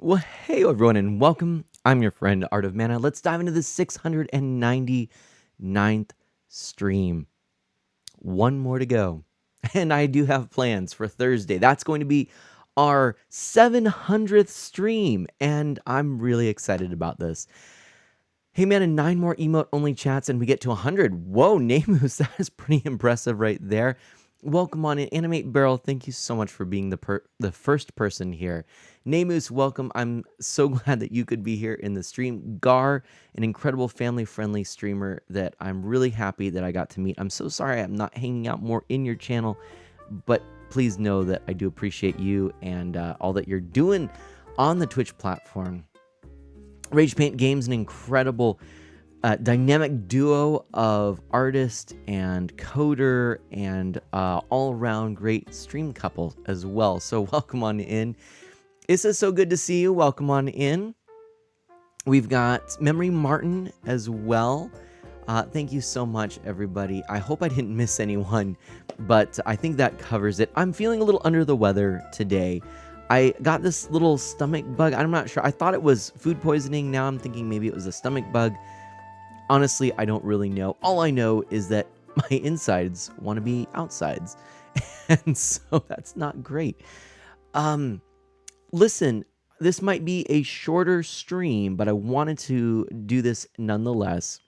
Well, hey everyone, and welcome. I'm your friend Art of Mana. Let's dive into the 699th stream. One more to go. And I do have plans for Thursday. That's going to be our 700th stream, and I'm really excited about this. Hey man, and 9 more emote only chats and we get to 100. Whoa, Namus, that is pretty impressive right there. Welcome on in. Animate Barrel, thank you so much for being the first person here. Namus, welcome. I'm so glad that you could be here in the stream. Gar, an incredible family-friendly streamer that I'm really happy that I got to meet. I'm so sorry I'm not hanging out more in your channel, but please know that I do appreciate you and all that you're doing on the Twitch platform. Rage Paint Games, an incredible dynamic duo of artist and coder and all-around great stream couple as well. So welcome on in. Issa, so good to see you. Welcome on in. We've got Memory Martin as well. Thank you so much, everybody. I hope I didn't miss anyone, but I think that covers it. I'm feeling a little under the weather today. I got this little stomach bug. I'm not sure. I thought it was food poisoning. Now I'm thinking maybe it was a stomach bug. Honestly, I don't really know. All I know is that my insides want to be outsides. And so that's not great. Listen, this might be a shorter stream, but I wanted to do this nonetheless.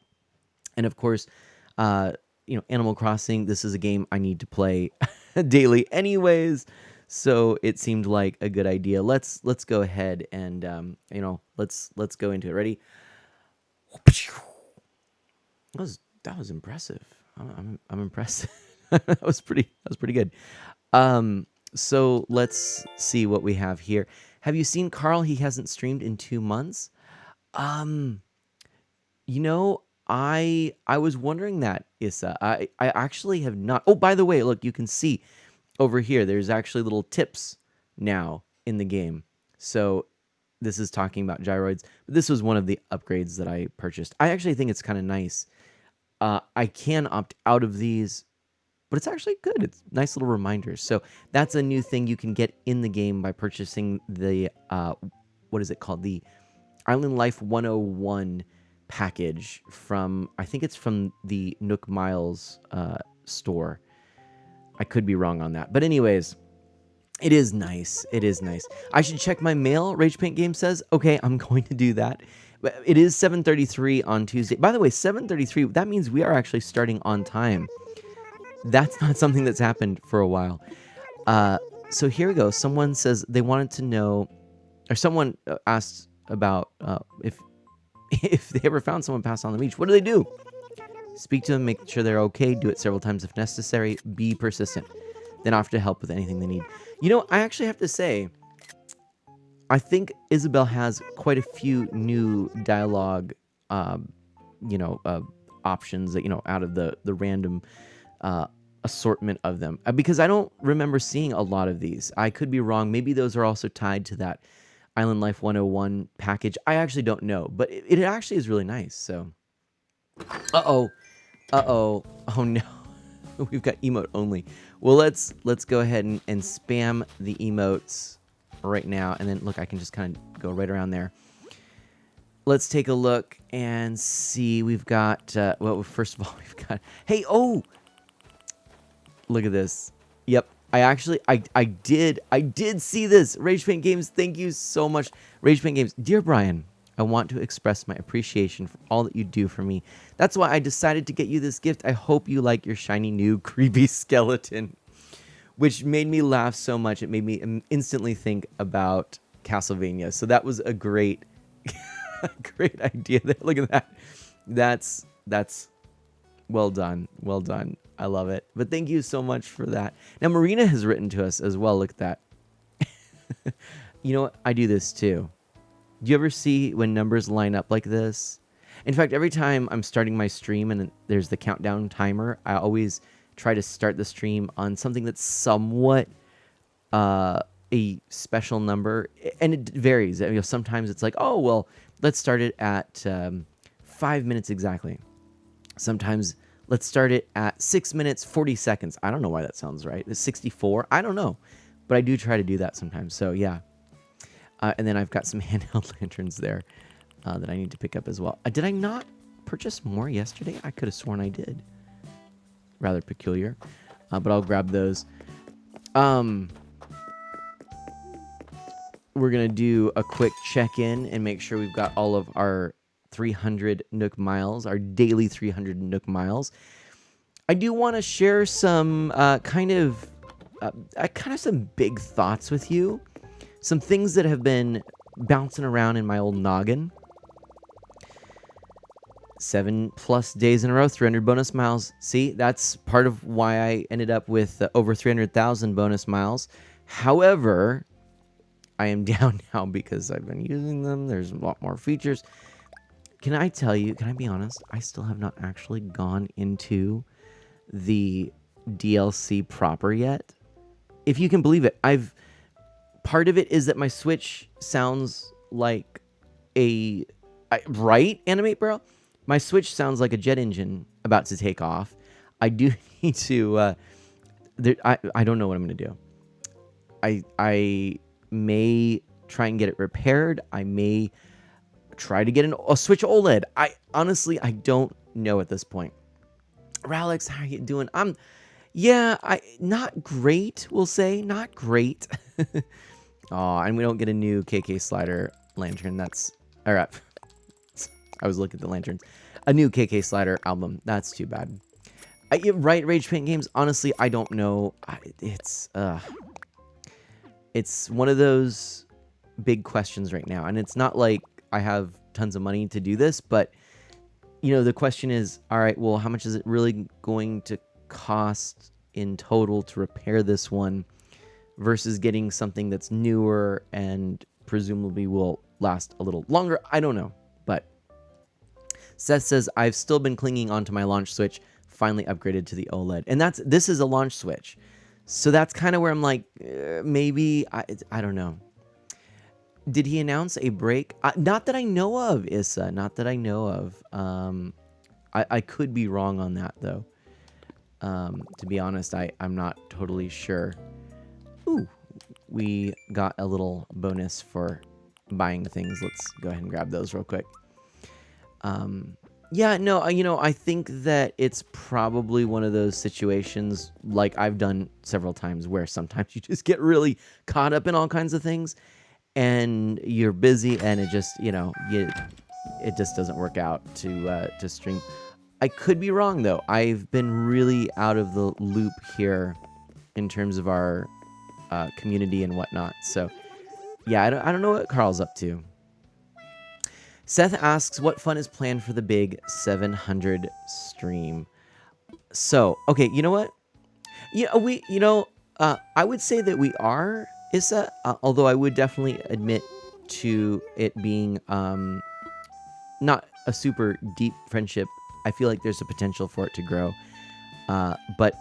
And of course, Animal Crossing, this is a game I need to play daily anyways. So it seemed like a good idea. Let's go ahead and let's go into it. Ready? That was impressive. I'm impressed. that was pretty good. So let's see what we have here. Have you seen Carl? He hasn't streamed in 2 months. I was wondering that, Issa. I actually have not. Oh, by the way, look, you can see over here, there's actually little tips now in the game. So this is talking about gyroids. This was one of the upgrades that I purchased. I actually think it's kind of nice. I can opt out of these, but it's actually good. It's nice little reminders. So that's a new thing you can get in the game by purchasing the, what is it called? The Island Life 101 package from, I think it's from the Nook Miles store. I could be wrong on that. But anyways, it is nice. It is nice. I should check my mail, Rage Paint Game says. Okay, I'm going to do that. It is 7:33 on Tuesday. By the way, 7:33, that means we are actually starting on time. That's not something that's happened for a while. So here we go. Someone says they wanted to know, or someone asked about if they ever found someone passed on the beach. What do? Speak to them, make sure they're okay, do it several times if necessary, be persistent. Then offer to help with anything they need. I actually have to say, I think Isabel has quite a few new dialogue, options that, out of the random assortment of them. Because I don't remember seeing a lot of these. I could be wrong. Maybe those are also tied to that Island Life 101 package. I actually don't know, but it actually is really nice, so. Uh-oh. Oh no. We've got emote only. Well, let's go ahead and spam the emotes right now. And then, look, I can just kind of go right around there. Let's take a look and see. We've got, well, first of all, we've got, hey, oh! Look at this. Yep. I did see this. Rage Paint Games, thank you so much. Rage Paint Games, dear Brian, I want to express my appreciation for all that you do for me. That's why I decided to get you this gift. I hope you like your shiny new creepy skeleton, which made me laugh so much. It made me instantly think about Castlevania. So that was a great, great idea there. Look at that. That's well done. Well done. I love it. But thank you so much for that. Now, Marina has written to us as well. Look at that. You know what? I do this too. Do you ever see when numbers line up like this? In fact, every time I'm starting my stream and there's the countdown timer, I always try to start the stream on something that's somewhat a special number. And it varies. Sometimes it's like, oh, well, let's start it at 5 minutes exactly. Sometimes let's start it at 6 minutes, 40 seconds. I don't know why that sounds right. It's 64. I don't know. But I do try to do that sometimes. So, yeah. And then I've got some handheld lanterns there that I need to pick up as well. Did I not purchase more yesterday? I could have sworn I did. Rather peculiar. But I'll grab those. We're going to do a quick check-in and make sure we've got all of our 300 Nook miles, our daily 300 Nook miles. I do want to share some kind of some big thoughts with you. Some things that have been bouncing around in my old noggin. 7+ days in a row, 300 bonus miles. See, that's part of why I ended up with over 300,000 bonus miles. However, I am down now because I've been using them. There's a lot more features. Can I tell you, can I be honest? I still have not actually gone into the DLC proper yet. If you can believe it, part of it is that my Switch sounds like right, Animate Bro? My Switch sounds like a jet engine about to take off. I do need to, I don't know what I'm going to do. I may try and get it repaired. I may try to get a Switch OLED. I don't know at this point. Ralex, how are you doing? Not great, we'll say. Not great. Oh, and we don't get a new KK Slider lantern. That's all right. I was looking at the lanterns. A new KK Slider album. That's too bad. Right, Rage Paint Games. Honestly, I don't know. It's one of those big questions right now, and it's not like I have tons of money to do this, but the question is, all right, well, how much is it really going to cost in total to repair this one versus getting something that's newer and presumably will last a little longer? I don't know, but Seth says, I've still been clinging onto my launch Switch, finally upgraded to the OLED. And this is a launch Switch. So that's kind of where I'm like, maybe, I don't know. Did he announce a break? Not that I know of, Issa. Not that I know of. I could be wrong on that, though. To be honest, I'm not totally sure. Ooh, we got a little bonus for buying things. Let's go ahead and grab those real quick. Yeah, no, I think that it's probably one of those situations like I've done several times where sometimes you just get really caught up in all kinds of things and you're busy and it just, it just doesn't work out to stream. I could be wrong though. I've been really out of the loop here in terms of our community and whatnot. So yeah, I don't know what Carl's up to. Seth asks, what fun is planned for the big 700 stream? So, okay, you know what? I would say that we are, Issa, although I would definitely admit to it being not a super deep friendship. I feel like there's a potential for it to grow. But,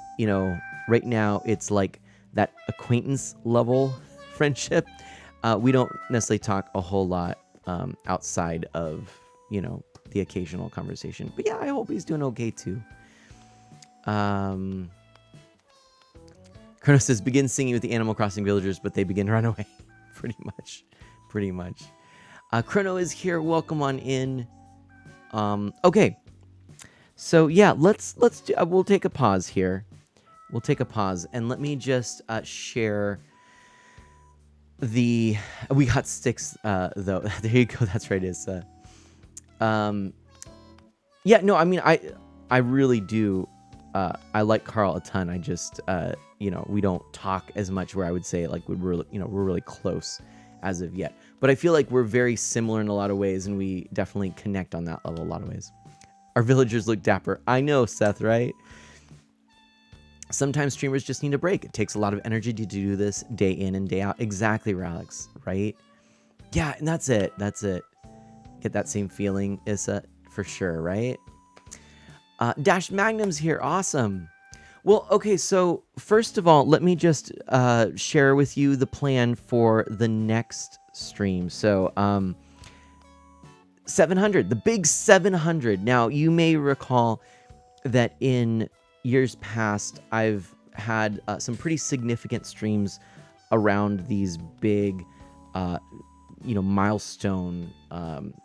right now it's like that acquaintance level friendship. We don't necessarily talk a whole lot outside of, the occasional conversation. But yeah, I hope he's doing okay too. Chrono says, begin singing with the Animal Crossing villagers, but they begin to run away. Pretty much. Chrono is here. Welcome on in. Okay. So yeah, let's do, we'll take a pause here. We'll take a pause and let me just share we got sticks though. There you go. That's right. Is yeah, no, I mean, I really do. I like Carl a ton. I just, we don't talk as much where I would say like we're really close as of yet. But I feel like we're very similar in a lot of ways, and we definitely connect on that level a lot of ways. Our villagers look dapper. I know, Seth, right? Sometimes streamers just need a break. It takes a lot of energy to do this day in and day out. Exactly, Ralex, right? Yeah, and that's it. Get that same feeling, Issa, for sure, right? Dash Magnum's here. Awesome. Well, okay, so first of all, let me just share with you the plan for the next stream. So, 700, the big 700. Now, you may recall that in years past, I've had some pretty significant streams around these big milestone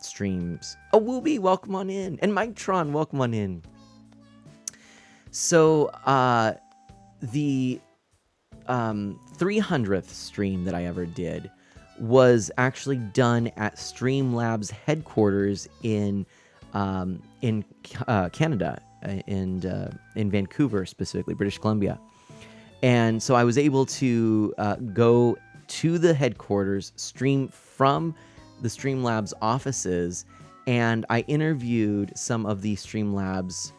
streams. Oh, Wooby, welcome on in. And Mike Tron, welcome on in. So the 300th stream that I ever did was actually done at Streamlabs headquarters in Canada, in Vancouver, specifically British Columbia. And so I was able to go to the headquarters, stream from the Streamlabs offices, and I interviewed some of the Streamlabs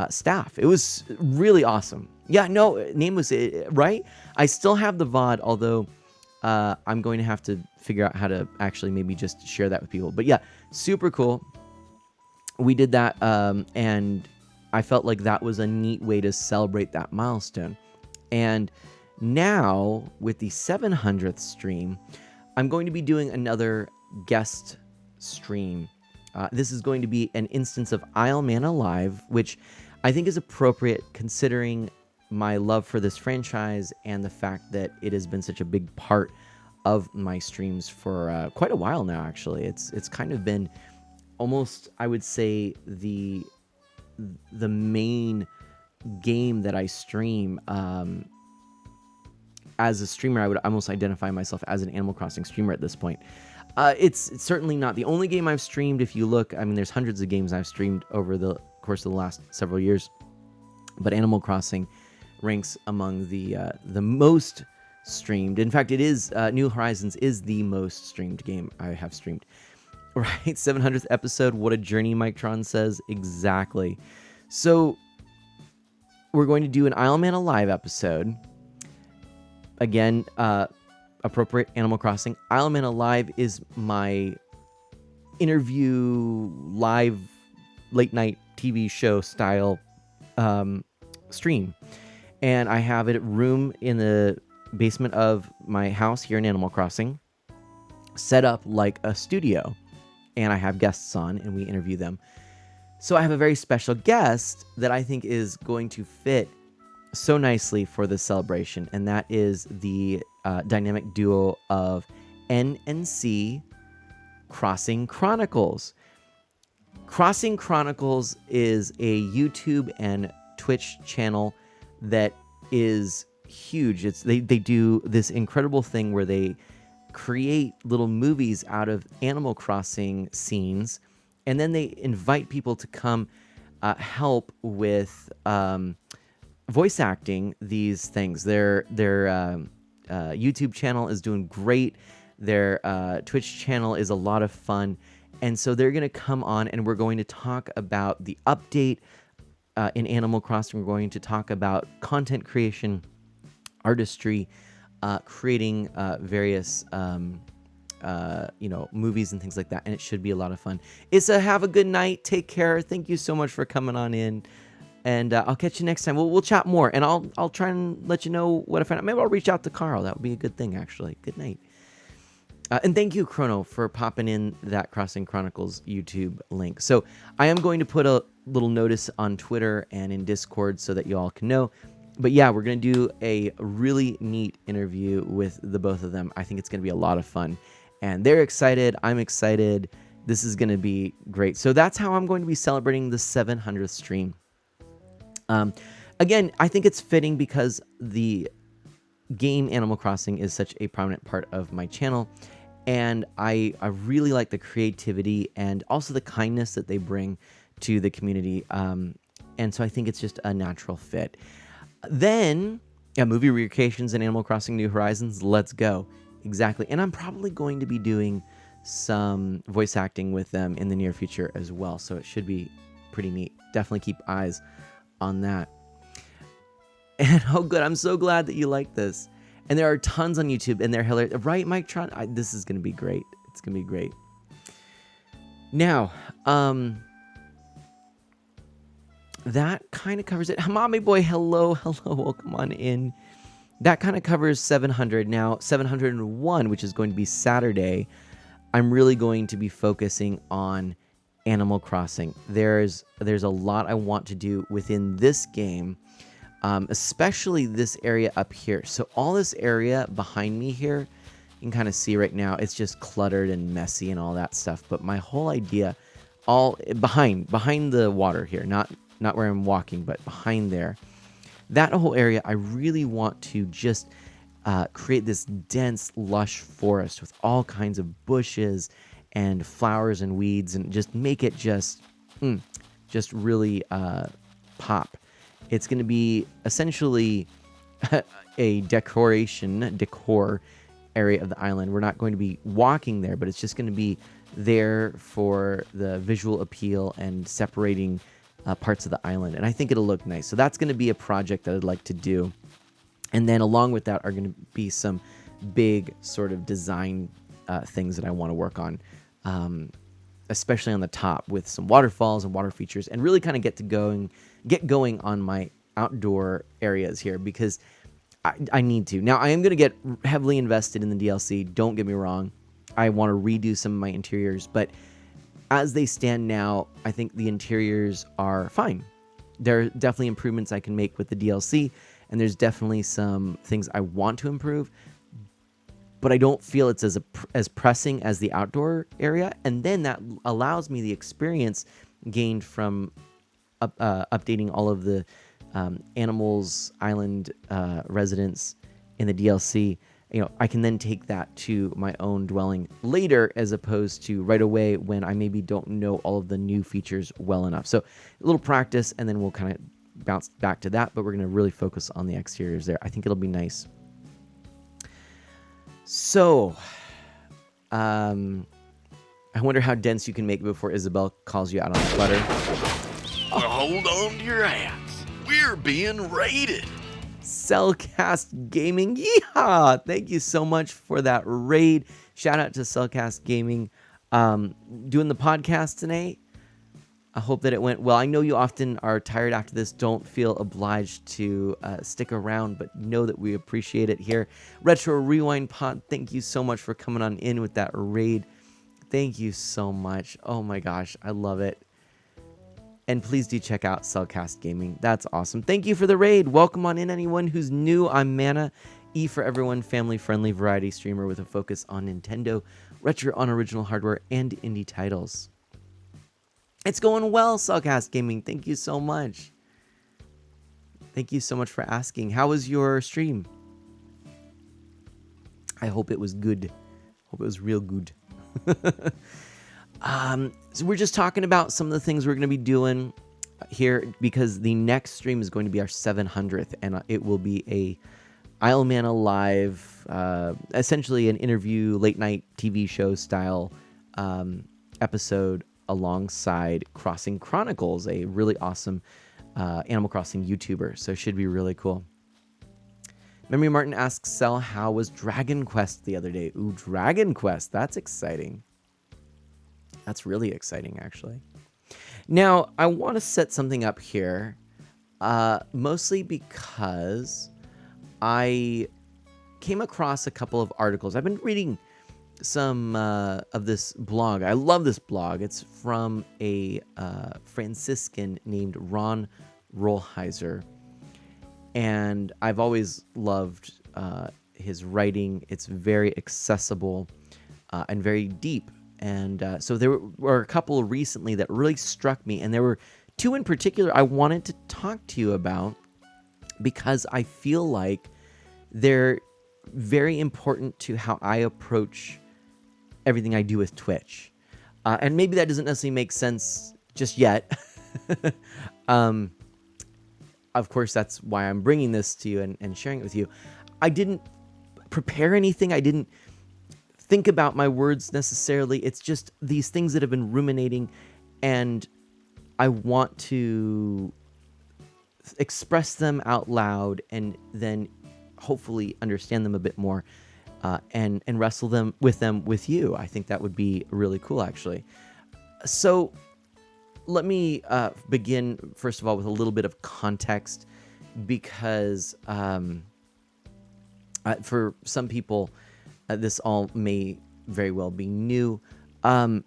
staff. It was really awesome. Yeah, no, name was right. I still have the VOD, although I'm going to have to figure out how to actually maybe just share that with people. But yeah, super cool. We did that, and I felt like that was a neat way to celebrate that milestone. And now, with the 700th stream, I'm going to be doing another guest stream. This is going to be an instance of Isle Man Alive, which I think is appropriate considering my love for this franchise and the fact that it has been such a big part of my streams for quite a while now, actually. It's kind of been almost, I would say, the main game that I stream. As a streamer, I would almost identify myself as an Animal Crossing streamer at this point. It's certainly not the only game I've streamed. If you look, I mean, there's hundreds of games I've streamed over the course of the last several years, but Animal Crossing ranks among the most streamed. In fact, it is New Horizons is the most streamed game I have streamed. Right, 700th episode. What a journey, Mike Tron says. Exactly. So we're going to do an Isle Man Alive episode. Again, appropriate Animal Crossing. Isle Man Alive is my interview, live, late night TV show style stream. And I have a room in the basement of my house here in Animal Crossing, set up like a studio. And I have guests on, and we interview them. So I have a very special guest that I think is going to fit so nicely for this celebration, and that is the dynamic duo of N and C Crossing Chronicles. Crossing Chronicles is a YouTube and Twitch channel that is huge. They do this incredible thing where they create little movies out of Animal Crossing scenes, and then they invite people to come help with voice acting these things. Their YouTube channel is doing great. Their Twitch channel is a lot of fun, and so they're going to come on, and we're going to talk about the update in Animal Crossing. We're going to talk about content creation, artistry, creating various movies and things like that, and it should be a lot of fun. Issa, have a good night. Take care. Thank you so much for coming on in, and I'll catch you next time. We'll chat more, and I'll try and let you know what I find out. Maybe I'll reach out to Carl. That would be a good thing, actually. Good night. And thank you, Chrono, for popping in that Crossing Chronicles YouTube link. So I am going to put a little notice on Twitter and in Discord so that you all can know. But yeah, we're going to do a really neat interview with the both of them. I think it's going to be a lot of fun. And they're excited. I'm excited. This is going to be great. So that's how I'm going to be celebrating the 700th stream. Again, I think it's fitting because the game Animal Crossing is such a prominent part of my channel. And I really like the creativity and also the kindness that they bring to the community. And so I think it's just a natural fit. Then, movie recreations in Animal Crossing New Horizons, let's go. Exactly. And I'm probably going to be doing some voice acting with them in the near future as well. So it should be pretty neat. Definitely keep eyes on that. And oh, good. I'm so glad that you like this. And there are tons on YouTube, and they're hilarious. Right, Mike Tron? This is going to be great. It's going to be great. Now, that kind of covers it. Hamami Boy, hello, welcome on in. That kind of covers 700. Now, 701, which is going to be Saturday, I'm really going to be focusing on Animal Crossing. There's a lot I want to do within this game, especially this area up here. So all this area behind me here, can kind of see right now, it's just cluttered and messy and all that stuff. But my whole idea, all behind the water here, not where I'm walking, but behind there, that whole area, I really want to just create this dense, lush forest with all kinds of bushes and flowers and weeds, and just make it just really pop. It's going to be essentially a decor area of the island. We're not going to be walking there, but it's just going to be there for the visual appeal and separating parts of the island. And I think it'll look nice. So that's going to be a project that I'd like to do. And then along with that are going to be some big sort of design things that I want to work on, especially on the top with some waterfalls and water features, and really kind of get going on my outdoor areas here, because I need to. Now, I am going to get heavily invested in the DLC. Don't get me wrong. I want to redo some of my interiors, but as they stand now, I think the interiors are fine. There are definitely improvements I can make with the DLC, and there's definitely some things I want to improve, but I don't feel it's as pressing as the outdoor area. And then that allows me the experience gained from updating all of the animals, island residents in the DLC. I can then take that to my own dwelling later, as opposed to right away when I maybe don't know all of the new features well enough. So a little practice, and then we'll kind of bounce back to that, but we're going to really focus on the exteriors there. I think it'll be nice. So, I wonder how dense you can make it before Isabel calls you out on the clutter. Well, hold on to your hats. We're being raided. Cellcast Gaming, yeehaw! Thank you so much for that raid. Shout out to Cellcast Gaming. Doing the podcast today. I hope that it went well. I know you often are tired after this. Don't feel obliged to stick around, but know that we appreciate it here. Retro Rewind Pod, thank you so much for coming on in with that raid. Thank you so much. Oh my gosh, I love it. And please do check out Cellcast Gaming. That's awesome. Thank you for the raid. Welcome on in, anyone who's new. I'm Mana, E for everyone, family-friendly variety streamer with a focus on Nintendo, retro on original hardware, and indie titles. It's going well, Cellcast Gaming. Thank you so much. Thank you so much for asking. How was your stream? I hope it was good. Hope it was real good. So we're just talking about some of the things we're going to be doing here, because the next stream is going to be our 700th, and it will be a Isle Mana Live, essentially an interview, late night TV show style episode alongside Crossing Chronicles, a really awesome Animal Crossing YouTuber. So it should be really cool. Memory Martin asks Cell, how was Dragon Quest the other day? Ooh, Dragon Quest. That's exciting. That's really exciting, actually. Now, I want to set something up here, mostly because I came across a couple of articles. I've been reading some of this blog. I love this blog. It's from a Franciscan named Ron Rolheiser, and I've always loved his writing. It's very accessible and very deep. And so there were a couple recently that really struck me, and there were two in particular I wanted to talk to you about, because I feel like they're very important to how I approach everything I do with Twitch. And maybe that doesn't necessarily make sense just yet. Of course, that's why I'm bringing this to you and sharing it with you. I didn't prepare anything. I didn't think about my words necessarily. It's just these things that have been ruminating, and I want to express them out loud, and then hopefully understand them a bit more, and wrestle with you. I think that would be really cool, actually. So let me begin, first of all, with a little bit of context, because for some people, this all may very well be new. And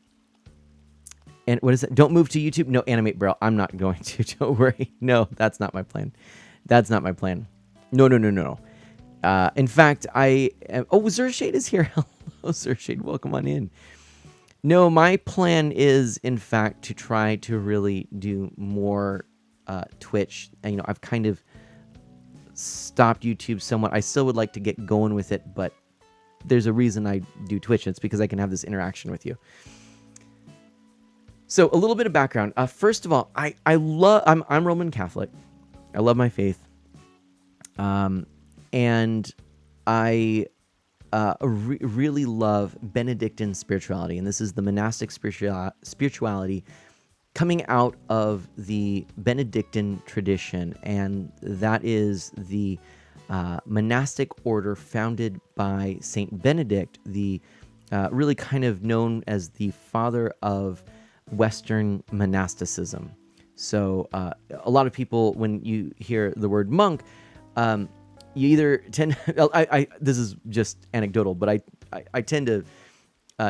what is it? Don't move to YouTube? No, Animate Braille. I'm not going to. Don't worry. No, that's not my plan. That's not my plan. No. In fact, Zershade is here. Hello, Zershade. Welcome on in. No, my plan is, in fact, to try to really do more Twitch. And, I've kind of stopped YouTube somewhat. I still would like to get going with it, but there's a reason I do Twitch. It's because I can have this interaction with you. So a little bit of background. First of all, I'm Roman Catholic. I love my faith. And I really love Benedictine spirituality, and this is the monastic spirituality coming out of the Benedictine tradition, and that is the monastic order founded by Saint Benedict, the really kind of known as the father of Western monasticism. So a lot of people, when you hear the word monk, you either tend this is just anecdotal, but I tend to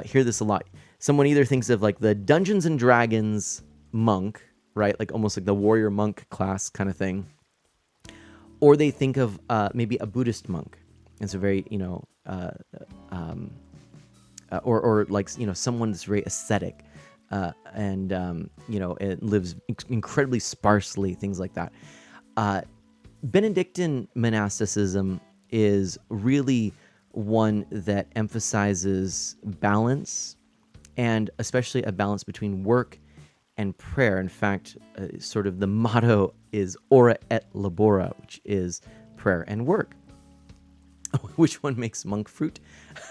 hear this a lot. Someone either thinks of like the Dungeons and Dragons monk, right? Like almost like the warrior monk class kind of thing. Or they think of maybe a Buddhist monk. It's a very, or like, someone that's very ascetic and it lives incredibly sparsely, things like that. Benedictine monasticism is really one that emphasizes balance, and especially a balance between work and prayer. In fact, sort of the motto is ora et labora, which is prayer and work. Which one makes monk fruit?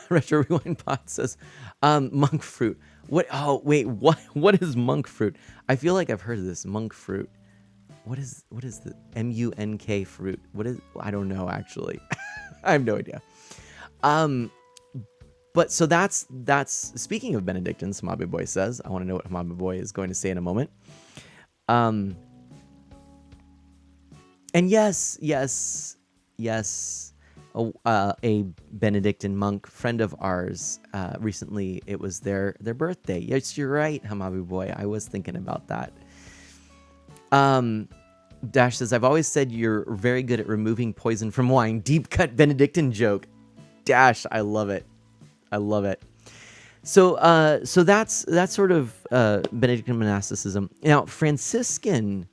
Retro Rewind Pod says, monk fruit. What? Oh, wait, what is monk fruit? I feel like I've heard of this, monk fruit. What is the MUNK fruit? What is? I don't know, actually. I have no idea. But so that's speaking of Benedictines, Hamabe Boy says. I want to know what Hamabe Boy is going to say in a moment. And yes. A Benedictine monk friend of ours, recently it was their birthday. Yes, you're right, Hamabe Boy. I was thinking about that. Dash says, I've always said you're very good at removing poison from wine. Deep cut Benedictine joke. Dash, I love it. So that's sort of Benedictine monasticism. Now, Franciscan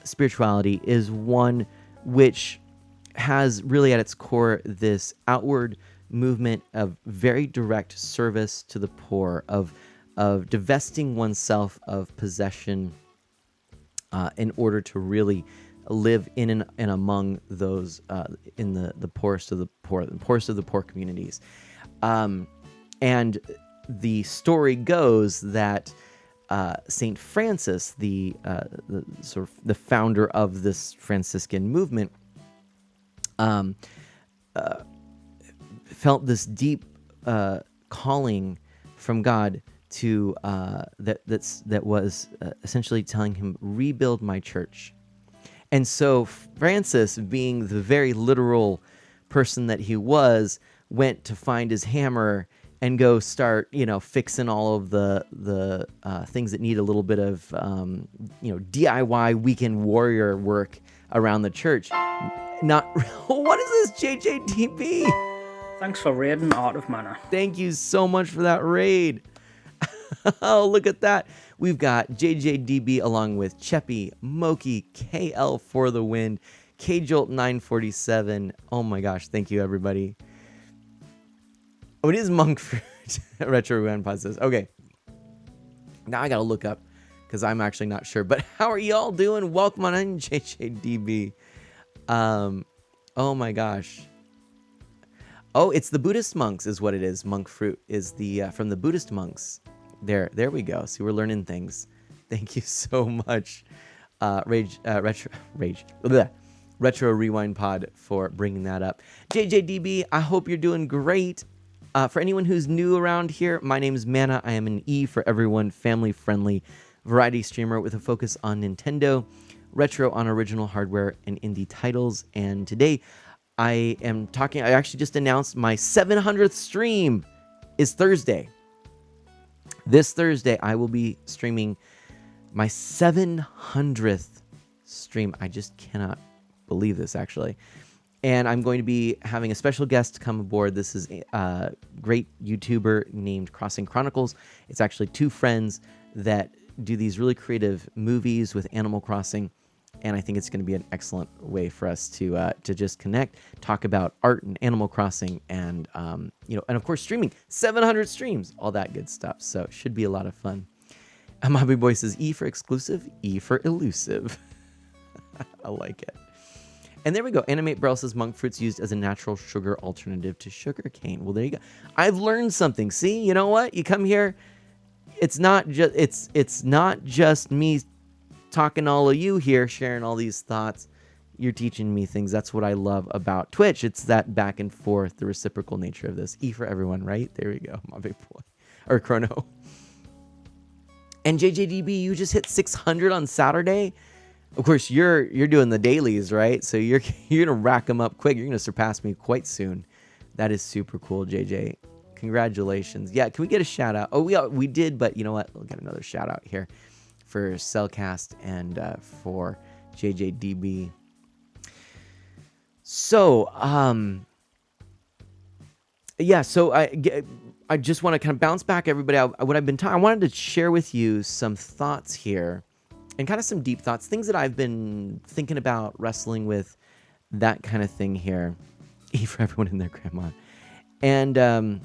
spirituality is one which has really at its core this outward movement of very direct service to the poor, of divesting oneself of possession in order to really live in and among those in the poorest of the poor communities. And the story goes that Saint Francis, the sort of the founder of this Franciscan movement, felt this deep calling from God to that was essentially telling him, rebuild my church. And so Francis, being the very literal person that he was, went to find his hammer and go start, fixing all of the things that need a little bit of, DIY weekend warrior work around the church. Not what is this, JJDB? Thanks for raiding Art of Mana. Thank you so much for that raid. Oh, look at that. We've got JJDB along with Cheppy, Moki, KL for the win, KJolt 947. Oh my gosh, thank you everybody. Oh, it is monk fruit. Retro Grandpa says. Okay. Now I gotta look up because I'm actually not sure. But how are y'all doing? Welcome on in, JJDB. Oh my gosh. Oh, it's the Buddhist monks is what it is. Monk fruit is the from the Buddhist monks. There we go. See, we're learning things. Thank you so much, Retro Rewind Pod, for bringing that up. JJDB, I hope you're doing great. For anyone who's new around here, my name is Mana. I am an E for everyone, family-friendly variety streamer with a focus on Nintendo, retro on original hardware, and indie titles. And today, I actually just announced my 700th stream is Thursday. This Thursday, I will be streaming my 700th stream. I just cannot believe this, actually. And I'm going to be having a special guest come aboard. This is a great YouTuber named Crossing Chronicles. It's actually two friends that do these really creative movies with Animal Crossing. And I think it's going to be an excellent way for us to just connect, talk about art and Animal Crossing, and and of course streaming. 700 streams, all that good stuff. So it should be a lot of fun. Hobby Boy says E for exclusive, E for elusive. I like it. And there we go. Animate Barrel says monk fruit's used as a natural sugar alternative to sugar cane. Well, there you go. I've learned something. See, you know what? You come here. It's not just me talking to all of you here, sharing all these thoughts. You're teaching me things. That's what I love about Twitch. It's that back and forth, the reciprocal nature of this. E for everyone, right? There we go. My big boy. Or Chrono. And JJDB, you just hit 600 on Saturday. Of course, you're doing the dailies, right? So you're gonna rack them up quick. You're gonna surpass me quite soon. That is super cool, JJ. Congratulations. Yeah, can we get a shout out? Oh, we did, but you know what? We'll get another shout out here for Cellcast and for JJDB. So, yeah. So I just want to kind of bounce back, everybody. What I've been talking, I wanted to share with you some thoughts here. And kind of some deep thoughts, things that I've been thinking about, wrestling with, that kind of thing here. E for everyone in there, Grandma. And I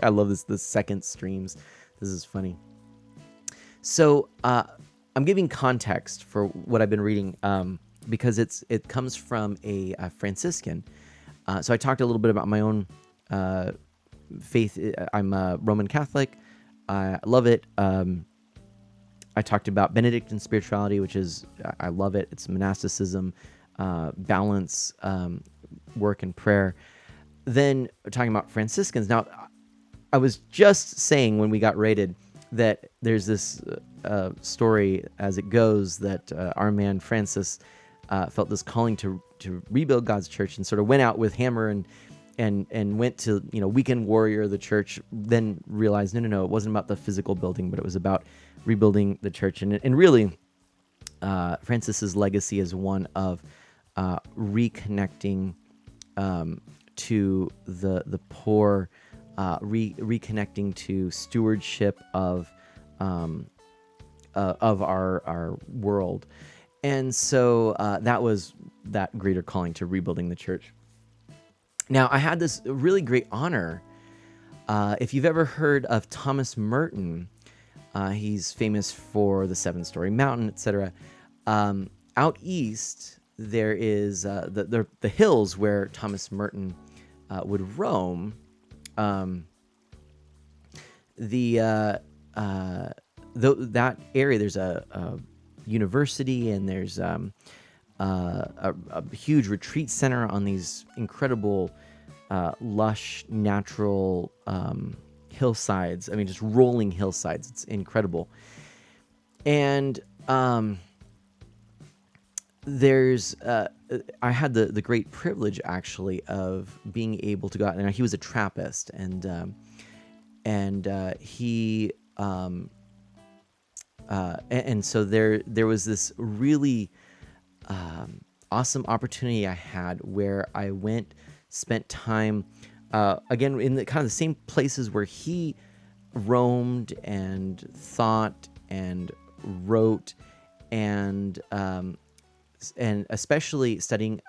love this. The second streams. This is funny. So I'm giving context for what I've been reading because it comes from a Franciscan. So I talked a little bit about my own faith. I'm a Roman Catholic. I love it. I talked about Benedictine spirituality, which is, I love it. It's monasticism, balance, work, and prayer. Then talking about Franciscans. Now, I was just saying when we got rated that there's this story, as it goes, that our man Francis felt this calling to rebuild God's church and sort of went out with hammer and went to, weekend warrior of the church, then realized, no, it wasn't about the physical building, but it was about rebuilding the church. And really, Francis's legacy is one of reconnecting to the poor, reconnecting to stewardship of our world. And so that was that greater calling to rebuilding the church. Now, I had this really great honor. If you've ever heard of Thomas Merton, he's famous for the Seven-Story Mountain, etc. Out east, there is the hills where Thomas Merton would roam. That area, there's a university, and there's a huge retreat center on these incredible, lush, natural hillsides. I mean, just rolling hillsides. It's incredible. And there's I had the great privilege, actually, of being able to go out. And he was a Trappist, and he and so there was this really awesome opportunity I had where I went, spent time again in the kind of the same places where he roamed and thought and wrote, and especially studying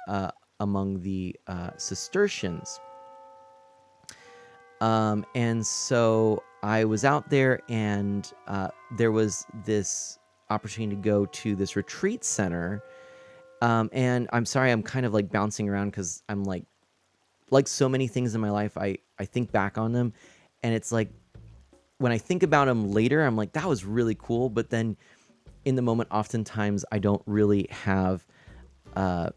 among the Cistercians. And so I was out there, and there was this opportunity to go to this retreat center. And I'm sorry, I'm kind of like bouncing around because I'm like so many things in my life, I think back on them, and it's like when I think about them later, I'm like, that was really cool. But then in the moment, oftentimes I don't really have the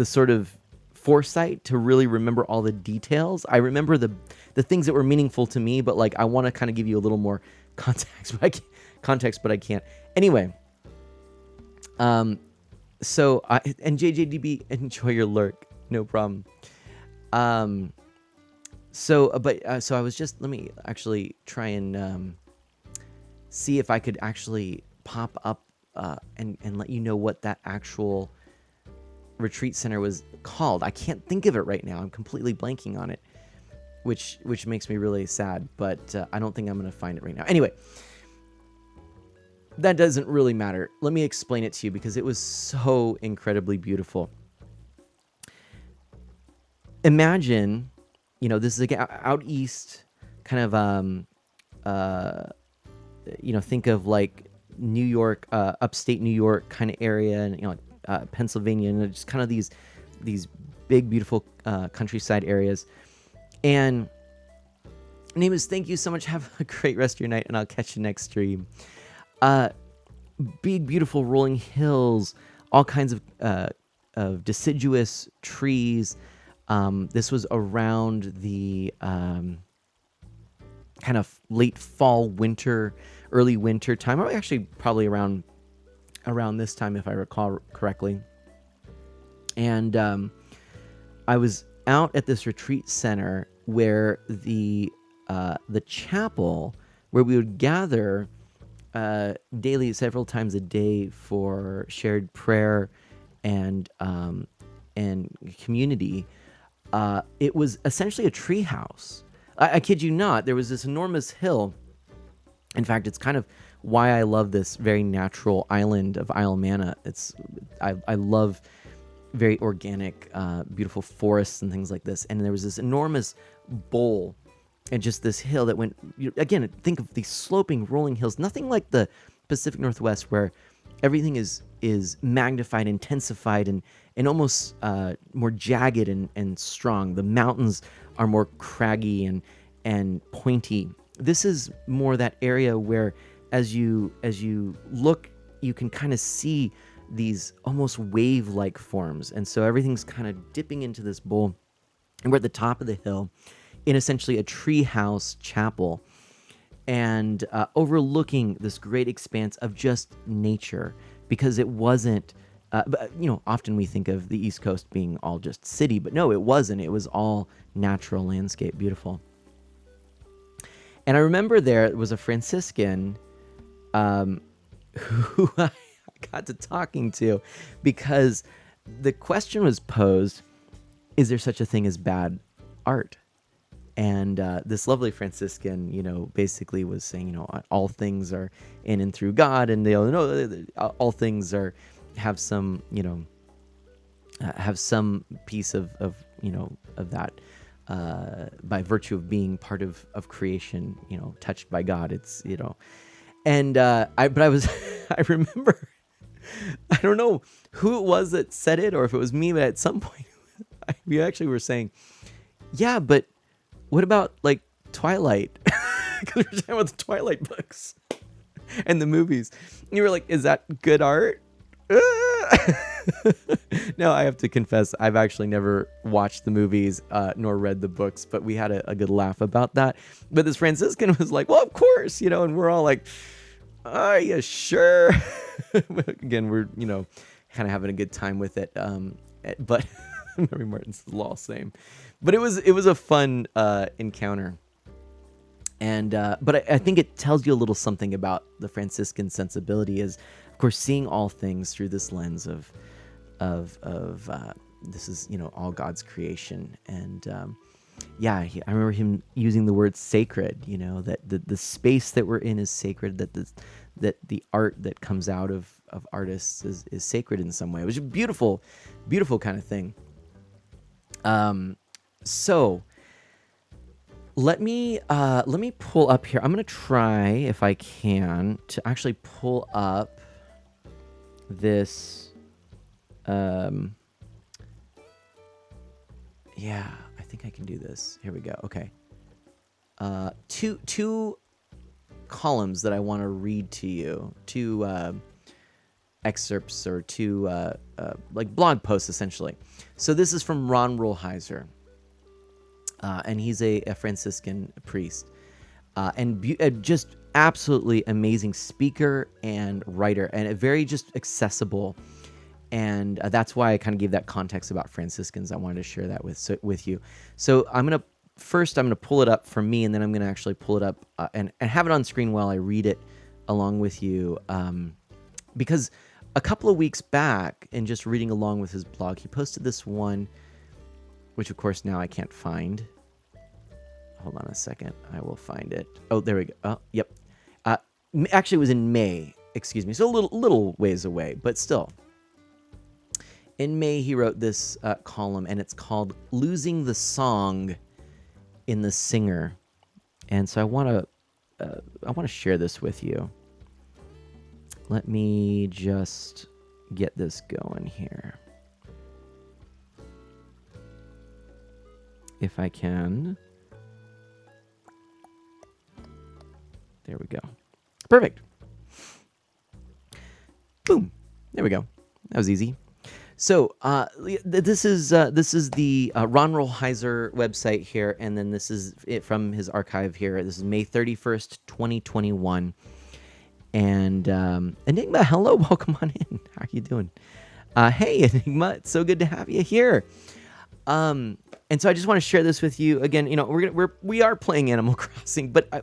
sort of foresight to really remember all the details. I remember the things that were meaningful to me, but like I want to kind of give you a little more context, but I can't. Anyway, so and JJDB, enjoy your lurk, no problem. So I was just, let me actually try and see if I could actually pop up and let you know what that actual retreat center was called. I can't think of it right now. I'm completely blanking on it, which makes me really sad, but I don't think I'm going to find it right now. Anyway, that doesn't really matter. Let me explain it to you because it was so incredibly beautiful. Imagine, this is like out east, kind of, think of like New York, upstate New York kind of area, and like Pennsylvania, and just kind of these big, beautiful countryside areas. And name is, thank you so much. Have a great rest of your night, and I'll catch you next stream. Big, beautiful rolling hills, all kinds of deciduous trees. This was around the kind of late fall, winter, early winter time. Or actually, probably around this time, if I recall correctly. And I was out at this retreat center where the chapel, where we would gather daily, several times a day, for shared prayer and community. It was essentially a tree house. I kid you not. There was this enormous hill. In fact, it's kind of why I love this very natural island of Isle Manna. I love very organic, beautiful forests and things like this. And there was this enormous bowl and just this hill that went, again, think of these sloping, rolling hills, nothing like the Pacific Northwest, where everything is magnified, intensified, and almost more jagged and strong. The mountains are more craggy and pointy. This is more that area where, as you look, you can kind of see these almost wave-like forms. And so everything's kind of dipping into this bowl. And we're at the top of the hill in essentially a treehouse chapel, and overlooking this great expanse of just nature, because it wasn't, often we think of the East Coast being all just city, but no, it wasn't. It was all natural landscape, beautiful. And I remember there was a Franciscan who I got to talking to, because the question was posed, is there such a thing as bad art? And this lovely Franciscan, basically was saying, all things are in and through God, and all things have some, have some piece of that by virtue of being part of creation, touched by God. It's and I was I remember, I don't know who it was that said it, or if it was me, but at some point we actually were saying, yeah, but what about like Twilight? Because we were talking about the Twilight books and the movies. And you were like, is that good art? No, I have to confess, I've actually never watched the movies nor read the books, but we had a good laugh about that. But this Franciscan was like, well, of course, and we're all like, are you sure? Again, we're, kind of having a good time with it. But Mary Martin's law, same. But it was a fun encounter. And but I think it tells you a little something about the Franciscan sensibility, is, of course, seeing all things through this lens of this is, all God's creation. And I remember him using the word sacred, that the space that we're in is sacred, that the art that comes out of artists is sacred in some way. It was a beautiful, beautiful kind of thing. So let me pull up here. I'm going to try, if I can, to actually pull up this. Yeah, I think I can do this. Here we go. Okay. Two columns that I want to read to you. Two excerpts, or two like blog posts, essentially. So this is from Ron Rolheiser. And he's a Franciscan priest, and just absolutely amazing speaker and writer, and a very just accessible. And that's why I kind of gave that context about Franciscans. I wanted to share that with you. So I'm gonna pull it up for me, and then I'm gonna actually pull it up and have it on screen while I read it along with you, because a couple of weeks back, and just reading along with his blog, he posted this one, which of course now I can't find. Hold on a second. I will find it. Oh, there we go. Oh, yep. Actually, it was in May. Excuse me. So a little ways away, but still. In May, he wrote this column, and it's called "Losing the Song in the Singer." And so I want to share this with you. Let me just get this going here, if I can. There we go. Perfect. Boom. There we go. That was easy. So this is the Ron Rolheiser website here, and then this is it from his archive here. This is May 31st, 2021. And Enigma, hello, welcome on in. How are you doing? Hey, Enigma, it's so good to have you here. And so I just want to share this with you again. You know, we are playing Animal Crossing, but I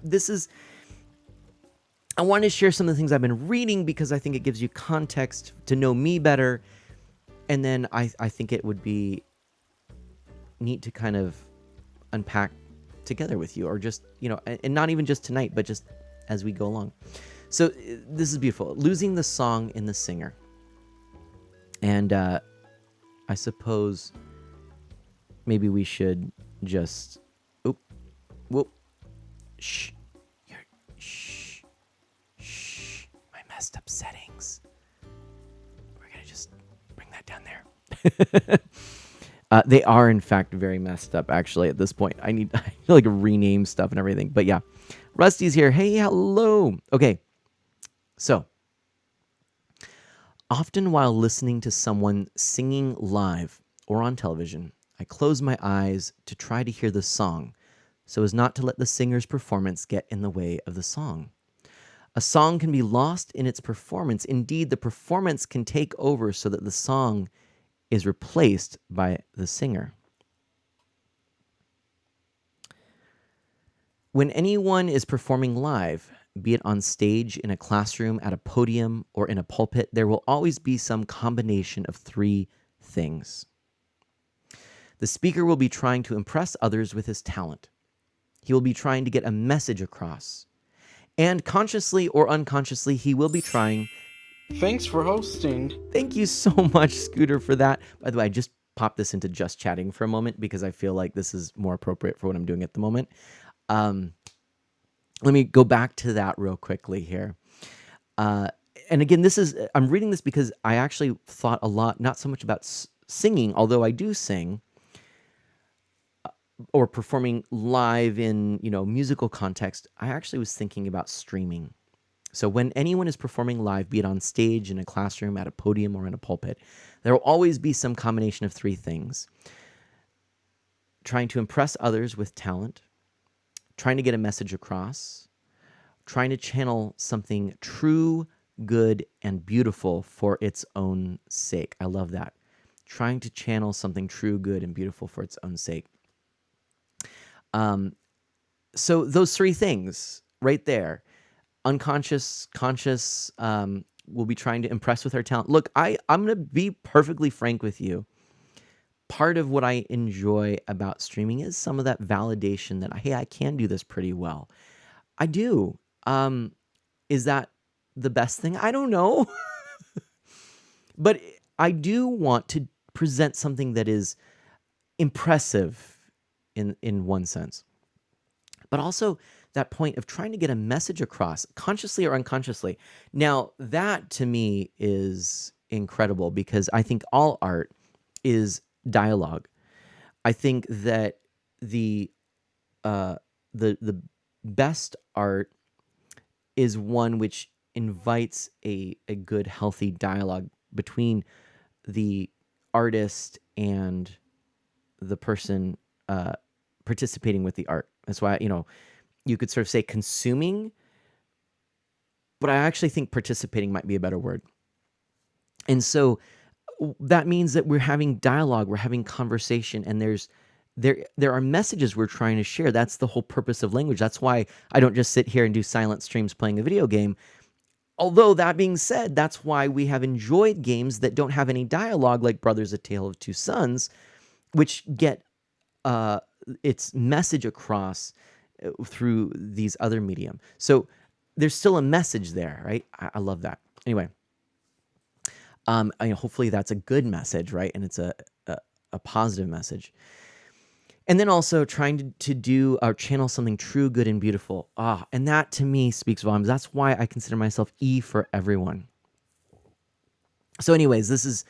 want to share some of the things I've been reading because I think it gives you context to know me better. And then I think it would be neat to kind of unpack together with you, or just, you know, and not even just tonight, but just as we go along. So this is beautiful. Losing the Song in the Singer. And I suppose maybe we should just... Oop. Whoop. Shh. Shh. Shh. My messed up settings. We're going to just bring that down there. They are, in fact, very messed up, actually, at this point. I need to like rename stuff and everything. But yeah. Rusty's here. Hey, hello. Okay. So, often while listening to someone singing live or on television, I close my eyes to try to hear the song so as not to let the singer's performance get in the way of the song. A song can be lost in its performance. Indeed, the performance can take over so that the song is replaced by the singer. When anyone is performing live, be it on stage, in a classroom, at a podium, or in a pulpit, there will always be some combination of three things. The speaker will be trying to impress others with his talent. He will be trying to get a message across. And consciously or unconsciously, he will be trying... Thanks for hosting. Thank you so much, Scooter, for that. By the way, I just popped this into just chatting for a moment because I feel like this is more appropriate for what I'm doing at the moment. Let me go back to that real quickly here. And again, I'm reading this because I actually thought a lot, not so much about singing, although I do sing, or performing live in, musical context. I actually was thinking about streaming. So when anyone is performing live, be it on stage, in a classroom, at a podium, or in a pulpit, there will always be some combination of three things. Trying to impress others with talent, trying to get a message across, trying to channel something true, good, and beautiful for its own sake. I love that. Trying to channel something true, good, and beautiful for its own sake. So those three things right there, unconscious, conscious, will be trying to impress with our talent. Look, I'm going to be perfectly frank with you. Part of what I enjoy about streaming is some of that validation that, hey, I can do this pretty well. I do. Is that the best thing? I don't know. But I do want to present something that is impressive in one sense. But also that point of trying to get a message across, consciously or unconsciously. Now, that to me is incredible because I think all art is dialogue. I think that the best art is one which invites a good, healthy dialogue between the artist and the person participating with the art. That's why, you could sort of say consuming, but I actually think participating might be a better word. And so that means that we're having dialogue, we're having conversation, and there are messages we're trying to share. That's the whole purpose of language. That's why I don't just sit here and do silent streams playing a video game. Although that being said, that's why we have enjoyed games that don't have any dialogue, like Brothers: A Tale of Two Sons, which get uh, its message across through these other medium. So there's still a message there, right? I love that. Anyway, hopefully that's a good message, right? And it's a positive message. And then also trying to do or channel something true, good, and beautiful. And that to me speaks volumes. That's why I consider myself E for everyone. So anyways, this is,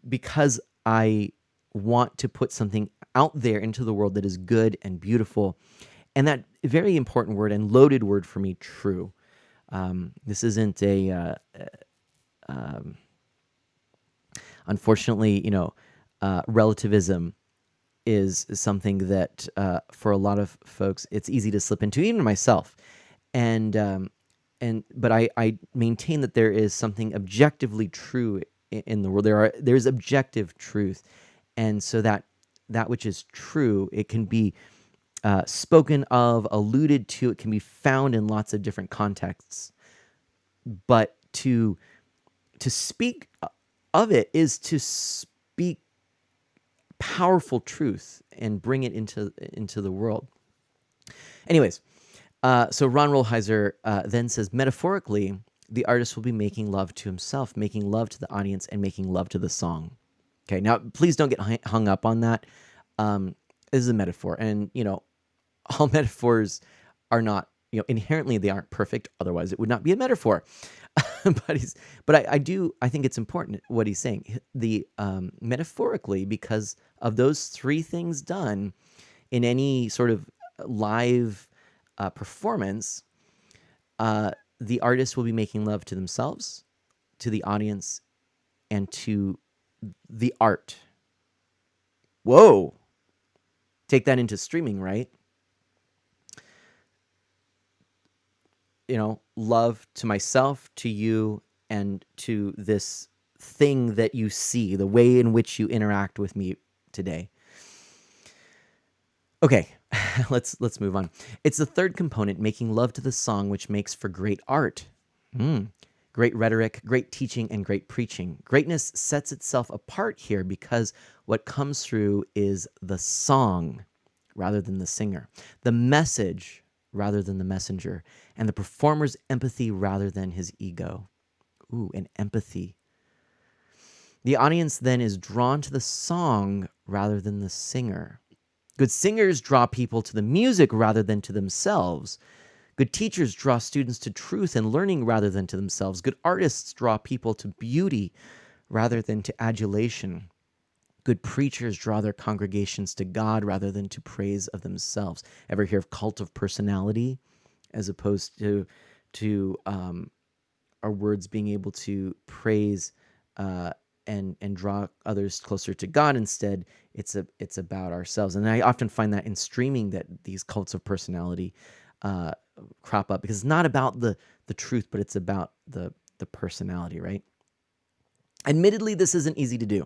because I want to put something out there into the world that is good and beautiful. And that very important word and loaded word for me, true. This isn't unfortunately, relativism is something that for a lot of folks, it's easy to slip into, even myself. But I maintain that there is something objectively true in the world. There's objective truth. And so that which is true, it can be spoken of, alluded to, it can be found in lots of different contexts. But to speak of it is to speak powerful truth and bring it into the world. Anyways, so Ron Rolheiser then says, metaphorically, the artist will be making love to himself, making love to the audience, and making love to the song. Okay, now please don't get hung up on that. This is a metaphor, and all metaphors are not, inherently they aren't perfect. Otherwise, it would not be a metaphor. but I think it's important what he's saying. The metaphorically, because of those three things done in any sort of live performance, the artist will be making love to themselves, to the audience, and to the art. Whoa. Take that into streaming, right? Love to myself, to you, and to this thing that you see, the way in which you interact with me today. Okay, let's move on. It's the third component, making love to the song, which makes for great art. Great rhetoric, great teaching, and great preaching. Greatness sets itself apart here because what comes through is the song rather than the singer, the message rather than the messenger, and the performer's empathy rather than his ego. Ooh, and empathy. The audience then is drawn to the song rather than the singer. Good singers draw people to the music rather than to themselves. Good teachers draw students to truth and learning rather than to themselves. Good artists draw people to beauty rather than to adulation. Good preachers draw their congregations to God rather than to praise of themselves. Ever hear of cult of personality as opposed to our words being able to praise and draw others closer to God? Instead, it's about ourselves. And I often find that in streaming that these cults of personality crop up because it's not about the truth, but it's about the personality, right? Admittedly, this isn't easy to do.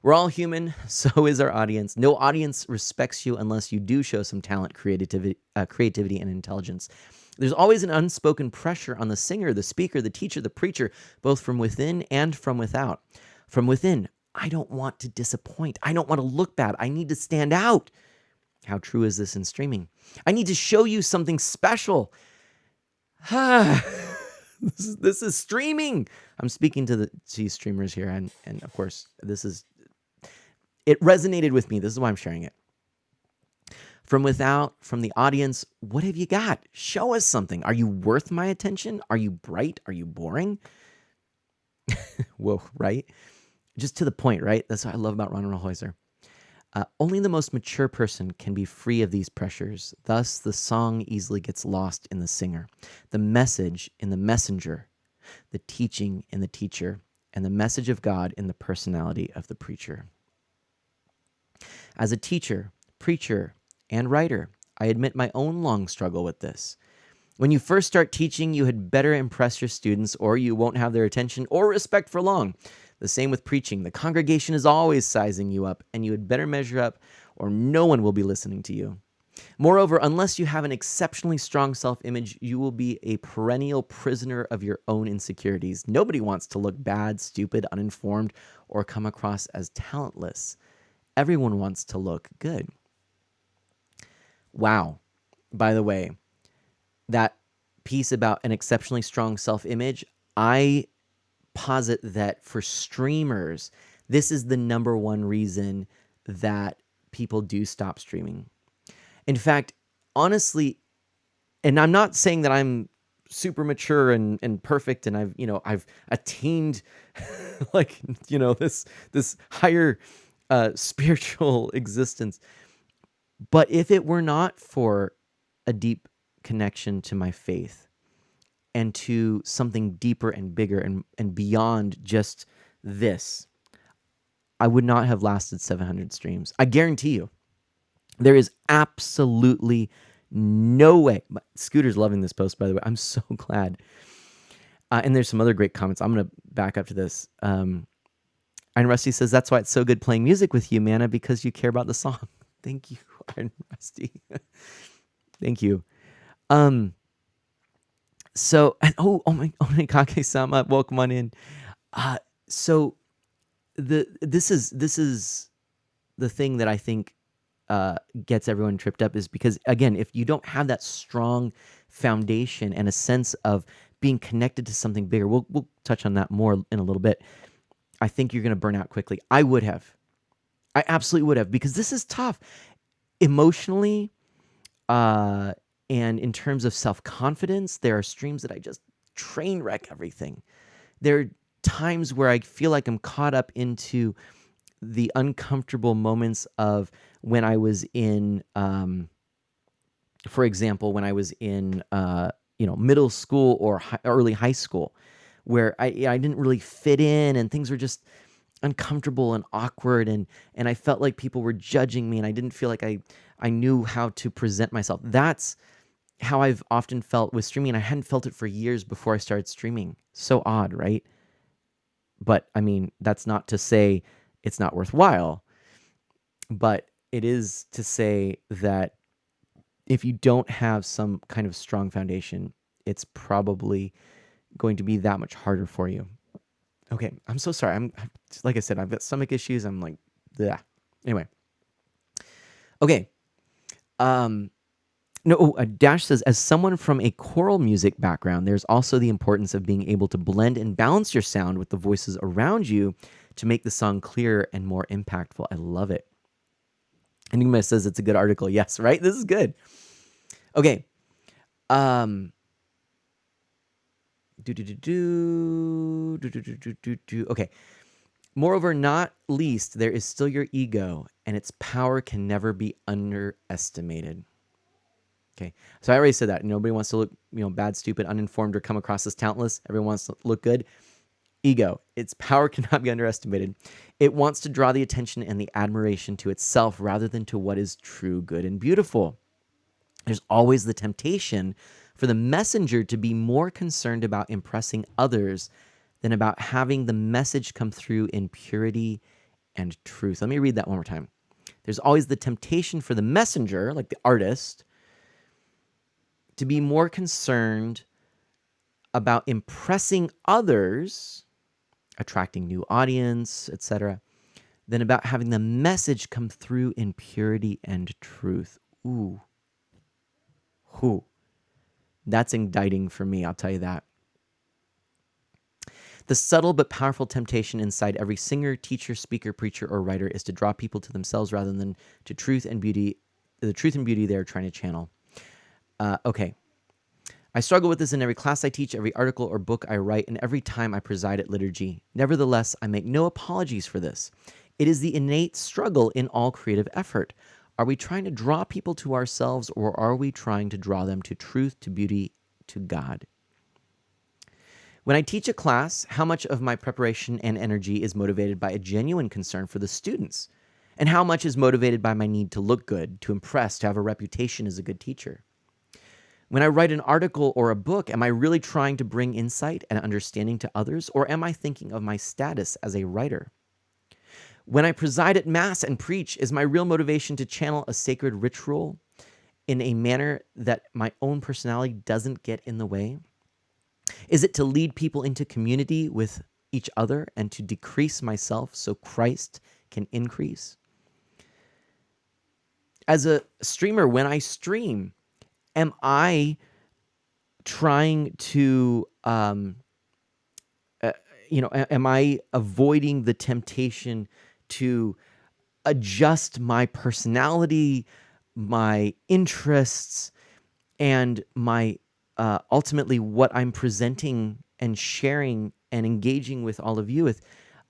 We're all human, so is our audience. No audience respects you unless you do show some talent, creativity, and intelligence. There's always an unspoken pressure on the singer, the speaker, the teacher, the preacher, both from within and from without. From within, I don't want to disappoint. I don't want to look bad. I need to stand out. How true is this in streaming? I need to show you something special. This is streaming. I'm speaking to you streamers here, and of course, it resonated with me. This is why I'm sharing it. From without, from the audience, what have you got? Show us something. Are you worth my attention? Are you bright? Are you boring? Whoa, right? Just to the point, right? That's what I love about Ron Rolheiser. Only the most mature person can be free of these pressures. Thus, the song easily gets lost in the singer, the message in the messenger, the teaching in the teacher, and the message of God in the personality of the preacher. As a teacher, preacher, and writer, I admit my own long struggle with this. When you first start teaching, you had better impress your students or you won't have their attention or respect for long. The same with preaching. The congregation is always sizing you up, and you had better measure up or no one will be listening to you. Moreover, unless you have an exceptionally strong self-image, you will be a perennial prisoner of your own insecurities. Nobody wants to look bad, stupid, uninformed, or come across as talentless. Everyone wants to look good. Wow. By the way, that piece about an exceptionally strong self-image, I posit that for streamers, this is the number one reason that people do stop streaming. In fact, honestly, and I'm not saying that I'm super mature and perfect and I've attained like this higher spiritual existence. But if it were not for a deep connection to my faith and to something deeper and bigger and beyond just this, I would not have lasted 700 streams. I guarantee you. There is absolutely no way. Scooter's loving this post, by the way. I'm so glad. And there's some other great comments. I'm going to back up to this. Iron Rusty says, that's why it's so good playing music with you, Mana, because you care about the song. Thank you, Iron Rusty. Thank you. So, and oh my Kake-sama, welcome on in. So this is the thing that I think gets everyone tripped up, is because, again, if you don't have that strong foundation and a sense of being connected to something bigger, we'll touch on that more in a little bit. I think you're going to burn out quickly. I absolutely would have, because this is tough emotionally, and in terms of self-confidence. There are streams that I just train wreck everything. There are times where I feel like I'm caught up into the uncomfortable moments of when I was in, for example, when I was in, middle school or early high school, where I didn't really fit in and things were just uncomfortable and awkward, and I felt like people were judging me, and I didn't feel like I knew how to present myself. That's how I've often felt with streaming, and I hadn't felt it for years before I started streaming. So odd, right? But I mean, that's not to say it's not worthwhile, but it is to say that if you don't have some kind of strong foundation, it's probably going to be that much harder for you. Okay, I'm so sorry. I'm like I said, I've got stomach issues. I'm like, yeah. Anyway. Okay. Dash says, as someone from a choral music background, there's also the importance of being able to blend and balance your sound with the voices around you to make the song clearer and more impactful. I love it. Enigma says it's a good article. Yes, right? This is good. Okay. Okay. Moreover, not least, there is still your ego, and its power can never be underestimated. Okay, so I already said that. Nobody wants to look, bad, stupid, uninformed, or come across as talentless. Everyone wants to look good. Ego, its power cannot be underestimated. It wants to draw the attention and the admiration to itself rather than to what is true, good, and beautiful. There's always the temptation for the messenger to be more concerned about impressing others than about having the message come through in purity and truth. Let me read that one more time. There's always the temptation for the messenger, like the artist, to be more concerned about impressing others, attracting new audience, etc., than about having the message come through in purity and truth. Ooh. That's indicting for me, I'll tell you that. The subtle but powerful temptation inside every singer, teacher, speaker, preacher, or writer is to draw people to themselves rather than to truth and beauty, the truth and beauty they're trying to channel. Okay. I struggle with this in every class I teach, every article or book I write, and every time I preside at liturgy. Nevertheless, I make no apologies for this. It is the innate struggle in all creative effort. Are we trying to draw people to ourselves, or are we trying to draw them to truth, to beauty, to God? When I teach a class, how much of my preparation and energy is motivated by a genuine concern for the students? And how much is motivated by my need to look good, to impress, to have a reputation as a good teacher? When I write an article or a book, am I really trying to bring insight and understanding to others, or am I thinking of my status as a writer? When I preside at Mass and preach, is my real motivation to channel a sacred ritual in a manner that my own personality doesn't get in the way? Is it to lead people into community with each other and to decrease myself so Christ can increase? As a streamer, when I stream, am I trying to, am I avoiding the temptation to adjust my personality, my interests, and my ultimately what I'm presenting and sharing and engaging with all of you with,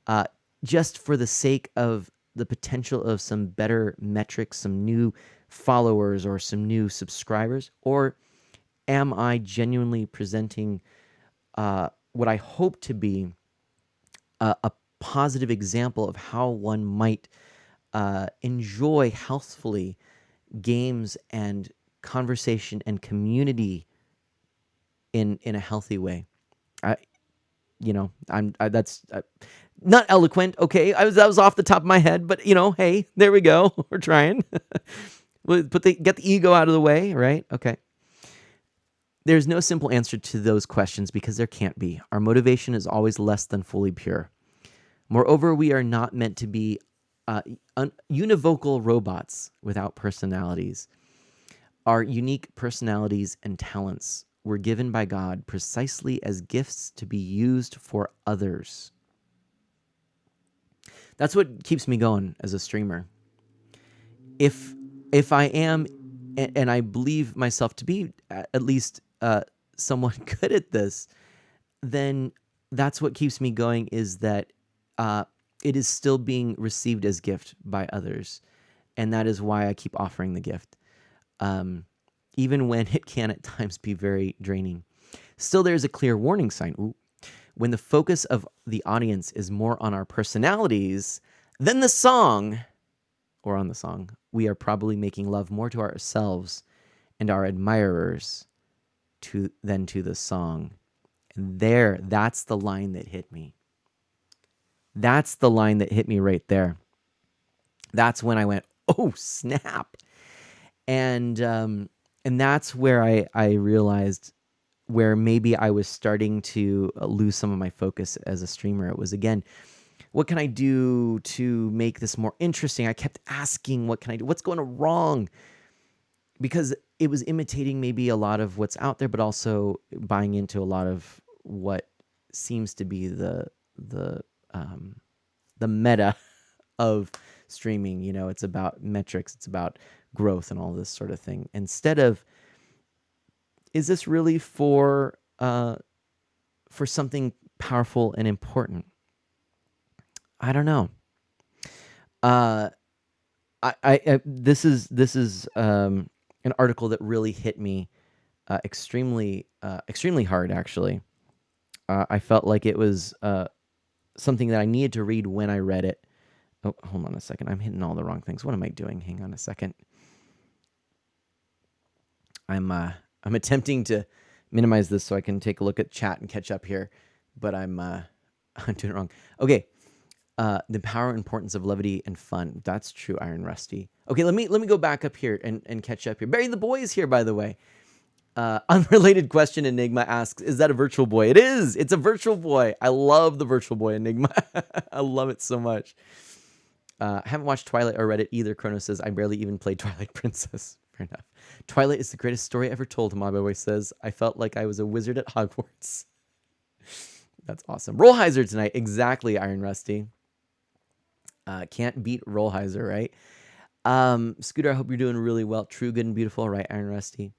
uh, just for the sake of the potential of some better metrics, some new followers, or some new subscribers? Or am I genuinely presenting what I hope to be a positive example of how one might enjoy healthfully games and conversation and community in a healthy way? I, that's not eloquent. Okay, that was off the top of my head, but hey, there we go. We're trying. We'll get the ego out of the way, right? Okay. There's no simple answer to those questions because there can't be. Our motivation is always less than fully pure. Moreover, we are not meant to be univocal robots without personalities. Our unique personalities and talents were given by God precisely as gifts to be used for others. That's what keeps me going as a streamer. If I am, and I believe myself to be at least somewhat good at this, then that's what keeps me going, is that it is still being received as gift by others. And that is why I keep offering the gift, even when it can at times be very draining. Still, there's a clear warning sign. Ooh. When the focus of the audience is more on our personalities than the song, or on the song, we are probably making love more to ourselves and our admirers than to the song. And that's the line that hit me. That's the line that hit me right there. That's when I went, oh, snap. And that's where I realized where maybe I was starting to lose some of my focus as a streamer. It was, again, what can I do to make this more interesting? I kept asking, what can I do? What's going wrong? Because it was imitating maybe a lot of what's out there, but also buying into a lot of what seems to be the meta of streaming. It's about metrics, it's about growth and all this sort of thing. Instead of, is this really for something powerful and important? I don't know. This is an article that really hit me extremely hard. Actually, I felt like it was something that I needed to read when I read it. Oh, hold on a second. I'm hitting all the wrong things. What am I doing? Hang on a second. I'm attempting to minimize this so I can take a look at chat and catch up here, but I'm doing it wrong. Okay. The power and importance of levity and fun. That's true, Iron Rusty. Okay, let me go back up here and catch up here. Barry the Boy is here, by the way. Unrelated question, Enigma asks, is that a virtual boy? It is. It's a virtual boy. I love the virtual boy, Enigma. I love it so much. I haven't watched Twilight or read it either. Chrono says, I barely even played Twilight Princess. Fair enough. Twilight is the greatest story ever told, my boy says. I felt like I was a wizard at Hogwarts. That's awesome. Rollheiser tonight. Exactly, Iron Rusty. Can't beat Rollheiser, right? Scooter, I hope you're doing really well. True, good, and beautiful, right, Iron Rusty?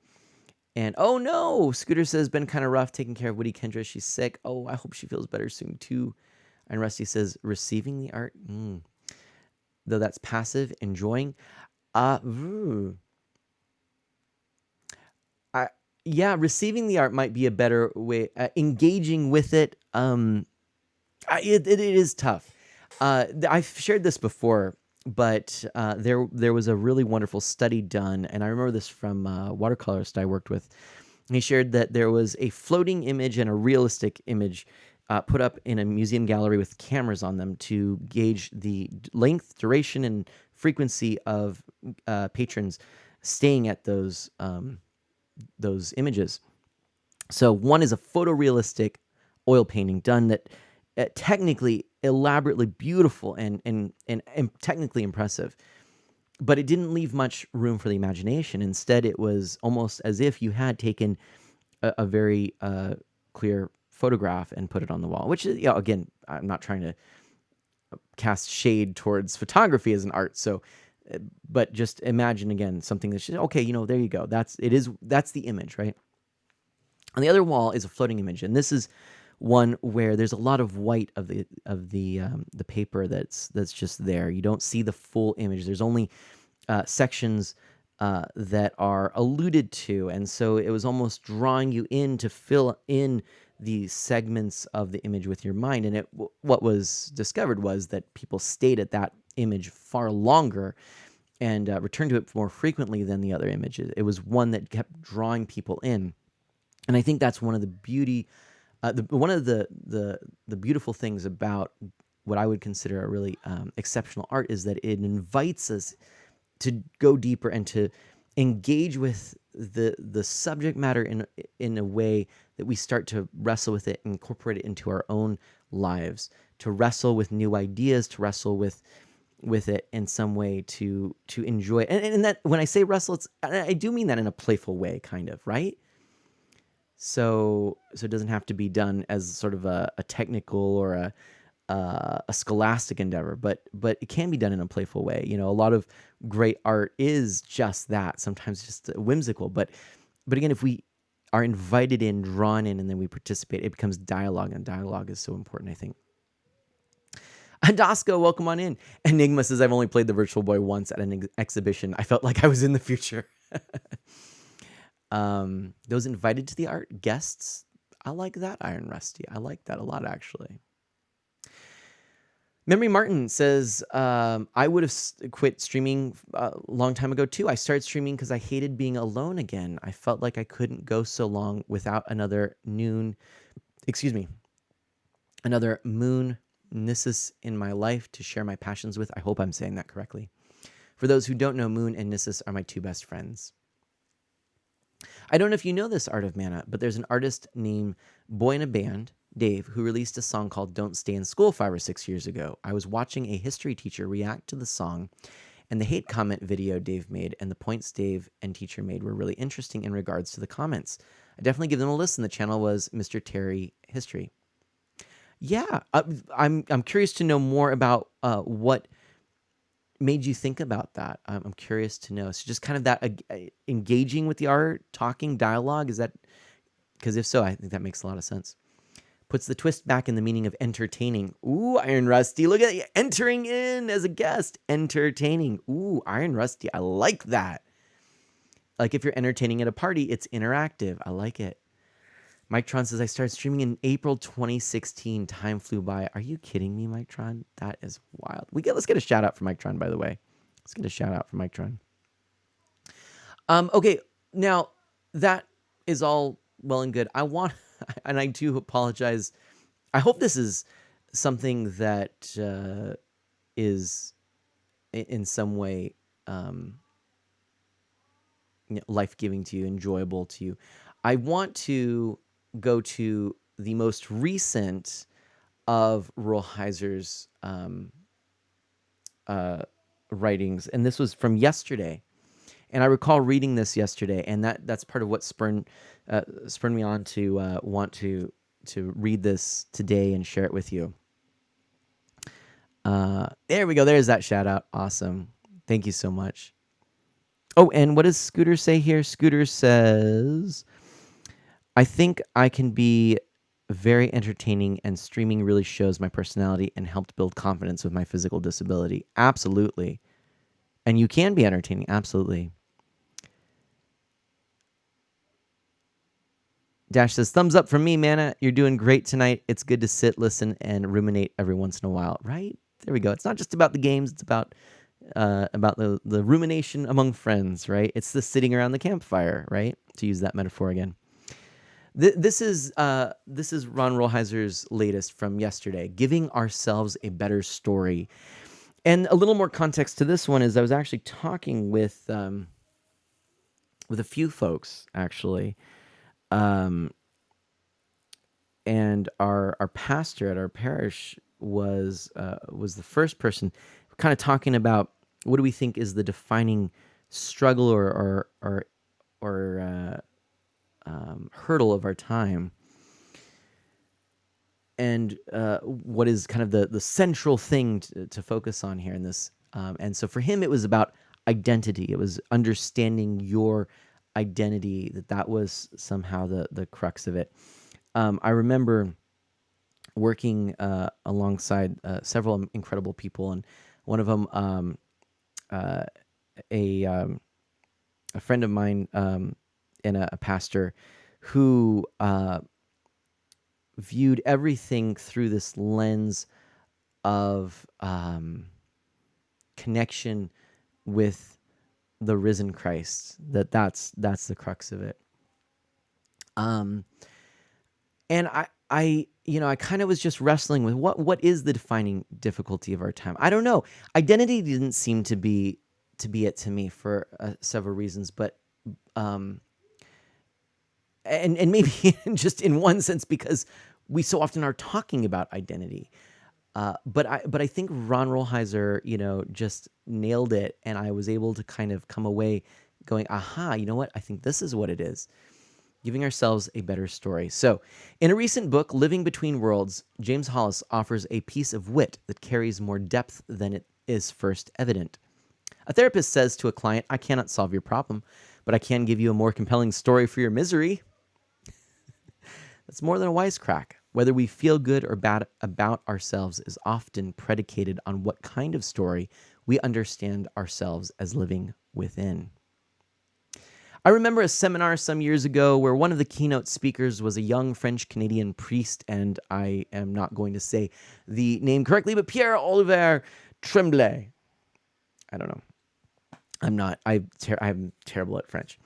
And oh no, Scooter says, been kind of rough taking care of Woody Kendra. She's sick. Oh, I hope she feels better soon too. Iron Rusty says, receiving the art. Though that's passive, enjoying. Yeah, receiving the art might be a better way. Engaging with it, it is tough. I've shared this before, but there was a really wonderful study done, and I remember this from a watercolorist I worked with. He shared that there was a floating image and a realistic image put up in a museum gallery with cameras on them to gauge the length, duration, and frequency of patrons staying at those images. So one is a photorealistic oil painting done that technically elaborately beautiful and technically impressive, but it didn't leave much room for the imagination. Instead, it was almost as if you had taken a very clear photograph and put it on the wall, which is, again, I'm not trying to cast shade towards photography as an art. So, but just imagine again something that's just, okay, there you go. That's the image, right? On the other wall is a floating image, and this is one where there's a lot of white of the paper that's just there. You don't see the full image. There's only sections that are alluded to, and so it was almost drawing you in to fill in the segments of the image with your mind. And what was discovered was that people stayed at that image far longer and returned to it more frequently than the other images. It was one that kept drawing people in. And I think that's one of the one of the beautiful things about what I would consider a really exceptional art is that it invites us to go deeper and to engage with the subject matter in a way that we start to wrestle with it, incorporate it into our own lives, to wrestle with new ideas, to wrestle with it in some way, to enjoy it. And that, when I say wrestle, I do mean that in a playful way, kind of, right? So it doesn't have to be done as sort of a technical or a scholastic endeavor, but it can be done in a playful way. A lot of great art is just that, sometimes just whimsical. But again, if we are invited in, drawn in, and then we participate, it becomes dialogue, and dialogue is so important, I think. Adasco, welcome on in. Enigma says, I've only played the Virtual Boy once at an exhibition. I felt like I was in the future. Those invited to the art, guests, I like that, Iron Rusty. I like that a lot, actually. Memory Martin says, I would have quit streaming a long time ago, too. I started streaming because I hated being alone again. I felt like I couldn't go so long without another moon Nissus in my life to share my passions with. I hope I'm saying that correctly. For those who don't know, Moon and Nissus are my two best friends. I don't know if you know this, Art of Mana, but there's an artist named Boy in a Band, Dave, who released a song called Don't Stay in School 5 or 6 years ago. I was watching a history teacher react to the song, and the hate comment video Dave made and the points Dave and teacher made were really interesting in regards to the comments. I definitely give them a listen. The channel was Mr. Terry History. Yeah, I'm curious to know more about what made you think about that. I'm curious to know. So just kind of that engaging with the art, talking, dialogue, is that, because if so, I think that makes a lot of sense. Puts the twist back in the meaning of entertaining. Ooh, Iron Rusty, look at you entering in as a guest. Entertaining. Ooh, Iron Rusty, I like that. Like if you're entertaining at a party, it's interactive. I like it. Mike Tron says, I started streaming in April 2016. Time flew by. Are you kidding me, Mike Tron? That is wild. Let's get a shout out for Mike Tron, by the way. Let's get a shout out for Mike Tron. Okay, now that is all well and good. And I do apologize. I hope this is something that is in some way life-giving to you, enjoyable to you. I want to go to the most recent of Rollheiser's writings, and this was from yesterday. And I recall reading this yesterday, and that's part of what spurred me on to want to read this today and share it with you. There we go. There's that shout out. Awesome. Thank you so much. Oh, and what does Scooter say here? Scooter says, I think I can be very entertaining, and streaming really shows my personality and helped build confidence with my physical disability. Absolutely. And you can be entertaining. Absolutely. Dash says, thumbs up from me, Mana. You're doing great tonight. It's good to sit, listen, and ruminate every once in a while. Right? There we go. It's not just about the games. It's about the rumination among friends, right? It's the sitting around the campfire, right? To use that metaphor again. This is Ron Rollheiser's latest from yesterday, Giving Ourselves a Better Story. And a little more context to this one is I was actually talking with with a few folks actually, um, and our pastor at our parish was the first person kind of talking about what do we think is the defining struggle or hurdle of our time, and what is kind of the central thing to focus on here in this. And so for him, it was about identity. It was understanding your identity, that was somehow the crux of it. I remember working alongside several incredible people, and one of them, uh, a um, a friend of mine, and a pastor who viewed everything through this lens of connection with the risen Christ. That's the crux of it. Um, and I kind of was just wrestling with what is the defining difficulty of our time. I don't know. Identity didn't seem to be it to me for several reasons, but um, and maybe just in one sense because we so often are talking about identity. But I think Ron Rolheiser, just nailed it, and I was able to kind of come away going, aha, you know what? I think this is what it is. Giving ourselves a better story. So, in a recent book, Living Between Worlds, James Hollis offers a piece of wit that carries more depth than it is first evident. A therapist says to a client, I cannot solve your problem, but I can give you a more compelling story for your misery. That's more than a wisecrack. Whether we feel good or bad about ourselves is often predicated on what kind of story we understand ourselves as living within. I remember a seminar some years ago where one of the keynote speakers was a young French-Canadian priest, and I am not going to say the name correctly, but Pierre-Olivier Tremblay. I don't know. I'm terrible at French.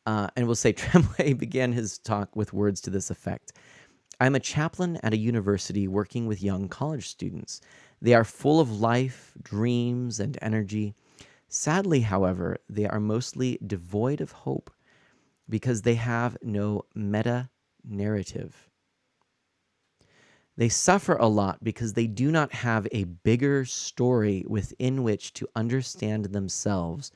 And we'll say Tremblay began his talk with words to this effect. I'm a chaplain at a university working with young college students. They are full of life, dreams, and energy. Sadly, however, they are mostly devoid of hope because they have no meta-narrative. They suffer a lot because they do not have a bigger story within which to understand themselves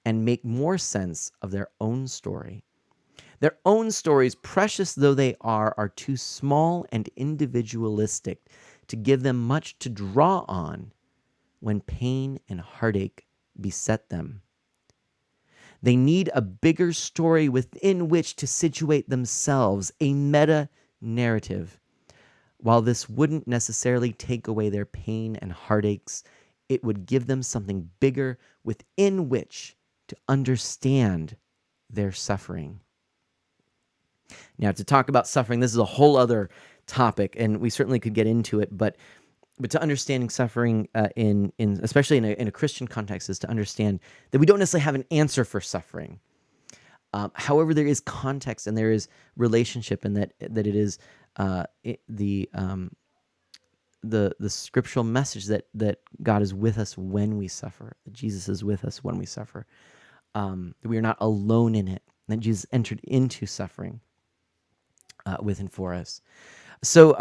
and make more sense of their own story. Their own stories, precious though they are too small and individualistic to give them much to draw on when pain and heartache beset them. They need a bigger story within which to situate themselves, a meta-narrative. While this wouldn't necessarily take away their pain and heartaches, it would give them something bigger within which to understand their suffering. Now, to talk about suffering, this is a whole other topic, and we certainly could get into it, but to understanding suffering in especially in a Christian context is to understand that we don't necessarily have an answer for suffering. However, there is context and there is relationship, and that it is the scriptural message that God is with us when we suffer, that Jesus is with us when we suffer, that we are not alone in it, that Jesus entered into suffering with and for us. So,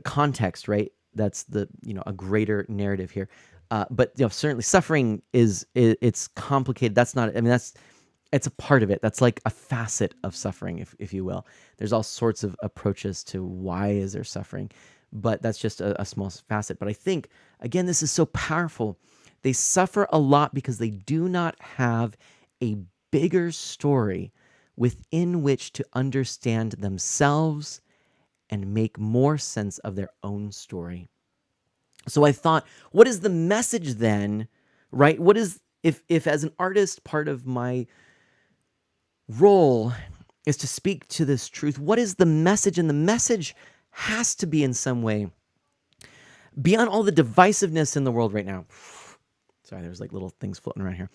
context, right? That's a greater narrative here. But certainly suffering it's complicated. That's not, I mean, it's a part of it. That's like a facet of suffering, if you will. There's all sorts of approaches to why is there suffering, but that's just a small facet. But I think, again, this is so powerful. They suffer a lot because they do not have a bigger story within which to understand themselves and make more sense of their own story. So I thought, what is the message then, right? What is, if as an artist, part of my role is to speak to this truth, what is the message? And the message has to be in some way, beyond all the divisiveness in the world right now. Sorry, there's like little things floating around here.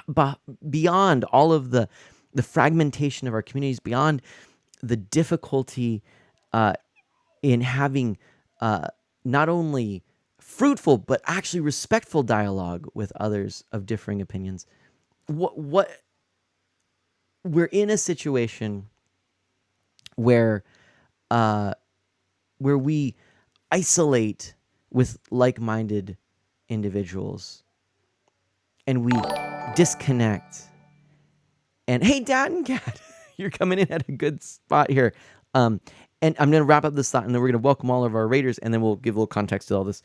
But beyond all of the fragmentation of our communities, beyond the difficulty in having not only fruitful but actually respectful dialogue with others of differing opinions. What we're in a situation where uh, where we isolate with like-minded individuals and we disconnect. And hey, Dad and Cat, you're coming in at a good spot here. Um, and I'm going to wrap up this thought, and then we're going to welcome all of our raiders, and then we'll give a little context to all this.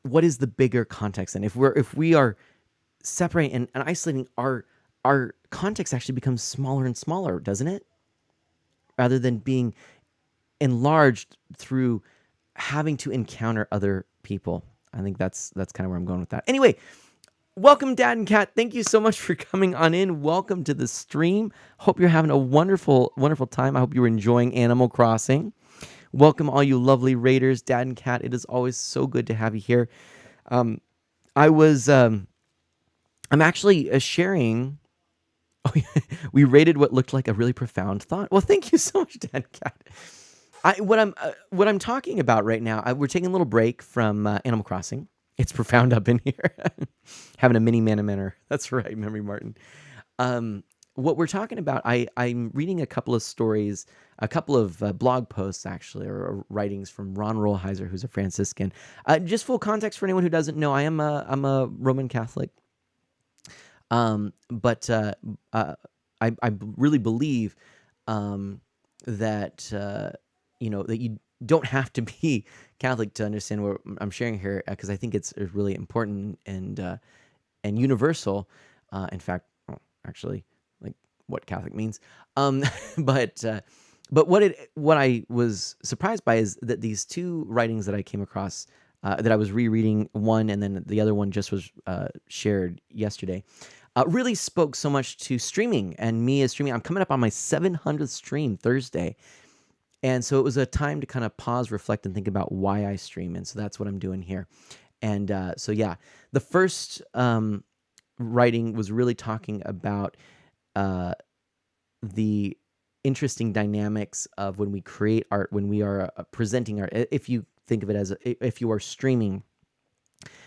What is the bigger context? And if we are separating and isolating, our context actually becomes smaller and smaller, doesn't it? Rather than being enlarged through having to encounter other people. I think that's kind of where I'm going with that. Anyway, welcome, Dad and Cat. Thank you so much for coming on in. Welcome to the stream. Hope you're having a wonderful, wonderful time. I hope you're enjoying Animal Crossing. Welcome, all you lovely raiders, Dad and Cat. It is always so good to have you here. I'm actually sharing. Oh, yeah, we rated what looked like a really profound thought. Well, thank you so much, Dad and Cat. What I'm talking about right now, we're taking a little break from Animal Crossing. It's profound up in here. Having a mini manner. That's right, Memory Martin. What we're talking about, I'm reading a couple of stories, a couple of blog posts actually, or writings from Ron Rolheiser, who's a Franciscan. Just full context for anyone who doesn't know, I'm a Roman Catholic. But I really believe that that you don't have to be Catholic to understand what I'm sharing here, because I think it's really important and universal. In fact, well, actually, like what Catholic means. But what I was surprised by is that these two writings that I came across, that I was rereading, one and then the other one just was shared yesterday, really spoke so much to streaming and me as streaming. I'm coming up on my 700th stream Thursday. And so it was a time to kind of pause, reflect, and think about why I stream. And so that's what I'm doing here. And so, yeah, the first writing was really talking about the interesting dynamics of when we create art, when we are presenting art. If you think of it as if you are streaming,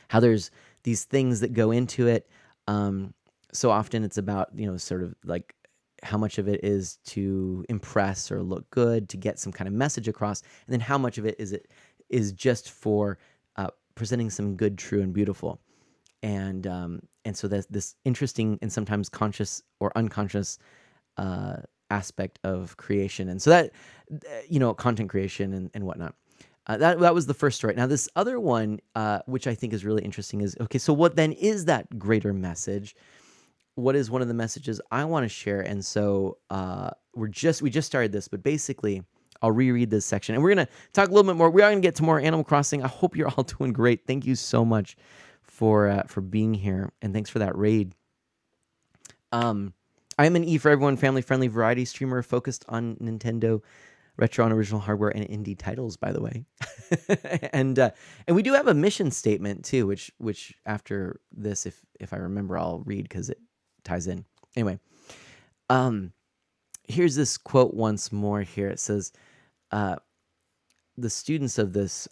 how there's these things that go into it. So often it's about, sort of like how much of it is to impress or look good, to get some kind of message across, and then how much of it is just for presenting some good, true, and beautiful. And so there's this interesting and sometimes conscious or unconscious aspect of creation, and so that content creation and whatnot. That was the first story. Now this other one, which I think is really interesting, is okay. So what then is that greater message? What is one of the messages I want to share? And so we just started this, but basically I'll reread this section and we're going to talk a little bit more. We are going to get to more Animal Crossing. I hope you're all doing great. Thank you so much for being here, and thanks for that raid. I am an E for everyone, family-friendly variety streamer focused on Nintendo retro and original hardware and indie titles, by the way. and we do have a mission statement too, which after this, if I remember, I'll read because it ties in. Anyway, here's this quote once more here. It says, the students of this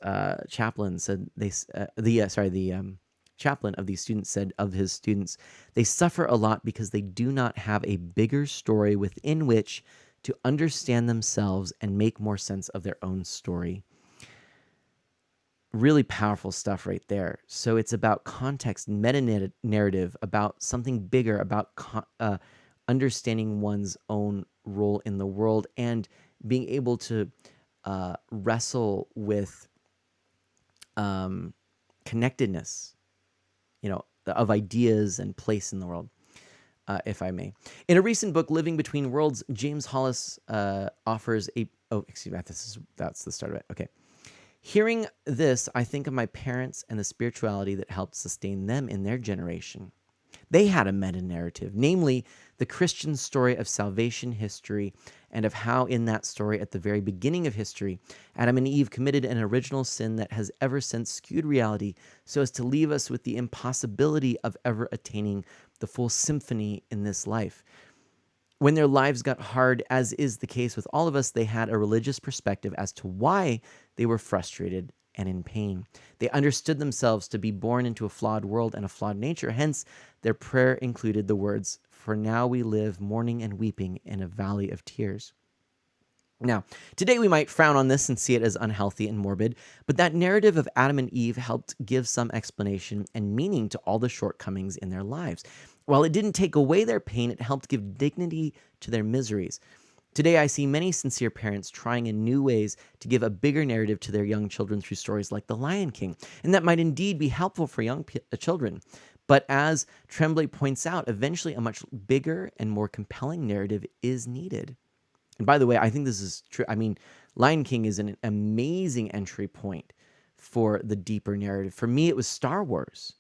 chaplain said the chaplain of these students said of his students, they suffer a lot because they do not have a bigger story within which to understand themselves and make more sense of their own story. Really powerful stuff right there. So it's about context, meta-narrative, about something bigger, about understanding one's own role in the world and being able to wrestle with connectedness, of ideas and place in the world. If I may. In a recent book, Living Between Worlds, James Hollis offers excuse me, that's the start of it. Okay. Hearing this, I think of my parents and the spirituality that helped sustain them in their generation. They had a meta-narrative, namely the Christian story of salvation history and of how in that story at the very beginning of history, Adam and Eve committed an original sin that has ever since skewed reality so as to leave us with the impossibility of ever attaining the full symphony in this life. When their lives got hard, as is the case with all of us, they had a religious perspective as to why they were frustrated and in pain. They understood themselves to be born into a flawed world and a flawed nature. Hence, their prayer included the words, "For now we live mourning and weeping in a valley of tears." Now, today we might frown on this and see it as unhealthy and morbid, but that narrative of Adam and Eve helped give some explanation and meaning to all the shortcomings in their lives. While it didn't take away their pain, it helped give dignity to their miseries. Today, I see many sincere parents trying in new ways to give a bigger narrative to their young children through stories like The Lion King, and that might indeed be helpful for young children. But as Tremblay points out, eventually a much bigger and more compelling narrative is needed. And by the way, I think this is true. I mean, Lion King is an amazing entry point for the deeper narrative. For me, it was Star Wars.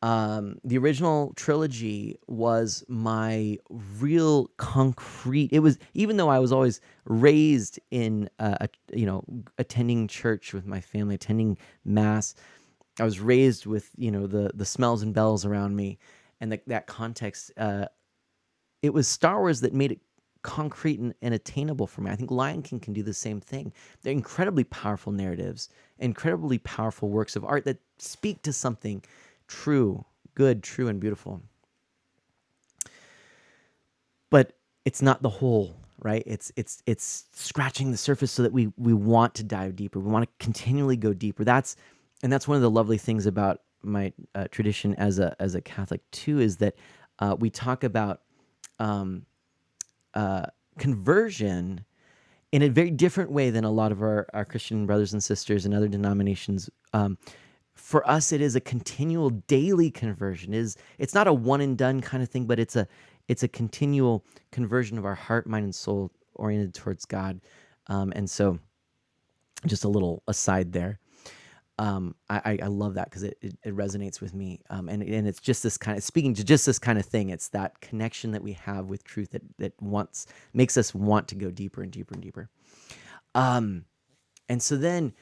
The original trilogy was my real concrete. It was, even though I was always raised in, attending church with my family, attending mass. I was raised with, the smells and bells around me, and that context. It was Star Wars that made it concrete and attainable for me. I think Lion King can do the same thing. They're incredibly powerful narratives, incredibly powerful works of art that speak to something true, good, true, and beautiful. But it's not the whole, right? It's scratching the surface so that we want to dive deeper. We want to continually go deeper. That's one of the lovely things about my tradition as a Catholic too, is that we talk about conversion in a very different way than a lot of our Christian brothers and sisters in other denominations. For us, it is a continual daily conversion. It's not a one and done kind of thing, but it's a continual conversion of our heart, mind, and soul oriented towards God. And so, just a little aside there. I love that because it resonates with me, and it's just this kind of, speaking to just this kind of thing. It's that connection that we have with truth that makes us want to go deeper and deeper and deeper. And so then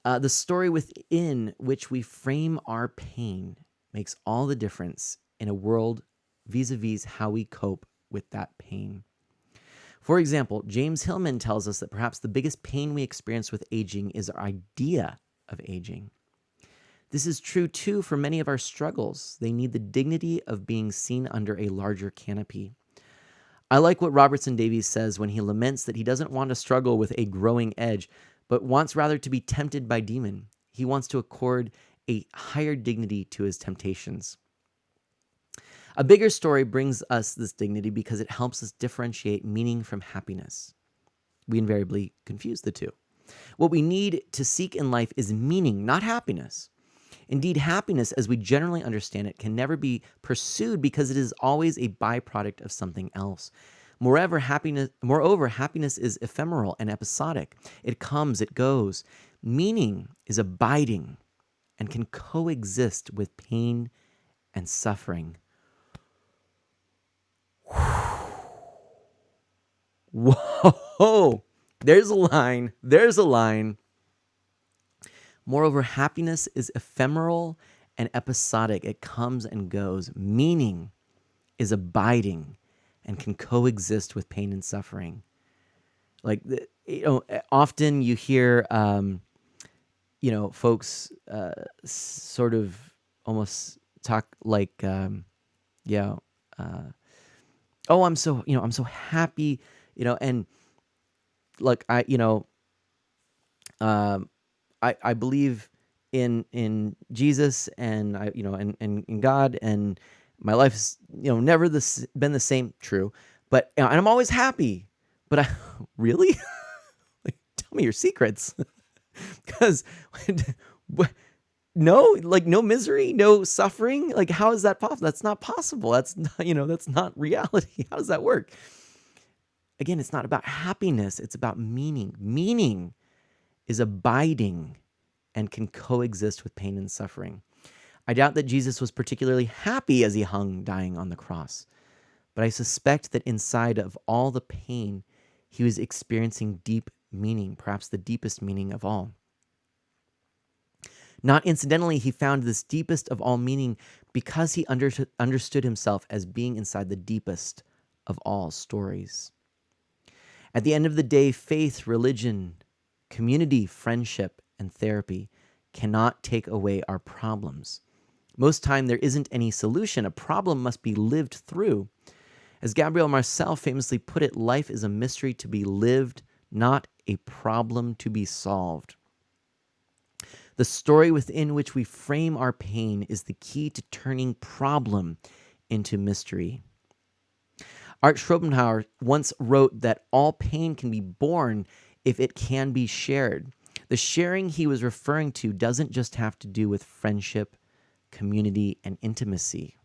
the story within which we frame our pain makes all the difference in a world vis-a-vis how we cope with that pain. For example, James Hillman tells us that perhaps the biggest pain we experience with aging is our idea of aging. This is true too for many of our struggles. They need the dignity of being seen under a larger canopy. I like what Robertson Davies says when he laments that he doesn't want to struggle with a growing edge, but wants rather to be tempted by demon. He wants to accord a higher dignity to his temptations. A bigger story brings us this dignity because it helps us differentiate meaning from happiness. We invariably confuse the two. What we need to seek in life is meaning, not happiness. Indeed, happiness, as we generally understand it, can never be pursued because it is always a byproduct of something else. Moreover, happiness is ephemeral and episodic. It comes, it goes. Meaning is abiding and can coexist with pain and suffering. Whoa! There's a line. Moreover, happiness is ephemeral and episodic. It comes and goes. Meaning is abiding and can coexist with pain and suffering. Like, often you hear, folks sort of almost talk like, oh, I'm so happy, and like, I believe in Jesus, and and in God, and my life's never been the same. True, but and I'm always happy. But really, like, tell me your secrets, because no misery, no suffering. Like, how is that possible? That's not possible. That's not, that's not reality. How does that work? Again, it's not about happiness. It's about meaning. Meaning is abiding and can coexist with pain and suffering. I doubt that Jesus was particularly happy as he hung dying on the cross, but I suspect that inside of all the pain, he was experiencing deep meaning, perhaps the deepest meaning of all. Not incidentally, he found this deepest of all meaning because he understood himself as being inside the deepest of all stories. At the end of the day, faith, religion, Community, friendship, and therapy cannot take away our problems. Most time there isn't any solution. A problem must be lived through. As Gabriel Marcel famously put it, life is a mystery to be lived, not a problem to be solved. The story within which we frame our pain is the key to turning problem into mystery. Art Schopenhauer once wrote that all pain can be borne if it can be shared. The sharing he was referring to doesn't just have to do with friendship, community, and intimacy.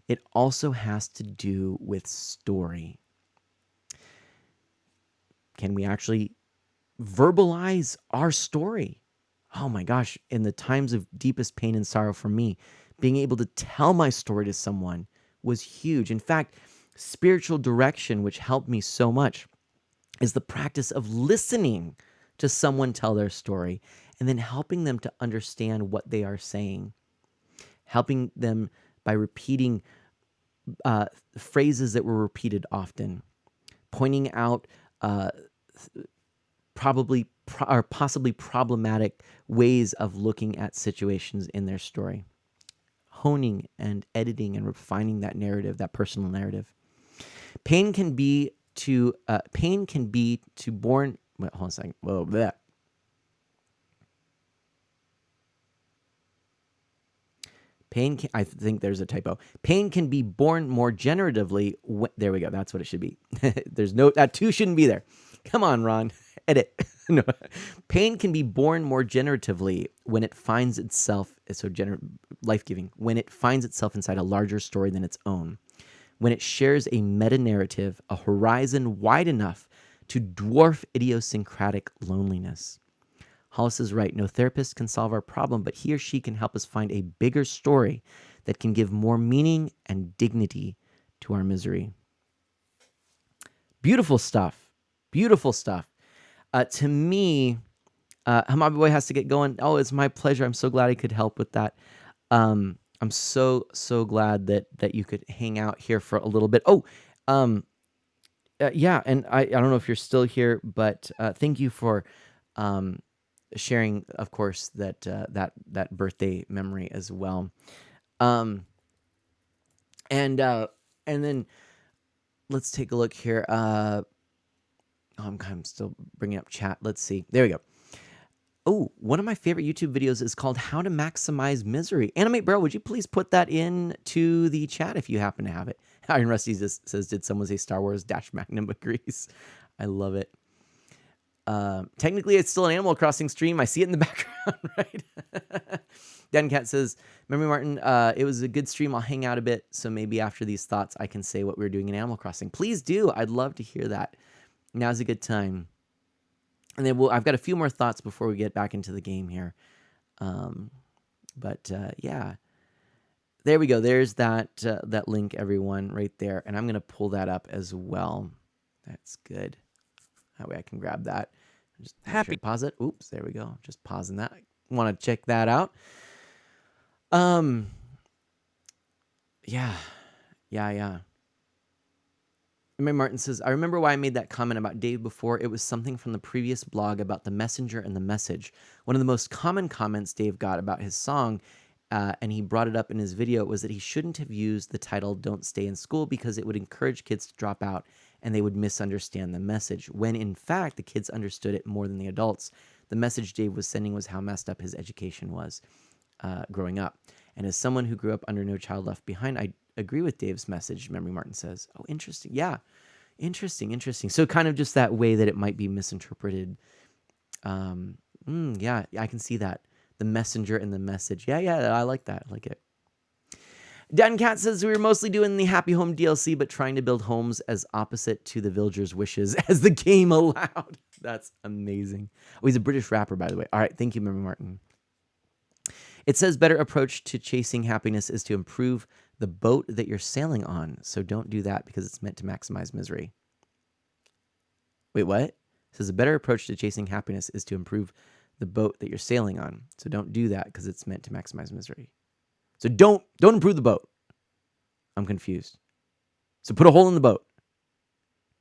It also has to do with story. Can we actually verbalize our story? Oh my gosh, in the times of deepest pain and sorrow for me, being able to tell my story to someone was huge. In fact, spiritual direction, which helped me so much, is the practice of listening to someone tell their story and then helping them to understand what they are saying, helping them by repeating phrases that were repeated often, pointing out possibly problematic ways of looking at situations in their story, honing and editing and refining that narrative, that personal narrative. Pain can be to born. Wait, hold on a second. Whoa, bleh. I think there's a typo. Pain can be born more generatively. There we go. That's what it should be. That two shouldn't be there. Come on, Ron. Edit. No. Pain can be born more generatively when it finds itself, life-giving, when it finds itself inside a larger story than its own. When it shares a meta-narrative, a horizon wide enough to dwarf idiosyncratic loneliness. Hollis is right. No therapist can solve our problem, but he or she can help us find a bigger story that can give more meaning and dignity to our misery. Beautiful stuff. Beautiful stuff. To me, Hamabi Boy has to get going. Oh, it's my pleasure. I'm so glad I could help with that. I'm so glad that you could hang out here for a little bit. Yeah, and I don't know if you're still here, but thank you for sharing, of course, that birthday memory as well. And then let's take a look here. I'm still bringing up chat. Let's see. There we go. Oh, one of my favorite YouTube videos is called How to Maximize Misery. Animate Barrel, would you please put that in to the chat if you happen to have it? Iron Rusty says, did someone say Star Wars? Dash Magnum agrees. I love it. Technically, it's still an Animal Crossing stream. I see it in the background, right? Dan Cat says, Memory Martin, it was a good stream. I'll hang out a bit, so maybe after these thoughts, I can say what we were doing in Animal Crossing. Please do. I'd love to hear that. Now's a good time. And then I've got a few more thoughts before we get back into the game here. Yeah. There we go. There's that link, everyone, right there. And I'm going to pull that up as well. That's good. That way I can grab that. Just happy. Pause it. Oops, there we go. Just pausing that. Want to check that out. Yeah. Mary Martin says, I remember why I made that comment about Dave before. It was something from the previous blog about the messenger and the message. One of the most common comments Dave got about his song, and he brought it up in his video, was that he shouldn't have used the title Don't Stay in School because it would encourage kids to drop out and they would misunderstand the message, when in fact the kids understood it more than the adults. The message Dave was sending was how messed up his education was growing up. And as someone who grew up under No Child Left Behind, I agree with Dave's message, Memory Martin says. Oh, interesting. Yeah. Interesting. So kind of just that way that it might be misinterpreted. Yeah, I can see that. The messenger and the message. Yeah, I like that. I like it. Dan Cat says, we were mostly doing the Happy Home DLC, but trying to build homes as opposite to the villagers' wishes as the game allowed. That's amazing. Oh, he's a British rapper, by the way. All right, thank you, Memory Martin. It says, better approach to chasing happiness is to improve the boat that you're sailing on. So don't do that because it's meant to maximize misery. Wait, what? It says, a better approach to chasing happiness is to improve the boat that you're sailing on. So don't do that because it's meant to maximize misery. So don't improve the boat. I'm confused. So put a hole in the boat.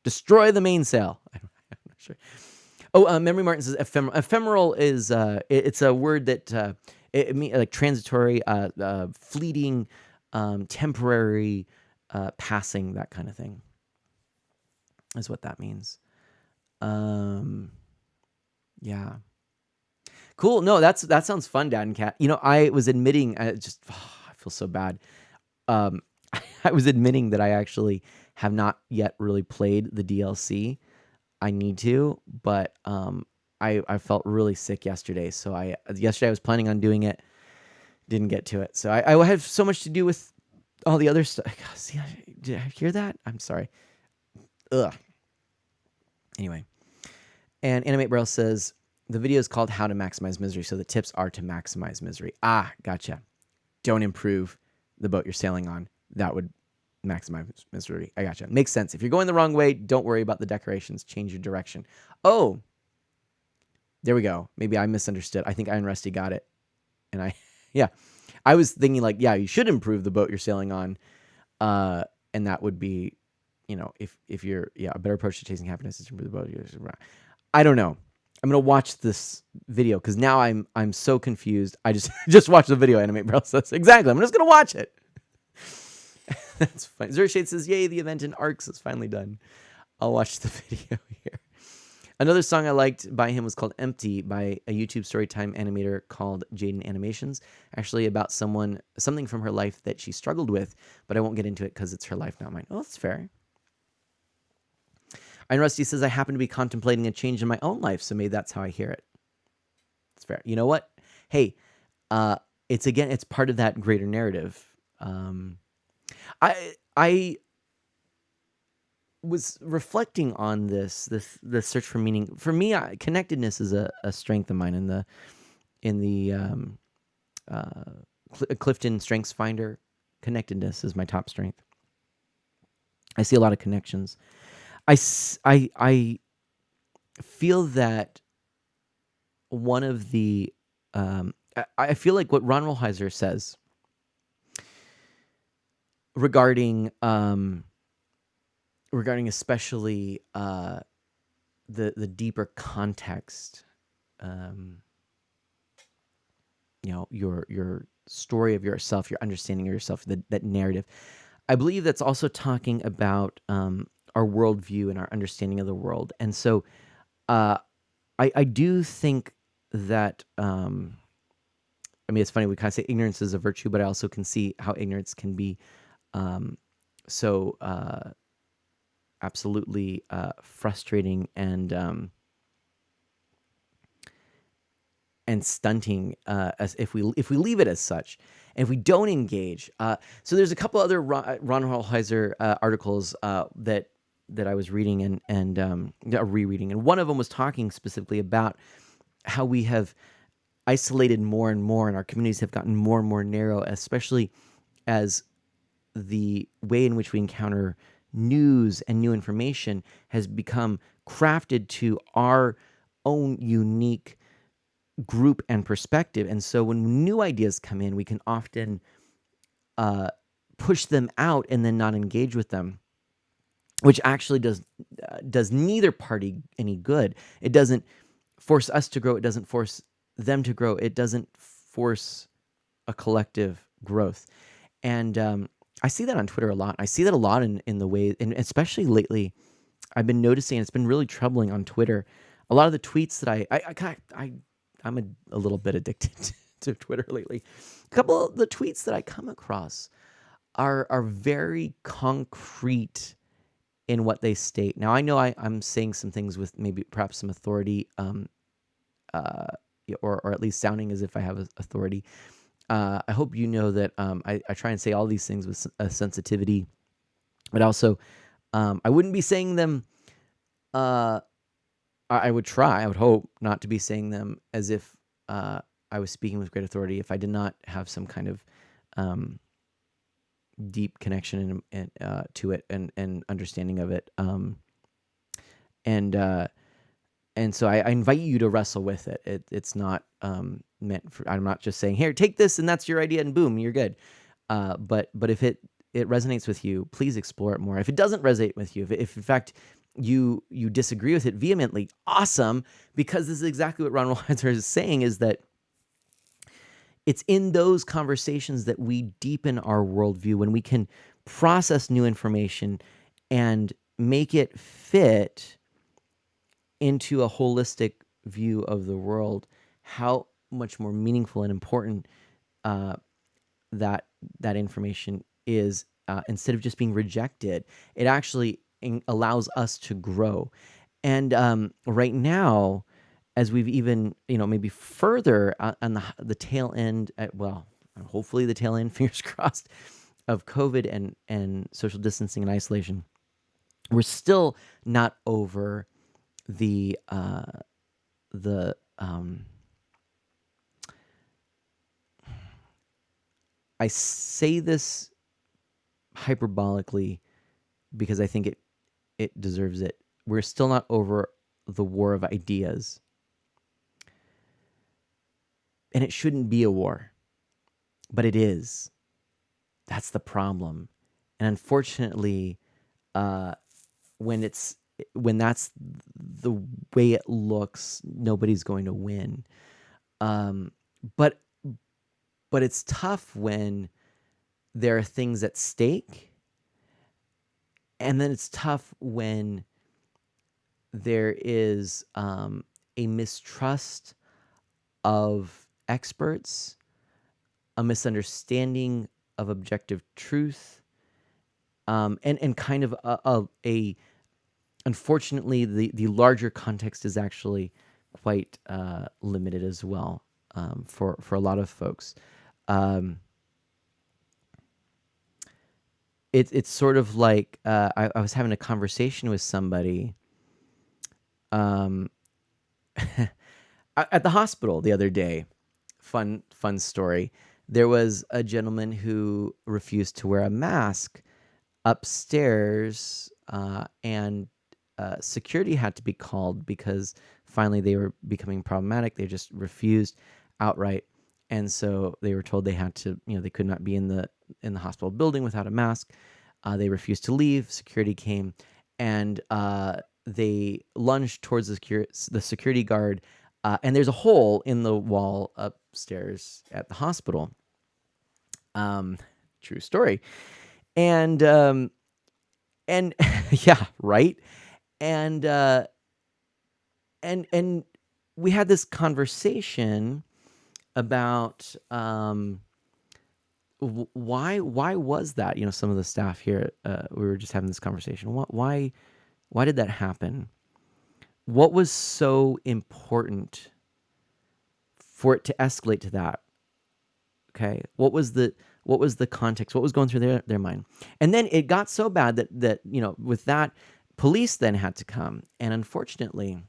Destroy the mainsail. I'm not sure. Oh, Memory Martin says ephemeral is it's a word that it means like transitory, fleeting, temporary, passing, that kind of thing is what that means. Yeah, cool. No, that sounds fun, Dad and Cat. I was admitting, I feel so bad. Um, I was admitting that I actually have not yet really played the DLC. I need to, but I felt really sick yesterday, so yesterday I was planning on doing it, didn't get to it. So I have so much to do with all the other stuff. See, did I hear that? I'm sorry. Ugh. Anyway, and Animate Braille says the video is called "How to Maximize Misery," so the tips are to maximize misery. Ah, gotcha. Don't improve the boat you're sailing on. That would maximize misery. I gotcha. Makes sense. If you're going the wrong way, don't worry about the decorations. Change your direction. Oh, there we go. Maybe I misunderstood. I think Iron Rusty got it. And yeah, I was thinking like, yeah, you should improve the boat you're sailing on. And that would be, if you're, a better approach to chasing happiness is to improve the boat. I don't know. I'm going to watch this video because now I'm so confused. I just watched the video. Animate Braille says exactly. I'm just going to watch it. That's fine. Zero Shade says, yay, the event in Arcs is finally done. I'll watch the video here. Another song I liked by him was called Empty by a YouTube storytime animator called Jaden Animations. Actually about something from her life that she struggled with, but I won't get into it because it's her life, not mine. Oh, that's fair. Iron Rusty says, I happen to be contemplating a change in my own life, so maybe that's how I hear it. It's fair. You know what? Hey, it's part of that greater narrative. I was reflecting on the search for meaning. For me, connectedness is a strength of mine in the Clifton Strengths Finder. Connectedness is my top strength. I see a lot of connections. I feel that one of the I feel like what Ron Rolheiser says regarding especially the deeper context, your story of yourself, your understanding of yourself, that narrative. I believe that's also talking about our worldview and our understanding of the world. And so I do think that, it's funny, we kind of say ignorance is a virtue, but I also can see how ignorance can be so absolutely frustrating and stunting as if we leave it as such, and if we don't engage. So there's a couple other Ron Rolheiser articles that I was reading and rereading, and one of them was talking specifically about how we have isolated more and more, and our communities have gotten more and more narrow, especially as the way in which we encounter news and new information has become crafted to our own unique group and perspective. And so when new ideas come in, we can often push them out and then not engage with them, which actually does neither party any good. It doesn't force us to grow. It doesn't force them to grow. It doesn't force a collective growth. And I see that on Twitter a lot. I see that a lot in the way, and especially lately, I've been noticing it's been really troubling on Twitter. A lot of the tweets that I'm a little bit addicted to Twitter lately. A couple of the tweets that I come across are very concrete in what they state. Now, I know I'm saying some things with maybe perhaps some authority, or at least sounding as if I have authority. I hope you know that I try and say all these things with a sensitivity, but also I wouldn't be saying them. I would hope not to be saying them as if I was speaking with great authority if I did not have some kind of deep connection and to it and understanding of it. And so I invite you to wrestle with it. It's not meant for. I'm not just saying, here, take this and that's your idea and boom, you're good. But if it resonates with you, please explore it more. If it doesn't resonate with you, if in fact you disagree with it vehemently, awesome, because this is exactly what Ron Weiser is saying, is that it's in those conversations that we deepen our worldview, when we can process new information and make it fit into a holistic view of the world, how much more meaningful and important uh, that information is, instead of just being rejected. It actually allows us to grow. And right now, as we've even, maybe further on the tail end, well, hopefully the tail end, fingers crossed, of COVID and social distancing and isolation, we're still not over the the I say this hyperbolically because I think it deserves it. We're still not over the war of ideas. And it shouldn't be a war, but it is. That's the problem. And unfortunately, uh, when that's the way it looks, nobody's going to win. Um, but but it's tough when there are things at stake, and then it's tough when there is a mistrust of experts, a misunderstanding of objective truth, and kind of a unfortunately, the larger context is actually quite limited as well, for a lot of folks. Um, it's sort of like, I was having a conversation with somebody um, at the hospital the other day. Fun story. There was a gentleman who refused to wear a mask upstairs, and security had to be called because finally they were becoming problematic. They just refused outright, and so they were told they had to, they could not be in the hospital building without a mask. They refused to leave. Security came, and they lunged towards the security guard, and there's a hole in the wall upstairs at the hospital. True story. And and yeah, right. And and we had this conversation about why was that? Some of the staff here, we were just having this conversation. Why did that happen? What was so important for it to escalate to that? Okay, what was the context? What was going through their mind? And then it got so bad that with that, police then had to come, and unfortunately,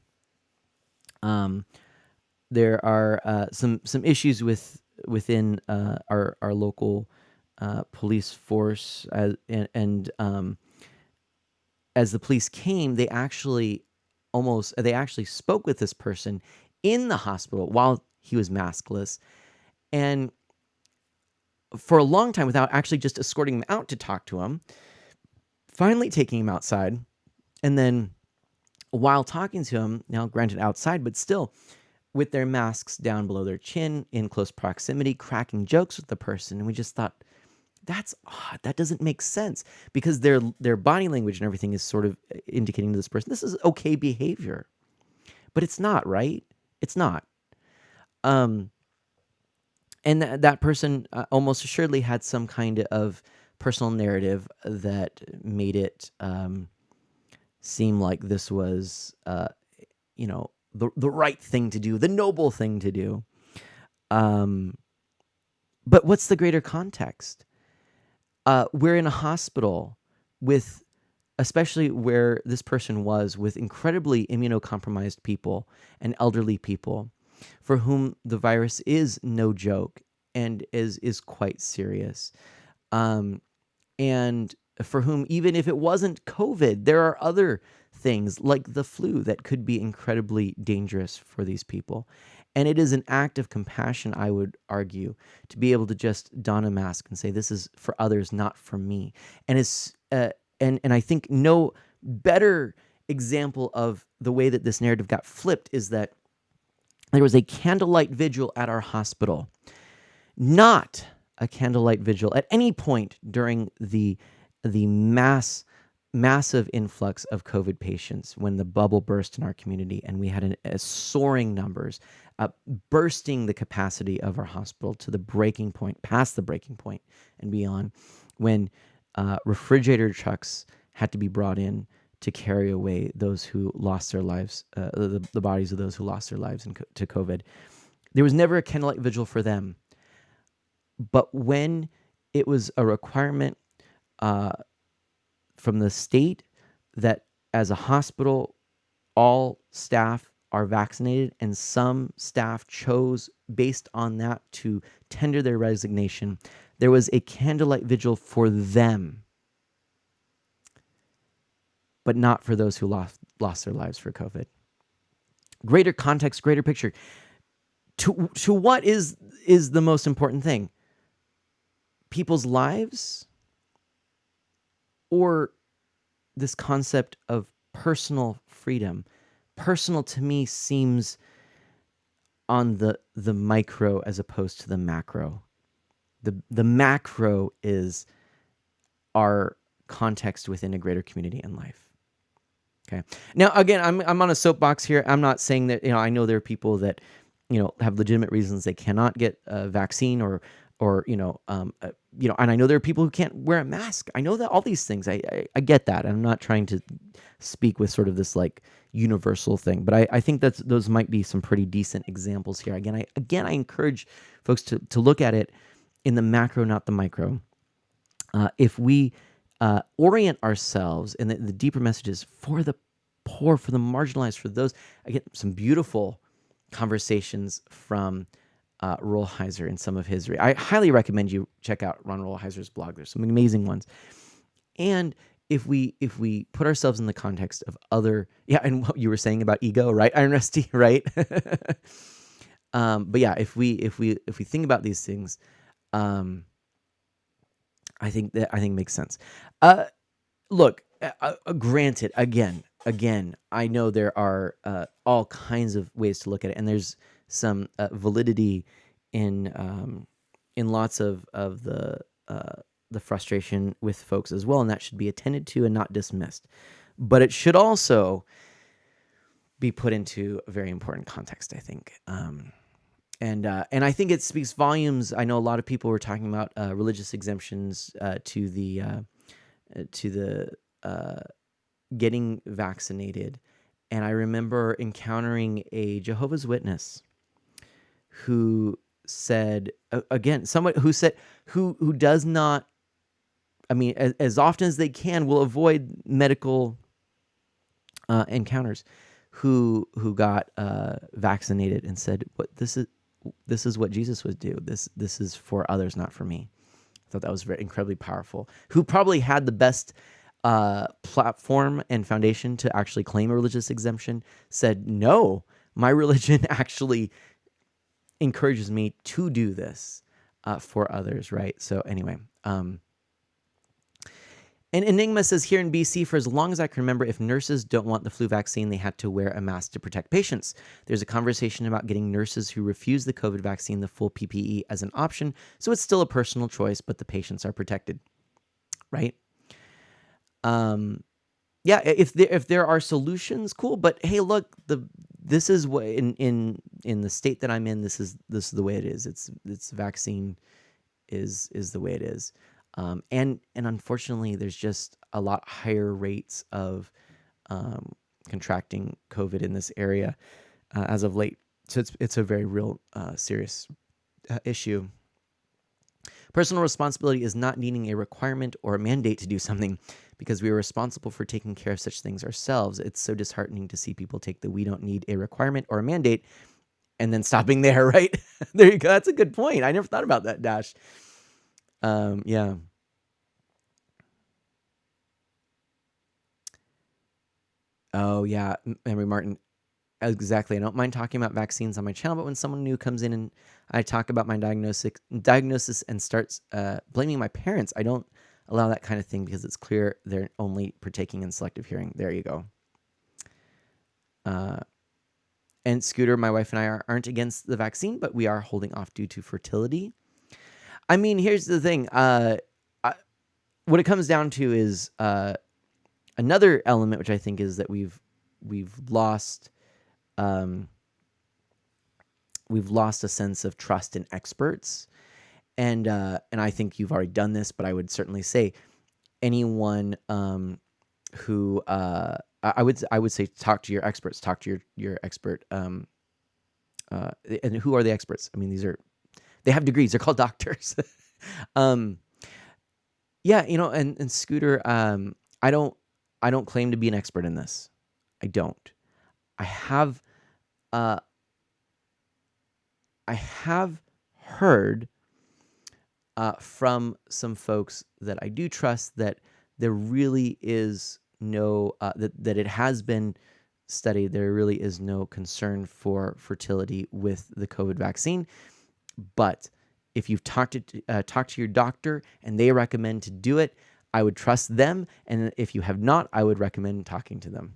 there are some issues within our local police force, and as the police came, they actually spoke with this person in the hospital while he was maskless, and for a long time without actually just escorting him out to talk to him, finally taking him outside, and then while talking to him, now granted outside, but still with their masks down below their chin in close proximity, cracking jokes with the person. And we just thought, that's odd. That doesn't make sense, because their body language and everything is sort of indicating to this person, this is okay behavior. But it's not, right? It's not. And that person almost assuredly had some kind of personal narrative that made it seem like this was, the right thing to do, the noble thing to do. But what's the greater context? We're in a hospital with, especially where this person was, with incredibly immunocompromised people and elderly people, for whom the virus is no joke and is quite serious. And for whom, even if it wasn't COVID, there are other things like the flu that could be incredibly dangerous for these people. And it is an act of compassion, I would argue, to be able to just don a mask and say, this is for others, not for me. And it's and I think no better example of the way that this narrative got flipped is that there was a candlelight vigil at our hospital, not a candlelight vigil at any point during the massive influx of COVID patients when the bubble burst in our community, and we had a soaring numbers, bursting the capacity of our hospital to the breaking point, past the breaking point and beyond, when refrigerator trucks had to be brought in to carry away those who lost their lives, the bodies of those who lost their lives to COVID. There was never a candlelight vigil for them. But when it was a requirement from the state that as a hospital, all staff are vaccinated, and some staff chose based on that to tender their resignation, there was a candlelight vigil for them, but not for those who lost their lives for COVID. Greater context, greater picture. To what is the most important thing? People's lives, or this concept of personal freedom? Personal to me seems on the micro as opposed to the macro. The macro is our context within a greater community and life. Okay. Now, again, I'm on a soapbox here. I'm not saying that, I know there are people that, have legitimate reasons they cannot get a vaccine or and I know there are people who can't wear a mask. I know that all these things, I get that. I'm not trying to speak with sort of this like universal thing, but I think those might be some pretty decent examples here. Again, I encourage folks to look at it in the macro, not the micro. If we orient ourselves in the deeper messages for the poor, for the marginalized, for those, again, some beautiful conversations from Rollheiser in some of his. I highly recommend you check out Ron Rollheiser's blog. There's some amazing ones. And if we put ourselves in the context of other, and what you were saying about ego, right, Iron Rusty, right? But yeah, if we think about these things, I think it makes sense. Look, granted, again, I know there are all kinds of ways to look at it, and there's some validity in lots of the frustration with folks as well, and that should be attended to and not dismissed. But it should also be put into a very important context, I think. And I think it speaks volumes. I know a lot of people were talking about religious exemptions to the getting vaccinated, and I remember encountering a Jehovah's Witness who said, again, someone who said who does not, I mean, as often as they can, will avoid medical encounters, who got vaccinated and said, "What this is what Jesus would do. This is for others, not for me." I thought that was very incredibly powerful. Who probably had the best platform and foundation to actually claim a religious exemption, said, "No, my religion actually encourages me to do this for others," right? So anyway, and Enigma says, here in BC, for as long as I can remember, if nurses don't want the flu vaccine, they had to wear a mask to protect patients. There's a conversation about getting nurses who refuse the COVID vaccine the full PPE as an option, so it's still a personal choice, but the patients are protected, right? Yeah, if there are solutions, cool. But hey, look, this is what in the state that I'm in, this is the way it is. It's vaccine is the way it is. And unfortunately, there's just a lot higher rates of contracting COVID in this area as of late. So it's a very real serious issue. Personal responsibility is not needing a requirement or a mandate to do something, because we are responsible for taking care of such things ourselves. It's so disheartening to see people take the "we don't need a requirement or a mandate" and then stopping there, right? There you go. That's a good point. I never thought about that, Dash. Yeah. Oh, yeah. Emery Martin. Exactly. I don't mind talking about vaccines on my channel, but when someone new comes in and I talk about my diagnosis and starts blaming my parents, I don't allow that kind of thing, because it's clear they're only partaking in selective hearing. There you go. And Scooter, my wife and I aren't against the vaccine, but we are holding off due to fertility. I mean, here's the thing. What it comes down to is another element, which I think is that we've lost a sense of trust in experts, and I think you've already done this, but I would certainly say anyone who I would say talk to your experts, talk to your expert. And who are the experts? I mean, they have degrees. They're called doctors. um, yeah, and Scooter, I don't claim to be an expert in this. I don't. I have uh, I have heard from some folks that I do trust that there really is no that it has been studied. There really is no concern for fertility with the COVID vaccine. But if you've talked to your doctor and they recommend to do it, I would trust them. And if you have not, I would recommend talking to them.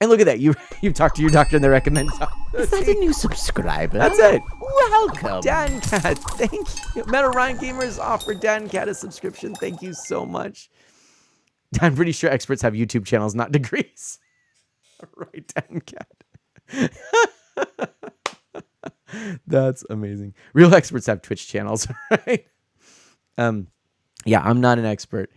And look at that. You've talked to your doctor and they recommend talking. Is that a new subscriber? That's it. Welcome. Dan Cat, thank you. Metal Ryan Gamers offered Dan Cat a subscription. Thank you so much. I'm pretty sure experts have YouTube channels, not degrees. Right, Dan Cat. That's amazing. Real experts have Twitch channels, right? Yeah, I'm not an expert.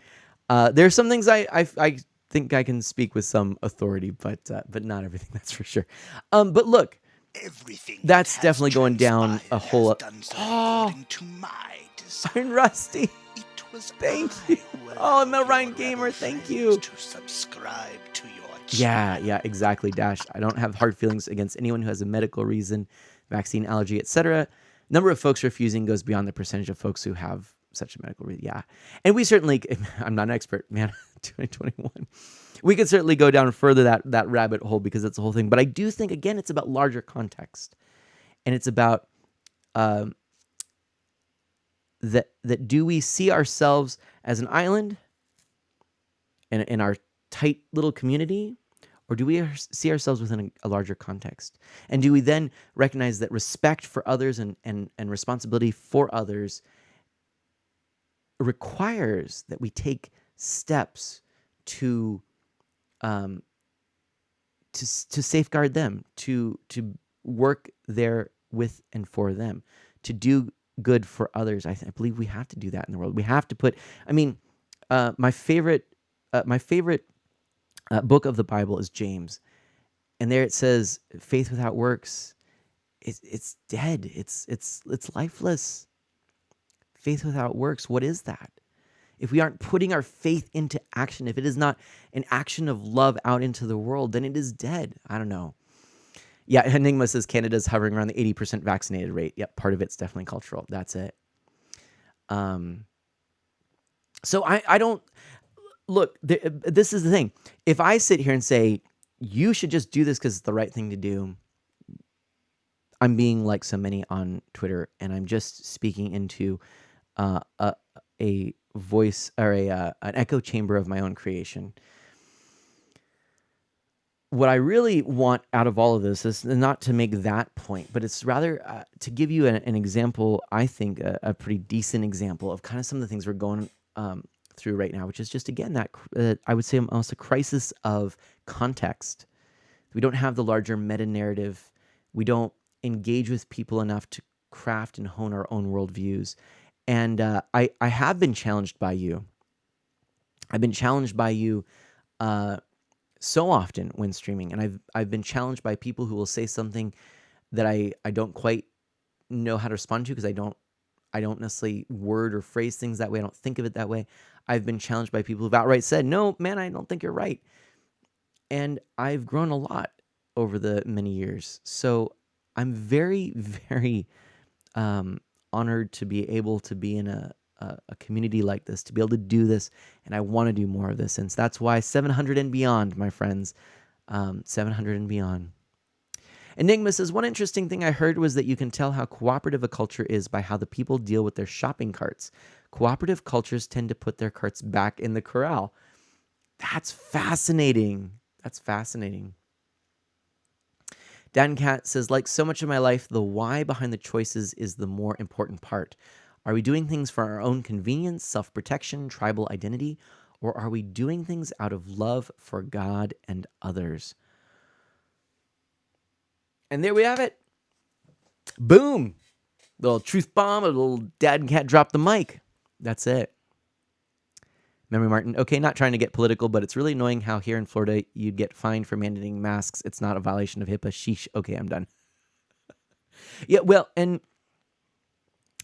There's some things I think I can speak with some authority, but not everything. That's for sure. But look, Everything that's that has definitely going down a transpired whole. has done so according to my desire. Iron Rusty. It was Thank I you. who Oh, and allowed the Ryan your Gamer, rebel thank friends you. To subscribe to your Yeah, exactly, Dash. I don't have hard feelings against anyone who has a medical reason, vaccine allergy, etc. Number of folks refusing goes beyond the percentage of folks who have such a medical reason. Yeah. And we certainly, I'm not an expert, man, 2021. We could certainly go down further that rabbit hole because it's the whole thing. But I do think, again, it's about larger context. And it's about that do we see ourselves as an island in our tight little community, or do we see ourselves within a larger context? And do we then recognize that respect for others and responsibility for others requires that we take steps to safeguard them, to work there with and for them, to do good for others? I believe we have to do that in the world. We have to put. I mean, my favorite book of the Bible is James, and there it says, "Faith without works, it's dead. It's lifeless. Faith without works. What is that? If we aren't putting our faith into action, if it is not an action of love out into the world, then it is dead." I don't know. Yeah, Enigma says Canada's hovering around the 80% vaccinated rate. Yep, part of it's definitely cultural. That's it. So I don't look. This is the thing. If I sit here and say you should just do this because it's the right thing to do, I'm being like so many on Twitter, and I'm just speaking into a voice or an echo chamber of my own creation. What I really want out of all of this is not to make that point, but it's rather to give you an example. I think a pretty decent example of kind of some of the things we're going through right now, which is just, again, that I would say almost a crisis of context. We don't have the larger meta narrative. We don't engage with people enough to craft and hone our own worldviews. And I have been challenged by you. I've been challenged by you so often when streaming, and I've been challenged by people who will say something that I don't quite know how to respond to because I don't necessarily word or phrase things that way. I don't think of it that way. I've been challenged by people who've outright said, "No, man, I don't think you're right." And I've grown a lot over the many years. So I'm very, very honored to be able to be in a community like this, to be able to do this. And I want to do more of this. And so that's why 700 and beyond, my friends, 700 and beyond. Enigma says, one interesting thing I heard was that you can tell how cooperative a culture is by how the people deal with their shopping carts. Cooperative cultures tend to put their carts back in the corral. That's fascinating. That's fascinating. Dan Cat says, like so much of my life, the why behind the choices is the more important part. Are we doing things for our own convenience, self-protection, tribal identity, or are we doing things out of love for God and others? And there we have it. Boom. Little truth bomb, a little dad cat drop the mic. That's it. Memory Martin. Okay, not trying to get political, but it's really annoying how here in Florida you'd get fined for mandating masks. It's not a violation of HIPAA. Sheesh. Okay, I'm done. Yeah, well, and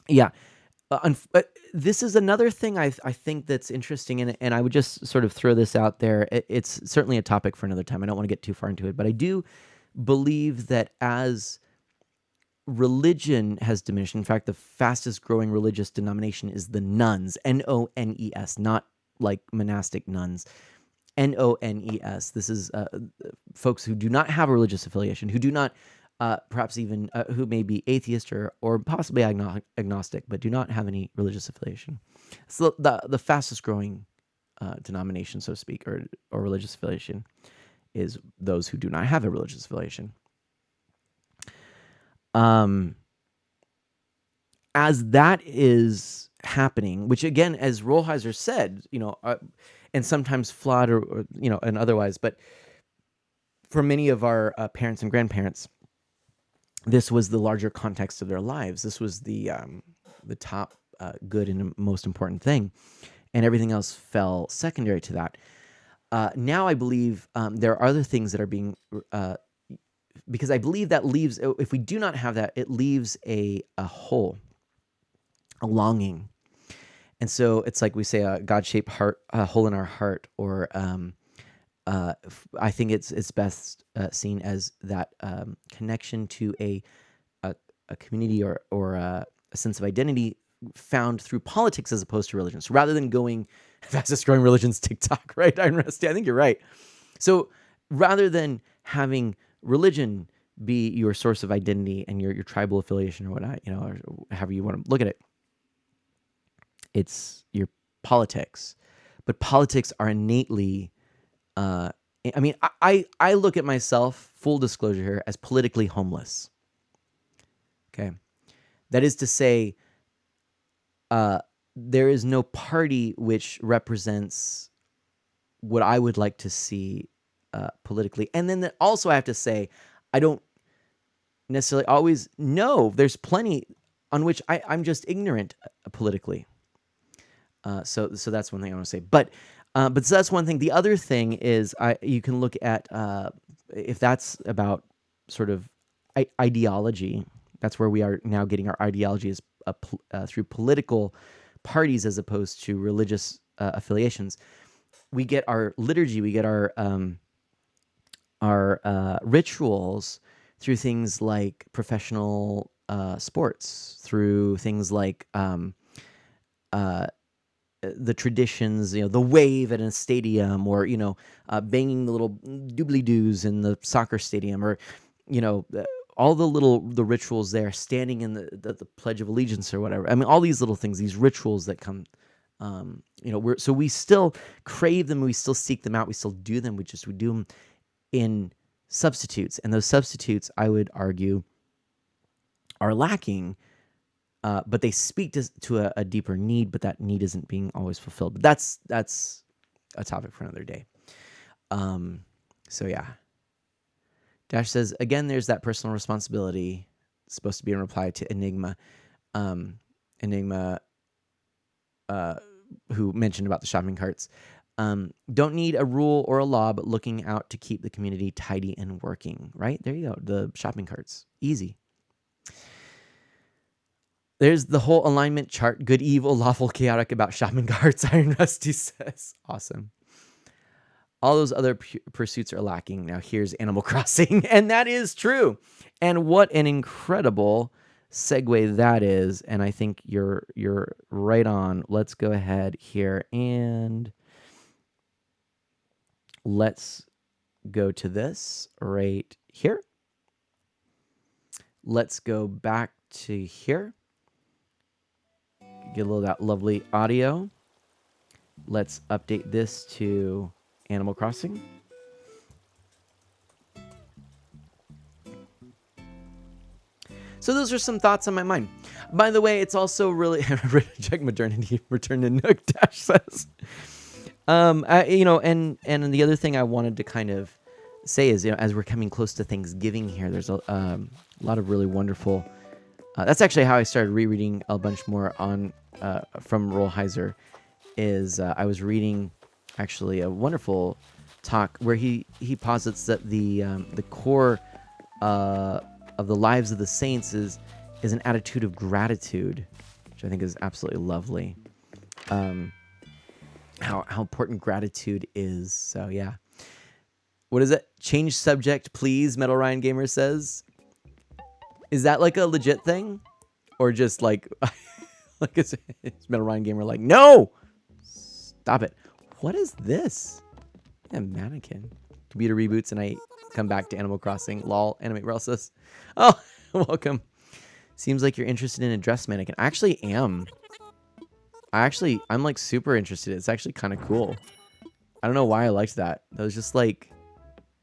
yeah, this is another thing I think that's interesting, and I would just sort of throw this out there. It's certainly a topic for another time. I don't want to get too far into it, but I do believe that as religion has diminished, in fact, the fastest growing religious denomination is the nuns, Nones, not like monastic nuns. Nones. This is folks who do not have a religious affiliation, who do not, perhaps even who may be atheist or possibly agnostic, but do not have any religious affiliation. So the fastest growing denomination, so to speak, or religious affiliation, is those who do not have a religious affiliation. As that is happening, which again, as Rollheiser said, and sometimes flawed or and otherwise, but for many of our parents and grandparents, this was the larger context of their lives. This was the top good and most important thing, and everything else fell secondary to that. Now I believe there are other things that are being because I believe that leaves, if we do not have that, it leaves a hole, a longing. And so it's like we say a God-shaped heart, a hole in our heart, or I think it's best seen as that connection to a community or a sense of identity found through politics as opposed to religion. So rather than going fastest growing religion's TikTok, right? I think you're right. So rather than having religion be your source of identity and your tribal affiliation or whatnot, or however you want to look at it, it's your politics. But politics are innately, I look at myself, full disclosure here, as politically homeless. Okay. That is to say, there is no party which represents what I would like to see politically. And then also I have to say, I don't necessarily always know. There's plenty on which I'm just ignorant politically. So that's one thing I want to say. But so that's one thing. The other thing is you can look at if that's about sort of ideology. That's where we are now getting our ideology is through political parties as opposed to religious affiliations. We get our liturgy, we get our rituals through things like professional sports, through things like the traditions, the wave at a stadium, or banging the little doobly-doos in the soccer stadium, or all the rituals there, standing in the Pledge of Allegiance or whatever. I mean, all these little things, these rituals that come. So we still crave them, we still seek them out, we still do them. We do them in substitutes, and those substitutes, I would argue, are lacking. But they speak to a deeper need, but that need isn't being always fulfilled. But that's a topic for another day. So yeah. Dash says, again, there's that personal responsibility. It's supposed to be in reply to Enigma. Enigma, who mentioned about the shopping carts. Don't need a rule or a law, but looking out to keep the community tidy and working. Right? There you go. The shopping carts. Easy. There's the whole alignment chart. Good, evil, lawful, chaotic about shopping carts, Iron Rusty says. Awesome. All those other pursuits are lacking. Now here's Animal Crossing. And that is true. And what an incredible segue that is. And I think you're right on. Let's go ahead here and let's go to this right here. Let's go back to here. Get a little of that lovely audio. Let's update this to Animal Crossing. So those are some thoughts on my mind. By the way, it's also really check modernity. Return to Nook Dash says. And the other thing I wanted to kind of say is, as we're coming close to Thanksgiving here, there's a lot of really wonderful. That's actually how I started rereading a bunch more on from Rollheiser. I was reading actually a wonderful talk where he posits that the core of the lives of the saints is an attitude of gratitude, which I think is absolutely lovely. How important gratitude is. So yeah. What is it? Change subject, please, Metal Ryan Gamer says. Is that like a legit thing? Or just like like is Metal Ryan Gamer like, no! Stop it. What is this? A mannequin. Computer reboots and I come back to Animal Crossing. Lol. Animate Rel says. Oh, welcome. Seems like you're interested in a dress mannequin. I actually am. I'm like super interested. It's actually kind of cool. I don't know why I liked that. That was just like,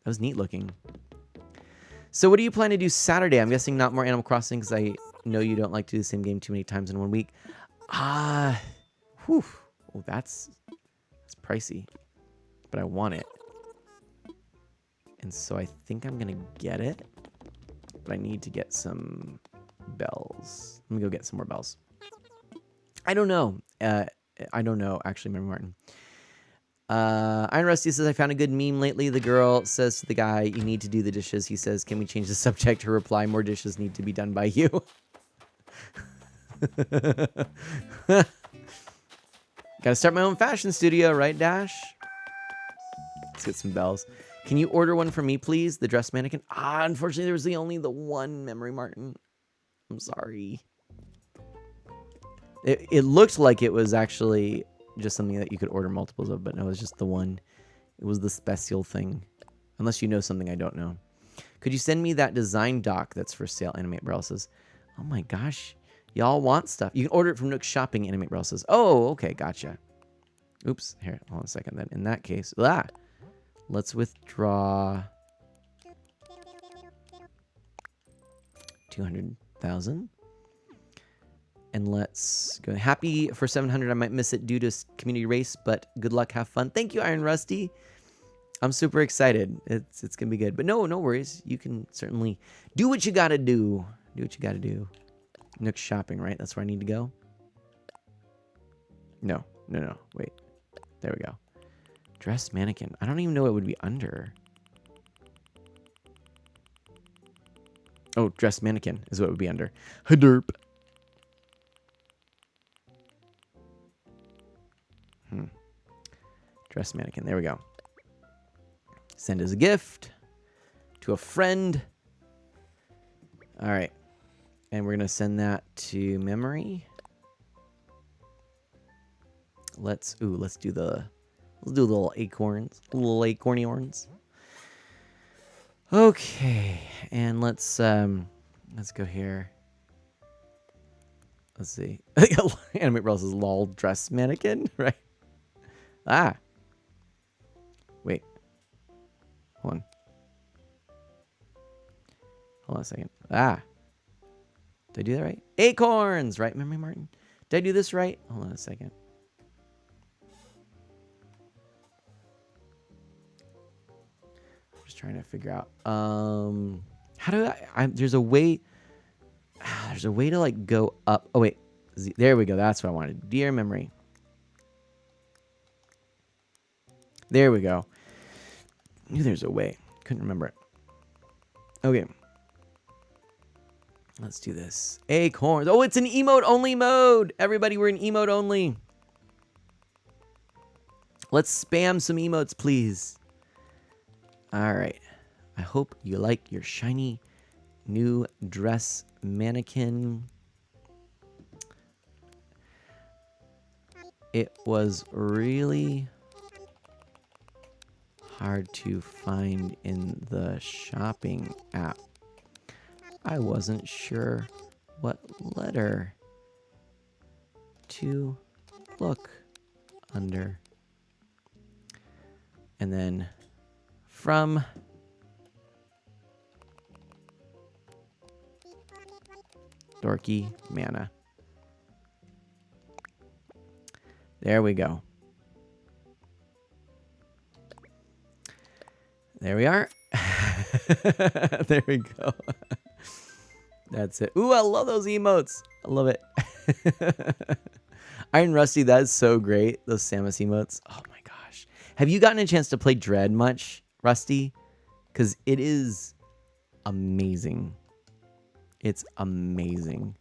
that was neat looking. So what do you plan to do Saturday? I'm guessing not more Animal Crossing because I know you don't like to do the same game too many times in 1 week. Whew. Oh, that's pricey, but I want it. And so I think I'm going to get it, but I need to get some bells. Let me go get some more bells. I don't know. I don't know, actually, Mary Martin. Iron Rusty says, I found a good meme lately. The girl says to the guy, you need to do the dishes. He says, can we change the subject? Her reply, more dishes need to be done by you. Gotta start my own fashion studio, right, Dash? Let's get some bells. Can you order one for me, please? The dress mannequin. Unfortunately, there was only the one, Memory Martin. I'm sorry. It looked like it was actually just something that you could order multiples of, but no, it was just the one. It was the special thing. Unless you know something I don't know. Could you send me that design doc that's for sale? Animate Brel says. Oh my gosh. Y'all want stuff. You can order it from Nook Shopping, Animate Brel says. Oh, okay, gotcha. Oops. Here, hold on a second then. In that case, let's withdraw 200,000. And let's go. Happy for 700. I might miss it due to community race, but good luck. Have fun. Thank you, Iron Rusty. I'm super excited. It's going to be good. But no worries. You can certainly do what you got to do. Do what you got to do. Nook Shopping, right? That's where I need to go. No. Wait. There we go. Dress mannequin. I don't even know what it would be under. Oh, dress mannequin is what it would be under. Haderp. Dress mannequin. There we go. Send as a gift to a friend. All right. And we're going to send that to memory. Let's do the little acorns. Little acorniorns. Okay. And let's go here. Let's see. Animate Rels is lol dress mannequin, right? Wait. Hold on a second. Did I do that right? Acorns, right, Memory Martin? Did I do this right? Hold on a second. I'm just trying to figure out. How do there's a way. There's a way to like go up. Oh wait, there we go. That's what I wanted. Dear memory. There we go. I knew there's a way. Couldn't remember it. Okay. Let's do this. Acorns. Oh, it's an emote only mode. Everybody, we're in emote only. Let's spam some emotes, please. All right. I hope you like your shiny new dress mannequin. It was really hard to find in the shopping app. I wasn't sure what letter to look under. And then from Dorky mana. There we go. There we are. There we go. That's it. Ooh, I love those emotes. I love it. Iron Rusty, that is so great. Those Samus emotes. Oh my gosh. Have you gotten a chance to play Dread much, Rusty? Because it is amazing. It's amazing.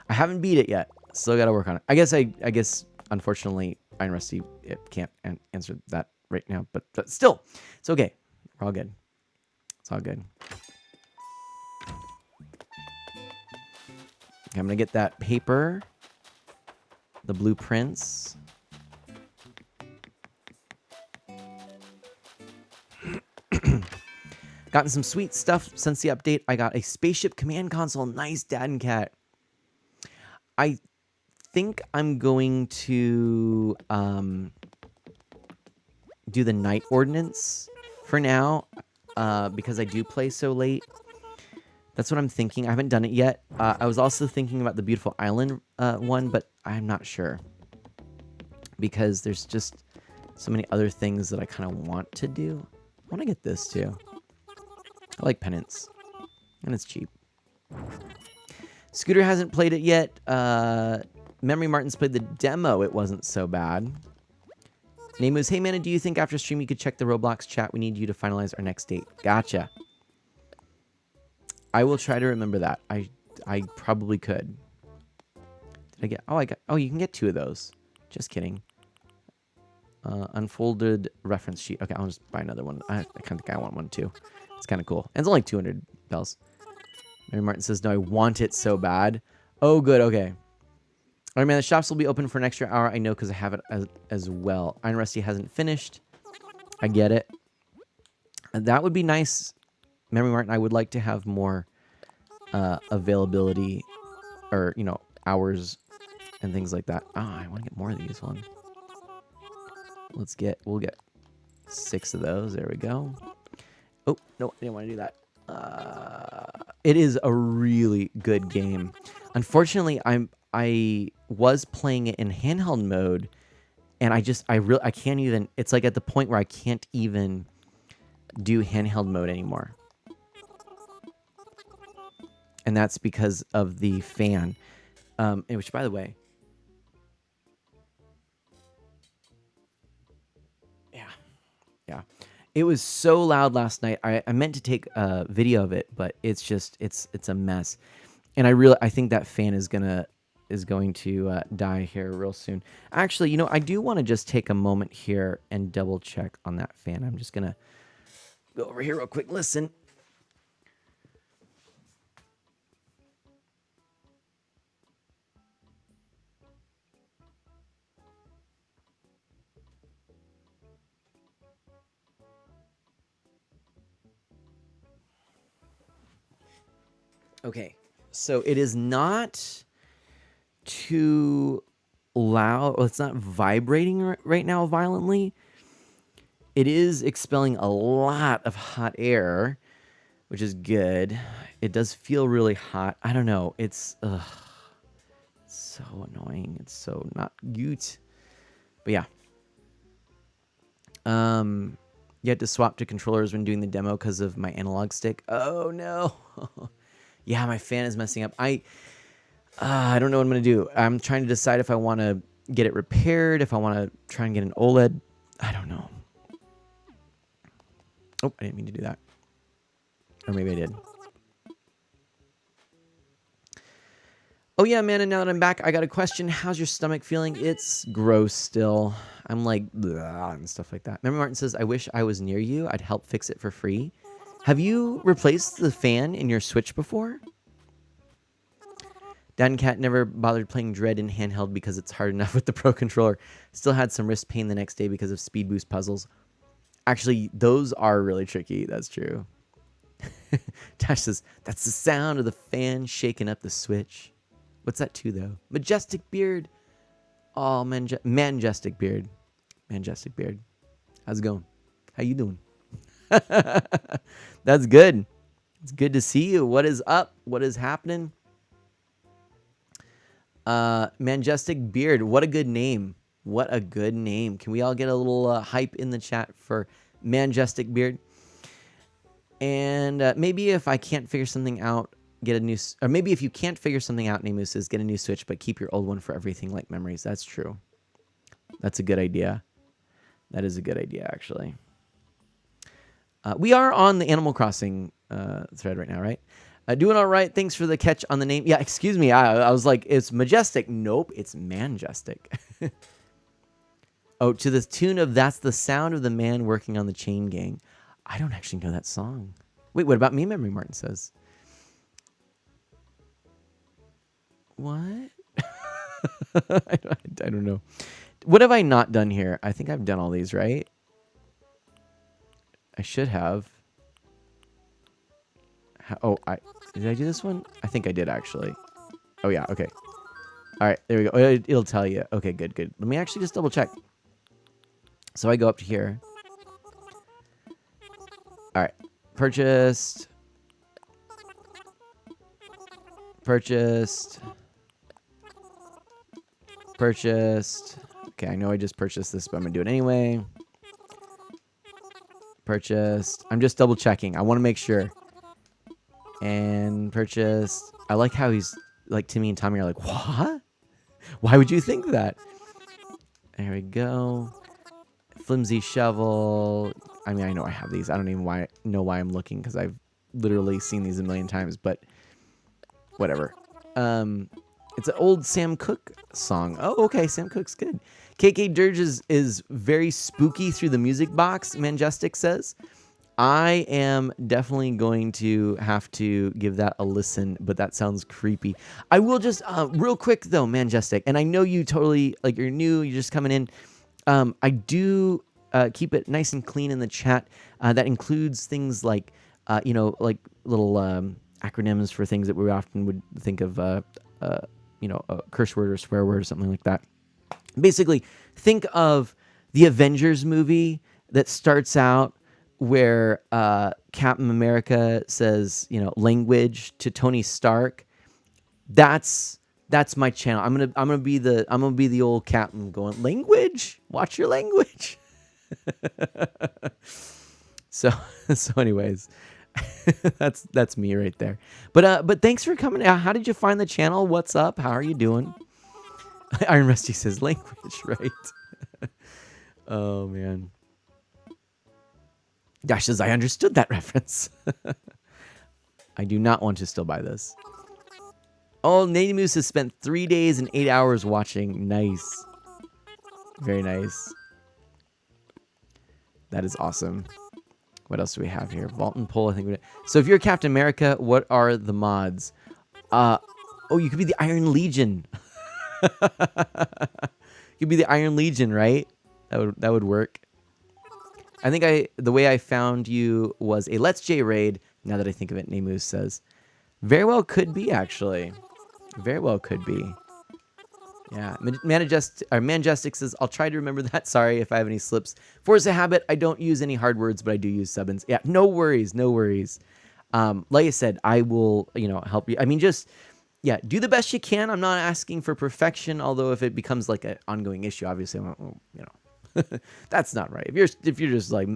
I haven't beat it yet. Still got to work on it. I guess, unfortunately, Iron Rusty, it can't answer that right now. But still, it's okay. We're all good. It's all good. Okay, I'm going to get that paper. The blueprints. Gotten some sweet stuff since the update. I got a spaceship command console. Nice, Dad and Cat. I think I'm going to do the night ordinance for now because I do play so late. That's what I'm thinking. I haven't done it yet. I was also thinking about the Beautiful Island one, but I'm not sure because there's just so many other things that I kind of want to do. I want to get this too. I like penance, and it's cheap. Scooter hasn't played it yet. Memory Martin's played the demo. It wasn't so bad. Namus, hey, Mana, do you think after stream you could check the Roblox chat? We need you to finalize our next date. Gotcha. I will try to remember that. I probably could. Did I get... Oh, you can get 2 of those. Just kidding. Unfolded reference sheet. Okay, I'll just buy another one. I kind of think I want one too. It's kind of cool. And it's only 200 bells. Mary Martin says, no, I want it so bad. Oh, good. Okay. All right, man. The shops will be open for an extra hour. I know because I have it as well. Iron Rusty hasn't finished. I get it. And that would be nice. Mary Martin, I would like to have more availability or, hours and things like that. Ah, I want to get more of these ones. We'll get 6 of those. There we go. Oh, no, I didn't want to do that. It is a really good game. Unfortunately, I was playing it in handheld mode, and I can't even. It's like at the point where I can't even do handheld mode anymore, and that's because of the fan. Which, by the way, yeah. It was so loud last night. I meant to take a video of it, but it's a mess. And I think that fan is going to die here real soon. Actually, I do want to just take a moment here and double check on that fan. I'm just gonna go over here real quick. Listen. Okay, so it is not too loud. Well, it's not vibrating right now violently. It is expelling a lot of hot air, which is good. It does feel really hot. I don't know. It's so annoying. It's so not good. But yeah. You had to swap to controllers when doing the demo because of my analog stick. Oh no. Yeah, my fan is messing up. I don't know what I'm going to do. I'm trying to decide if I want to get it repaired, if I want to try and get an OLED. I don't know. Oh, I didn't mean to do that. Or maybe I did. Oh yeah, man, and now that I'm back, I got a question. How's your stomach feeling? It's gross still. I'm like, blah, and stuff like that. Memory Martin says, I wish I was near you. I'd help fix it for free. Have you replaced the fan in your Switch before? Dan Cat never bothered playing Dread in handheld because it's hard enough with the Pro Controller. Still had some wrist pain the next day because of speed boost puzzles. Actually, those are really tricky. That's true. Tash says, that's the sound of the fan shaking up the Switch. What's that too, though? Majestic Beard. Oh, Majestic Beard. Majestic Beard. How's it going? How you doing? That's good. It's good to see you. What is up? What is happening? Majestic Beard. What a good name. What a good name. Can we all get a little hype in the chat for Majestic Beard? And maybe if I can't figure something out, get a new... Or maybe if you can't figure something out, Namu says, get a new Switch, but keep your old one for everything like memories. That's true. That's a good idea. That is a good idea, actually. We are on the Animal Crossing thread right now, right? Doing all right. Thanks for the catch on the name. Yeah, excuse me. I was like, it's Majestic. Nope, it's Manjestic. Oh, to the tune of That's the Sound of the Man Working on the Chain Gang. I don't actually know that song. Wait, what about me, Memory Martin says? What? I don't know. What have I not done here? I think I've done all these, right? I should have. Oh, did I do this one? I think I did, actually. Oh, yeah, okay. All right, there we go. It'll tell you. Okay, good. Let me actually just double check. So I go up to here. All right. Purchased. Okay, I know I just purchased this, but I'm going to do it anyway. Purchased. I'm just double checking. I want to make sure. And purchased. I like how he's like Timmy and Tommy are like, what? Why would you think that? There we go. Flimsy shovel. I mean, I know I have these. I don't even know why I'm looking because I've literally seen these a million times, but whatever. It's an old Sam Cooke song. Oh, okay. Sam Cooke's good. KK Dirge is very spooky through the music box, Manjestic says. I am definitely going to have to give that a listen, but that sounds creepy. I will just, real quick though, Manjestic, and I know you totally, like you're new, you're just coming in. I do keep it nice and clean in the chat. That includes things like, like little acronyms for things that we often would think of, a curse word or swear word or something like that. Basically, think of the Avengers movie that starts out where Captain America says, language to Tony Stark. That's my channel. I'm gonna be the old captain going, language? Watch your language. So anyways, that's me right there. But thanks for coming out. How did you find the channel? What's up? How are you doing? Iron Rusty says language, right? Oh man. Dash says I understood that reference. I do not want to still buy this. Oh, Nady Moose has spent 3 days and 8 hours watching. Nice. Very nice. That is awesome. What else do we have here? Vault and Pull, I think. So if you're Captain America, what are the mods? Oh, you could be the Iron Legion. You could be the Iron Legion, right? That would work. I think the way I found you was a Let's J raid. Now that I think of it, Namus says. Very well could be, actually. Very well could be. Yeah. Manjestic says, I'll try to remember that. Sorry if I have any slips. Force a habit. I don't use any hard words, but I do use subbins. Yeah, no worries. No worries. Like I said, I will, help you. I mean, just, yeah, do the best you can. I'm not asking for perfection, although if it becomes like an ongoing issue, obviously, that's not right. If you're just like,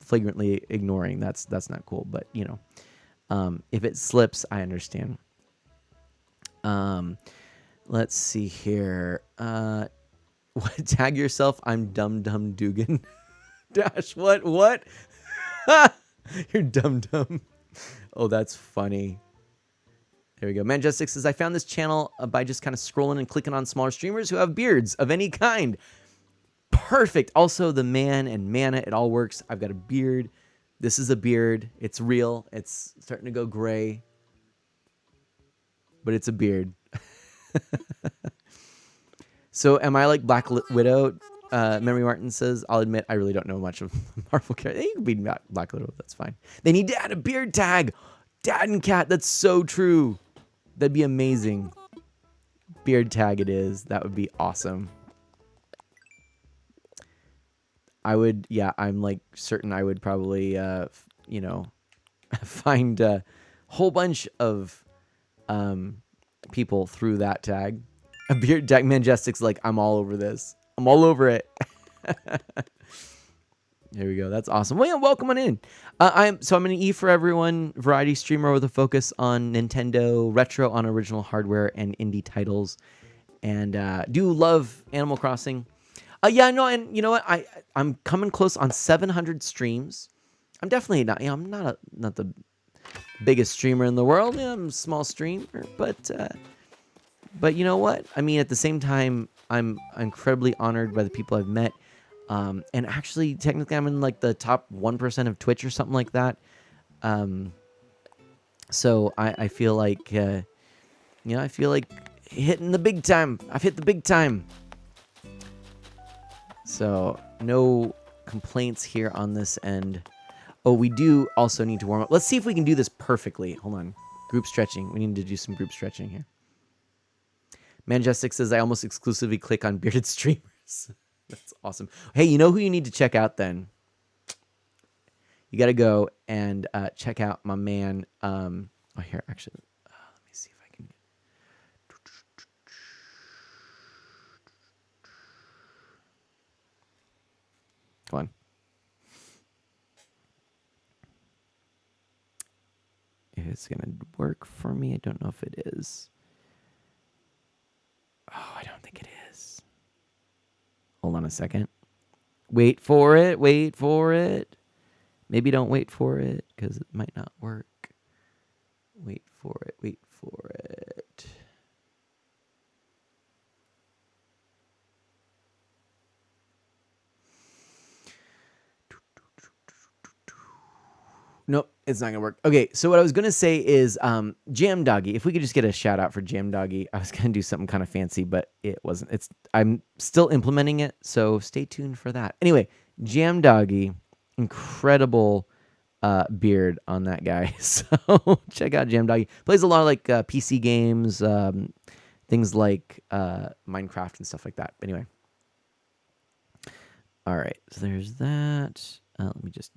flagrantly ignoring, that's not cool. But, if it slips, I understand. Let's see here. Tag yourself. I'm Dum Dum Dugan. Dash, what? You're Dum Dum. Oh, that's funny. There we go. Manjestic says, I found this channel by just kind of scrolling and clicking on smaller streamers who have beards of any kind. Perfect. Also, the man and mana, it all works. I've got a beard. This is a beard. It's real. It's starting to go gray. But it's a beard. So, am I like Black Widow? Memory Martin says, I'll admit, I really don't know much of Marvel characters. You can be Black Widow. That's fine. They need to add a beard tag. Dad and Cat. That's so true. That'd be amazing. Beard tag it is. That would be awesome. I'm like certain I would probably, find a whole bunch of people through that tag. A beard tag. Majestic's like, I'm all over this. I'm all over it. There we go. That's awesome. Well, yeah, welcome on in. I'm an E for everyone variety streamer with a focus on Nintendo retro on original hardware and indie titles, and do love Animal Crossing. Yeah, no, and you know what? I'm coming close on 700 streams. I'm definitely not. You know, I'm not the biggest streamer in the world. Yeah, I'm a small streamer, but you know what? I mean, at the same time, I'm incredibly honored by the people I've met. And actually, technically, I'm in like the top 1% of Twitch or something like that. So I feel like, I feel like hitting the big time. I've hit the big time. So no complaints here on this end. Oh, we do also need to warm up. Let's see if we can do this perfectly. Hold on. Group stretching. We need to do some group stretching here. Majestic says, I almost exclusively click on bearded streamers. That's awesome. Hey, you know who you need to check out then? You got to go and check out my man. Here, actually, let me see if I can. Come on. If it's going to work for me, I don't know if it is. Oh, I don't think it is. Hold on a second. Wait for it. Wait for it. Maybe don't wait for it because it might not work. Wait for it. Wait for it. Nope, it's not gonna work. Okay, so what I was gonna say is Jam Doggy. If we could just get a shout out for Jam Doggy. I was gonna do something kind of fancy, but it wasn't. I'm still implementing it, so stay tuned for that. Anyway, Jam Doggy, incredible beard on that guy. So check out Jam Doggy. Plays a lot of like PC games, things like Minecraft and stuff like that. Anyway, all right. So there's that. Let me just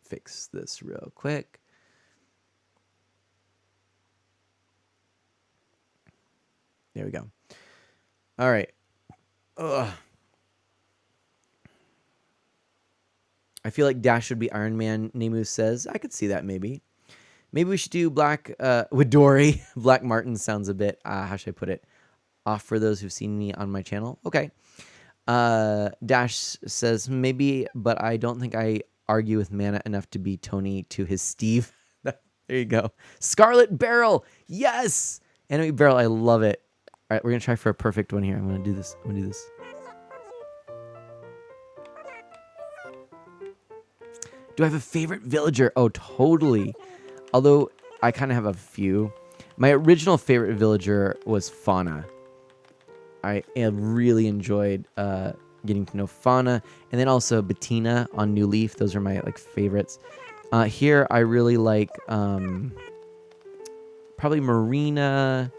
fix this real quick. There we go. All right. Ugh. I feel like Dash should be Iron Man, Nemu says. I could see that maybe. Maybe we should do Black with Dory. Black Martin sounds a bit, how should I put it? Off for those who've seen me on my channel. Okay. Dash says, maybe, but I don't think I argue with Mana enough to be Tony to his Steve. There you go. Scarlet Barrel. Yes. Enemy Barrel. I love it. All right, we're going to try for a perfect one here. I'm going to do this. Do I have a favorite villager? Oh, totally. Although I kind of have a few. My original favorite villager was Fauna. I really enjoyed getting to know Fauna, and then also Bettina on New Leaf. Those are my favorites. Here I really like probably Marina,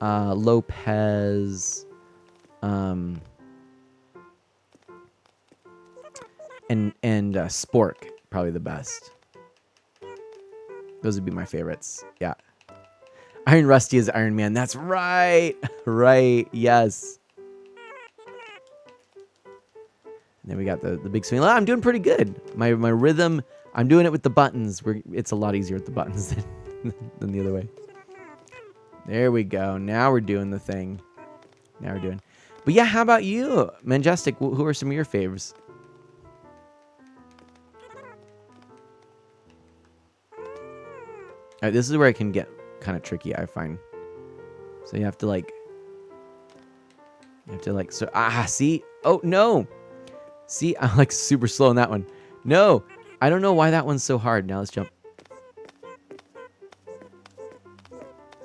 Lopez, and Spork, probably the best. Those would be my favorites. Yeah. Iron Rusty is Iron Man. That's right. Right. Yes. And then we got the big swing. I'm doing pretty good. My rhythm, I'm doing it with the buttons. It's a lot easier with the buttons than the other way. There we go. Now we're doing the thing. But yeah, how about you, Majestic? Who are some of your faves? All right, this is where it can get kind of tricky, I find. So you have to see. Oh no. See, I'm super slow on that one. No, I don't know why that one's so hard. Now let's jump.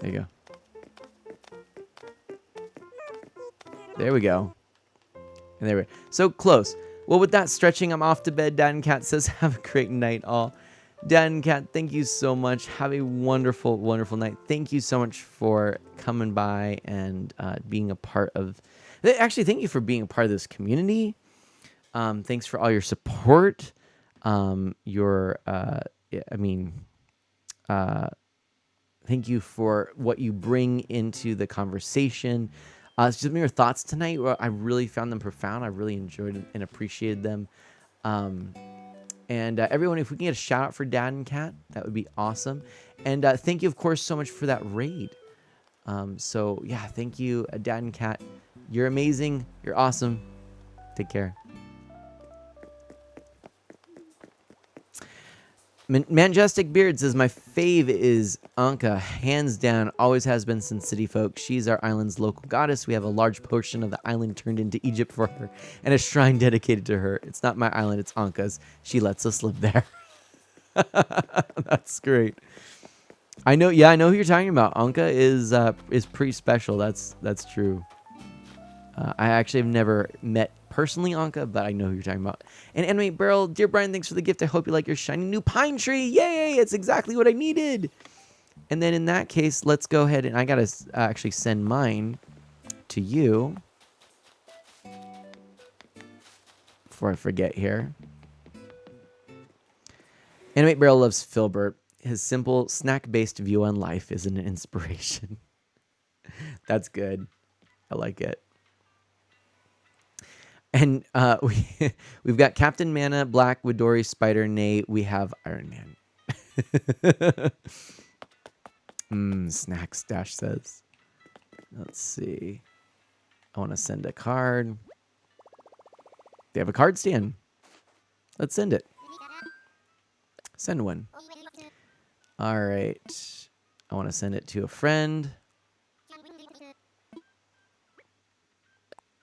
There you go. There we go. And there we go. So close. Well, with that stretching, I'm off to bed. Dad and Cat says, have a great night, all. Dad and Cat, thank you so much. Have a wonderful, wonderful night. Thank you so much for coming by and being a part of... Actually, thank you for being a part of this community. Thanks for all your support. Thank you for what you bring into the conversation. Some of your thoughts tonight, I really found them profound. I really enjoyed and appreciated them. And everyone, if we can get a shout out for Dad and Cat, that would be awesome. And thank you, of course, so much for that raid. So yeah, thank you, Dad and Cat. You're amazing. You're awesome. Take care. Majestic Beard says, my fave is Anka, hands down, always has been since City Folk. She's our island's local goddess. We have a large portion of the island turned into Egypt for her and a shrine dedicated to her. It's not my island, it's Anka's. She lets us live there. That's great. I know who you're talking about. Anka is pretty special. That's true. I actually have never met personally Anka, but I know who you're talking about. And Animate Barrel, dear Brian, thanks for the gift. I hope you like your shiny new pine tree. Yay! It's exactly what I needed. And then in that case, let's go ahead and I gotta actually send mine to you before I forget here. Animate Barrel loves Filbert. His simple snack-based view on life is an inspiration. That's good. I like it. And we've got Captain Mana, Black, Widori, Spider, Nate. We have Iron Man. Snack Stash says. Let's see. I want to send a card. They have a card stand. Let's send it. Send one. All right. I want to send it to a friend.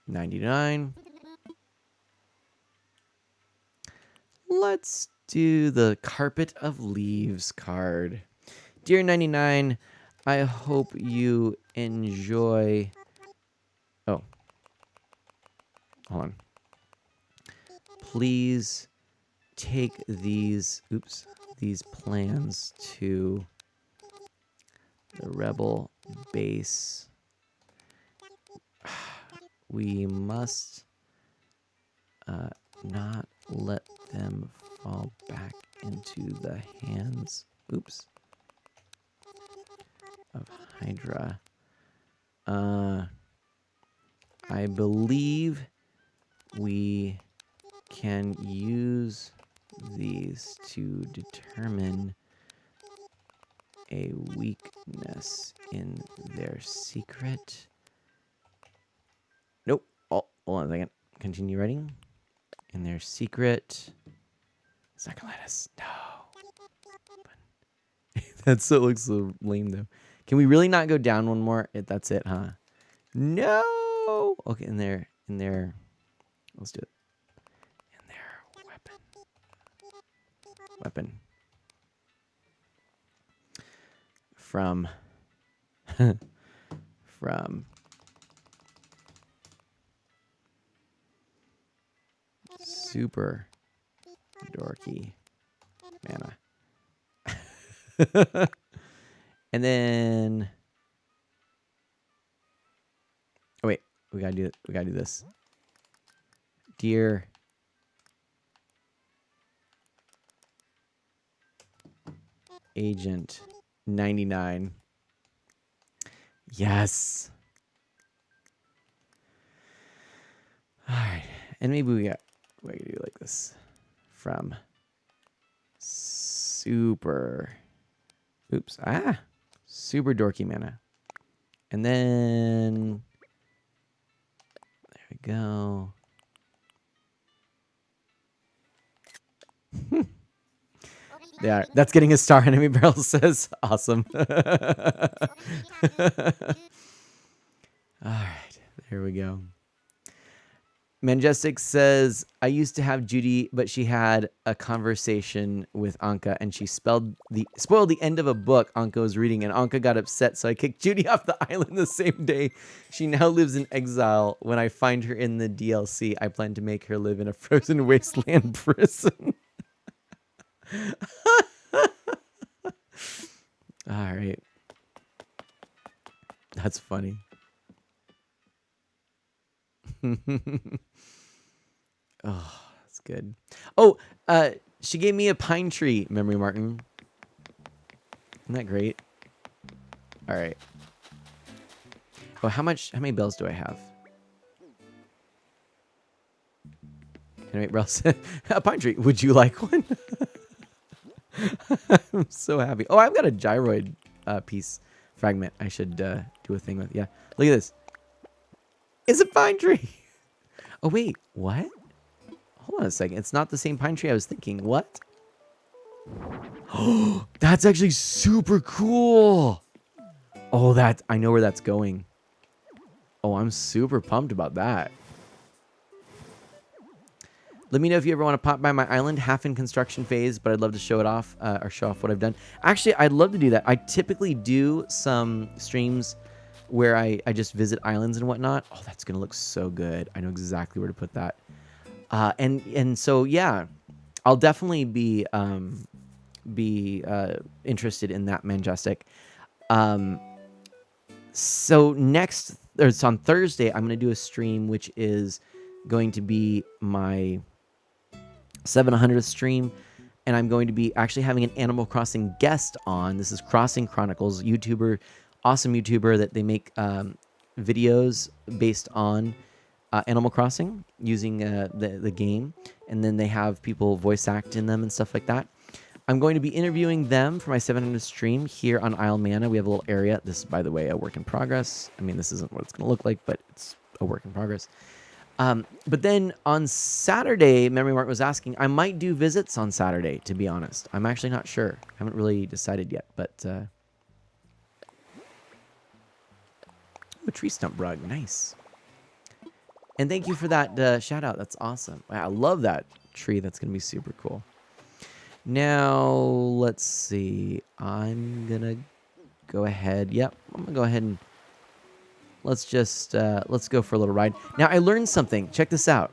99. Let's do the Carpet of Leaves card. Dear 99, I hope you enjoy... Oh. Hold on. Please take these plans to the Rebel base. We must not let them fall back into the hands of Hydra. I believe we can use these to determine a weakness in their secret. Nope. Oh, hold on a second. Continue writing. In their secret. It's not gonna let us. No. That so looks so lame though. Can we really not go down one more? That's it, huh? No. Okay, in their. Let's do it. In their weapon. From super dorky mana. And then oh wait, we gotta do this. Dear Agent 99. Yes. All right. And maybe we can do it like this. From super dorky mana. And then there we go. Yeah, that's getting a star. Enemy Barrel says awesome. All right, there we go. Majestic says, I used to have Judy, but she had a conversation with Anka, and she spoiled the end of a book Anka was reading, and Anka got upset, so I kicked Judy off the island the same day. She now lives in exile. When I find her in the DLC, I plan to make her live in a frozen wasteland prison. All right. That's funny. Oh, that's good. Oh, she gave me a pine tree, Memory Martin. Isn't that great? All right. Oh, how many bells do I have? Can I make bells? A pine tree. Would you like one? I'm so happy. Oh, I've got a gyroid piece fragment I should do a thing with. Yeah. Look at this. It's a pine tree. Oh, wait. What? Hold on a second. It's not the same pine tree I was thinking. What? Oh, that's actually super cool. Oh, I know where that's going. Oh, I'm super pumped about that. Let me know if you ever want to pop by my island, half in construction phase, but I'd love to show it off or show off what I've done. Actually, I'd love to do that. I typically do some streams where I just visit islands and whatnot. Oh, that's going to look so good. I know exactly where to put that. And so, yeah, I'll definitely be interested in that, Majestic. So it's on Thursday, I'm going to do a stream, which is going to be my 700th stream, and I'm going to be actually having an Animal Crossing guest on. This is Crossing Chronicles, awesome YouTuber that they make videos based on Animal Crossing using the game, and then they have people voice act in them and stuff like that. I'm going to be interviewing them for my 700th stream here on Isle Mana. We have a little area. This is, by the way, a work in progress. I mean, this isn't what it's going to look like, but it's a work in progress. But then on Saturday, Memory Mark was asking, I might do visits on Saturday, to be honest. I'm actually not sure. I haven't really decided yet, but... a tree stump rug. Nice. And thank you for that shout out. That's awesome. Wow, I love that tree. That's going to be super cool. Now, let's see. I'm going to go ahead. Yep, I'm going to go ahead and let's go for a little ride. Now, I learned something. Check this out.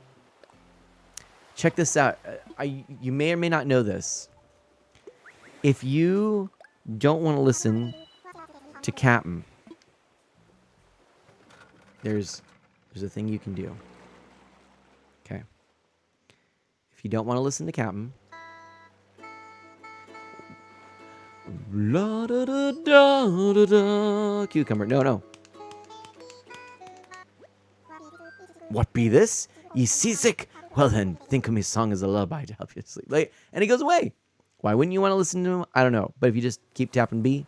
Check this out. You may or may not know this. If you don't want to listen to Captain, there's a thing you can do. Okay. If you don't want to listen to Captain, la da da da da da, cucumber. No. What be this? Ye seasick? Well then, think of me song as a lullaby to help you sleep. Like, and he goes away. Why wouldn't you want to listen to him? I don't know. But if you just keep tapping B.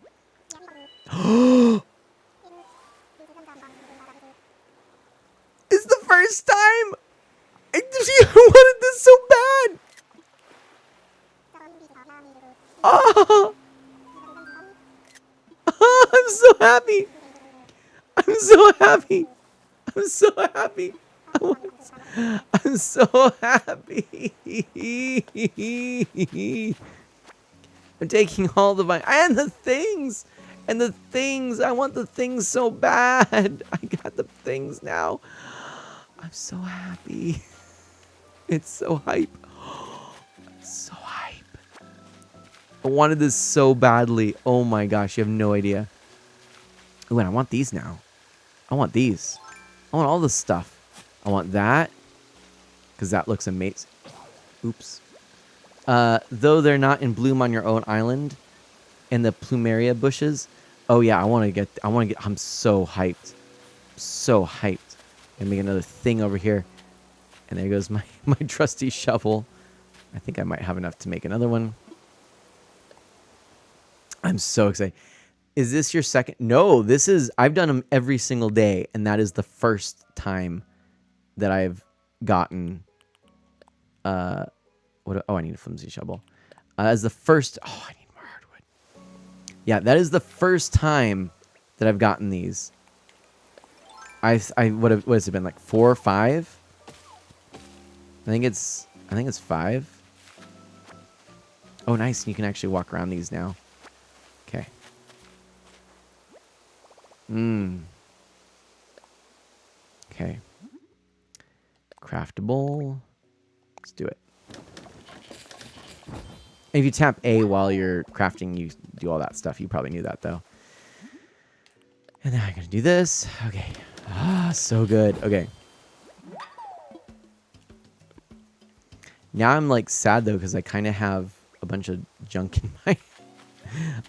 It's the first time! I wanted this so bad! Oh! I'm so happy! I'm so happy! I'm so happy! I'm so happy! I'm taking all the vine and the things! And the things! I want the things so bad! I got the things now. I'm so happy. It's so hype. It's so hype. I wanted this so badly. Oh my gosh, you have no idea. Ooh, and I want these now. I want these. I want all this stuff. I want that. Because that looks amazing. Oops. Though they're not in bloom on your own island. And the plumeria bushes. Oh yeah, I'm so hyped. So hyped. Gonna make another thing over here. And there goes my trusty shovel. I think I might have enough to make another one. I'm so excited. Is this your second? No, I've done them every single day. And that is the first time that I've gotten, I need a flimsy shovel. As the first, I need more hardwood. Yeah, that is the first time that I've gotten these. What has it been, like 4 or 5? I think it's 5. Oh, nice. You can actually walk around these now. Okay. Okay. Craftable. Let's do it. And if you tap A while you're crafting, you do all that stuff. You probably knew that, though. And then I'm going to do this. Okay. So good. Okay. Now I'm like sad though because I kind of have a bunch of junk in my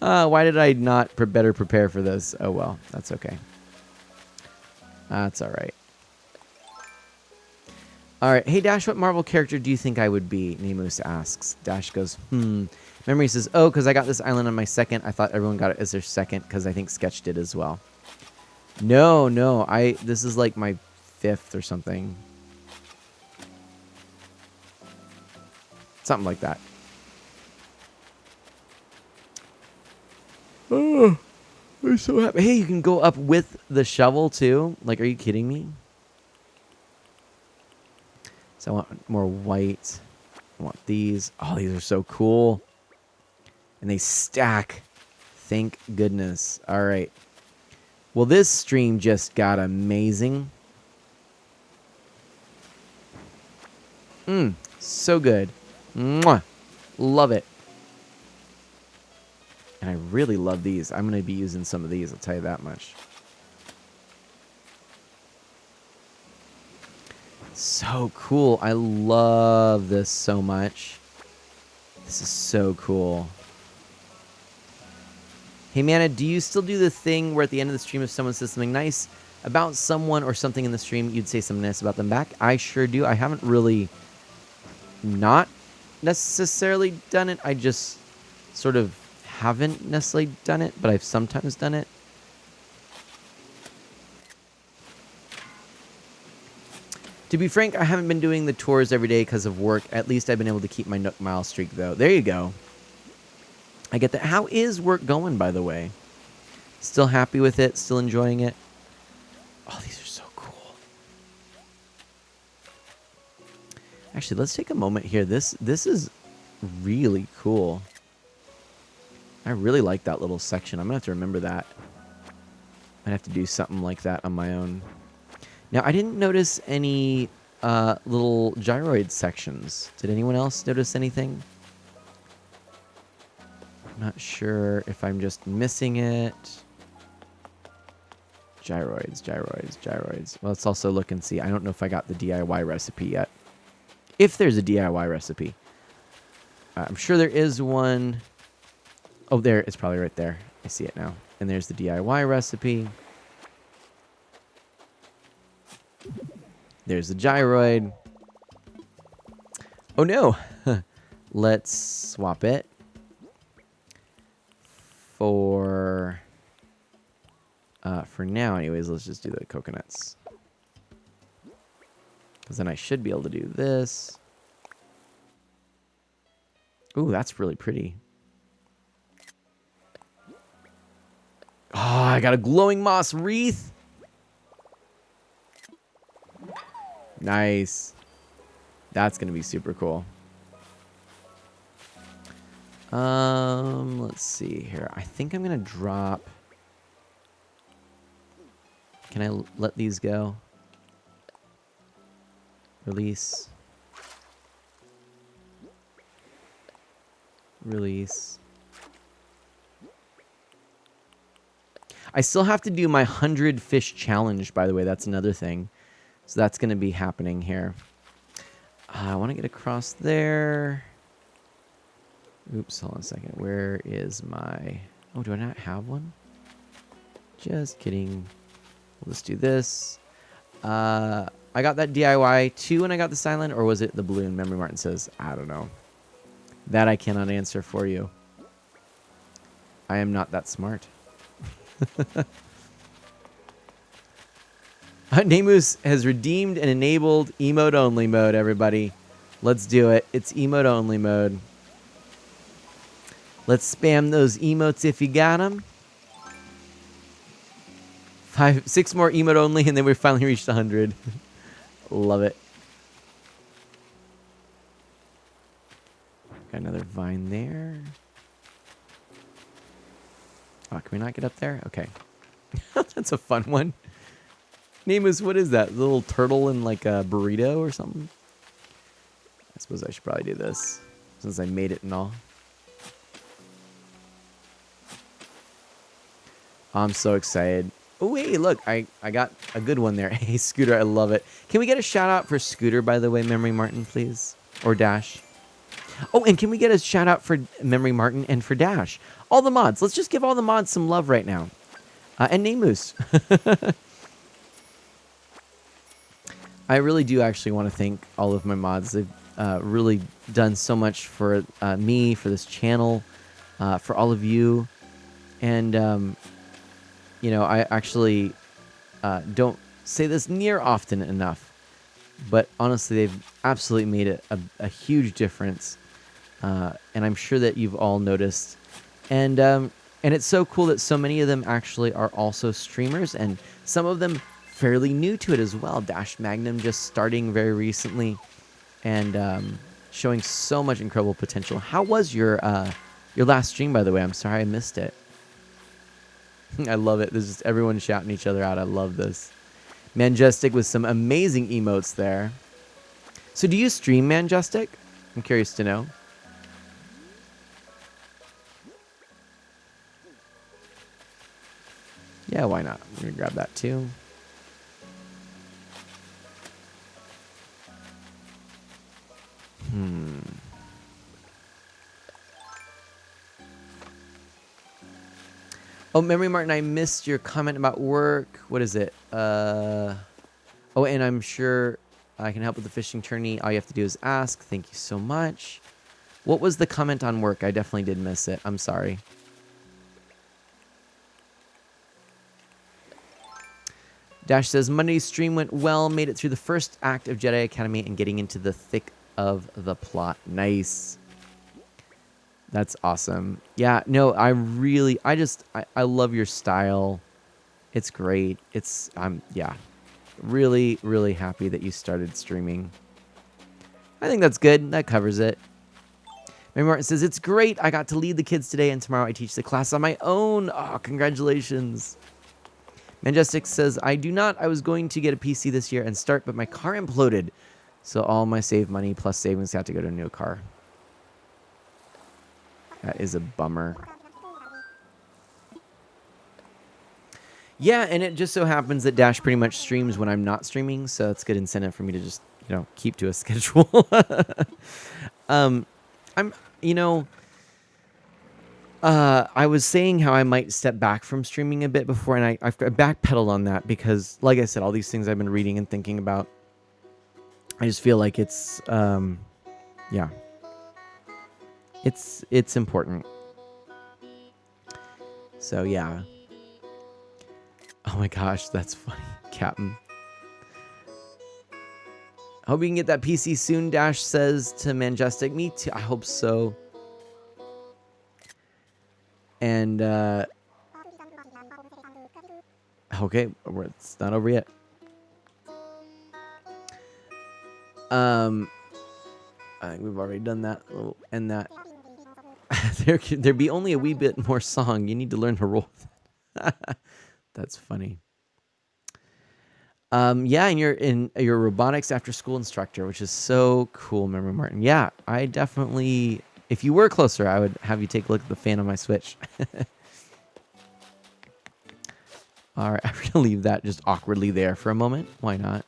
Why did I not better prepare for this? Oh, well. That's okay. That's all right. All right. Hey, Dash, what Marvel character do you think I would be? Nemus asks. Dash goes, Memory says, oh, because I got this island on my second. I thought everyone got it as their second because I think Sketch did as well. No. This is like my 5th or something. Something like that. Oh, I'm so happy. Hey, you can go up with the shovel too? Like, are you kidding me? So I want more white. I want these. Oh, these are so cool. And they stack. Thank goodness. All right. Well, this stream just got amazing. So good. Mwah. Love it. And I really love these. I'm going to be using some of these, I'll tell you that much. So cool. I love this so much. This is so cool. Hey, Mana, do you still do the thing where at the end of the stream, if someone says something nice about someone or something in the stream, you'd say something nice about them back? I sure do. I haven't really not necessarily done it. I just sort of haven't necessarily done it, but I've sometimes done it. To be frank, I haven't been doing the tours every day because of work. At least I've been able to keep my Nook Mile streak, though. There you go. I get that. How is work going, by the way? Still happy with it? Still enjoying it? Oh, these are so cool. Actually, let's take a moment here. This is really cool. I really like that little section. I'm going to have to remember that. I'd have to do something like that on my own. Now, I didn't notice any little gyroid sections. Did anyone else notice anything? I'm not sure if I'm just missing it. Gyroids. Well, let's also look and see. I don't know if I got the DIY recipe yet. If there's a DIY recipe. I'm sure there is one. Oh, there. It's probably right there. I see it now. And there's the DIY recipe. There's the gyroid. Oh, no. Let's swap it for now. Anyways, let's just do the coconuts. Because then I should be able to do this. Ooh, that's really pretty. Oh, I got a glowing moss wreath. Nice. That's going to be super cool. Let's see here. I think I'm going to drop. Can I let these go? Release. Release. I still have to do my 100 fish challenge, by the way. That's another thing. So that's going to be happening here. I want to get across there. Oops, hold on a second. Where is my... Oh, do I not have one? Just kidding. We'll just do this. I got that DIY too when I got this island, or was it the balloon? Memory Martin says, I don't know. That I cannot answer for you. I am not that smart. Namus has redeemed and enabled emote only mode, everybody. Let's do it. It's emote only mode. Let's spam those emotes if you got them. 6 more emote only, and then we finally reached 100. Love it. Got another vine there. Oh, can we not get up there? Okay. That's a fun one. Namus, what is that? A little turtle in like a burrito or something? I suppose I should probably do this since I made it and all. I'm so excited. Oh, hey, look. I got a good one there. Hey, Scooter, I love it. Can we get a shout out for Scooter, by the way, Memory Martin, please? Or Dash? Oh, and can we get a shout out for Memory Martin and for Dash? All the mods. Let's just give all the mods some love right now. And Namus. I really do actually want to thank all of my mods. They've really done so much for me, for this channel, for all of you. And, you know, I actually don't say this near often enough. But honestly, they've absolutely made a huge difference. And I'm sure that you've all noticed. And it's so cool that so many of them actually are also streamers. And some of them fairly new to it as well. Dash Magnum just starting very recently. And showing so much incredible potential. How was your last stream, by the way? I'm sorry I missed it. I love it. There's just everyone shouting each other out. I love this. Manjestic with some amazing emotes there. So do you stream, Manjestic? I'm curious to know. Yeah, why not? I'm going to grab that too. Oh, Memory Martin, I missed your comment about work. What is it? Oh, and I'm sure I can help with the fishing tourney. All you have to do is ask. Thank you so much. What was the comment on work? I definitely did miss it. I'm sorry. Dash says, Monday's stream went well. Made it through the first act of Jedi Academy and getting into the thick of the plot. Nice. That's awesome. Yeah, no, I love your style. It's great. Yeah, really, really happy that you started streaming. I think that's good. That covers it. Mary Martin says, it's great. I got to lead the kids today, and tomorrow I teach the class on my own. Oh, congratulations. Majestic says, I was going to get a PC this year and start, but my car imploded. So all my saved money plus savings had to go to a new car. That is a bummer. Yeah, and it just so happens that Dash pretty much streams when I'm not streaming, so it's good incentive for me to just, keep to a schedule. I was saying how I might step back from streaming a bit before, and I've backpedaled on that because, like I said, all these things I've been reading and thinking about, I just feel like it's, yeah. It's important. So yeah. Oh my gosh, that's funny, Captain. I hope you can get that PC soon, Dash says to Manjestic. Me too. I hope so. And okay, it's not over yet. I think we've already done that. We'll end that. There be only a wee bit more song. You need to learn to roll with it. That's funny. Yeah, and you're in your robotics after school instructor, which is so cool, Memory Martin. Yeah, I definitely, if you were closer, I would have you take a look at the fan on my Switch. All right, I'm gonna leave that just awkwardly there for a moment. Why not?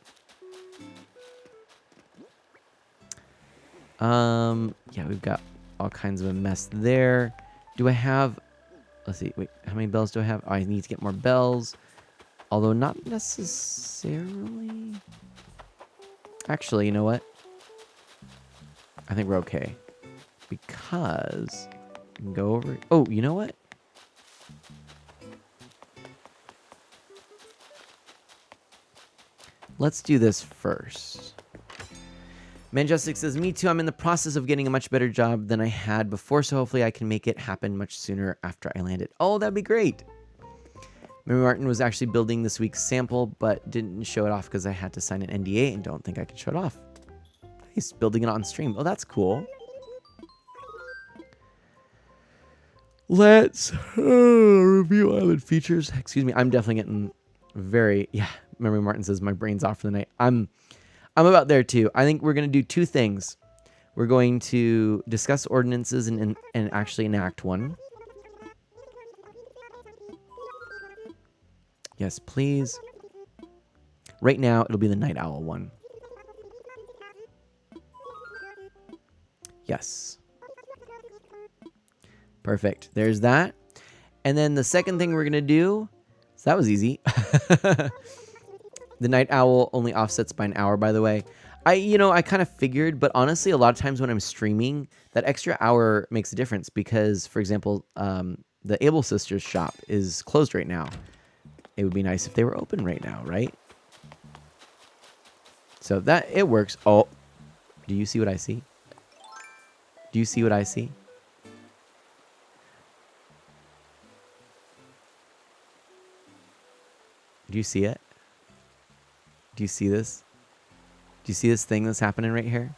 Yeah, we've got all kinds of a mess there. Do I have, let's see, wait, how many bells do I have? Oh, I need to get more bells. Although not necessarily. Actually, you know what? I think we're okay. Because we can go over. Oh, you know what? Let's do this first. Manjestic says, me too. I'm in the process of getting a much better job than I had before, so hopefully I can make it happen much sooner after I land it. Oh, that'd be great. Mary Martin was actually building this week's sample, but didn't show it off because I had to sign an NDA and don't think I can show it off. He's building it on stream. Oh, that's cool. Let's review island features. Excuse me. I'm definitely getting very, yeah. Mary Martin says my brain's off for the night. I'm about there too. I think we're going to do two things. We're going to discuss ordinances and actually enact one. Yes, please. Right now, it'll be the Night Owl one. Yes. Perfect. There's that. And then the second thing we're going to do, so that was easy. The night owl only offsets by an hour, by the way. I kind of figured, but honestly, a lot of times when I'm streaming, that extra hour makes a difference because, for example, the Able Sisters shop is closed right now. It would be nice if they were open right now, right? So that, it works. Oh, do you see what I see? Do you see what I see? Do you see it? Do you see this? Do you see this thing that's happening right here?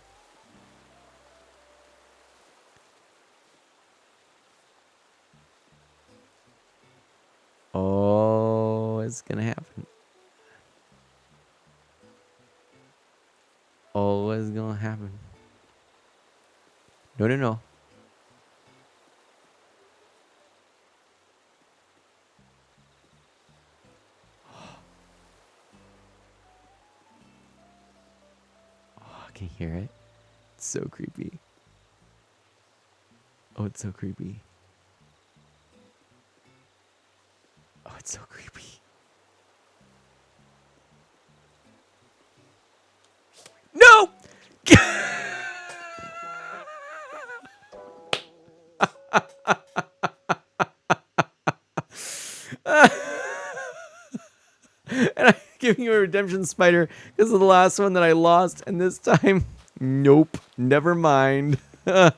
Oh, it's gonna happen. Oh, what's gonna happen? No, no, no. Oh, I can hear it. It's so creepy. Oh, it's so creepy. Oh, it's so creepy. No! And I'm giving you a redemption spider because of the last one that I lost. And this time, nope, never mind. Dash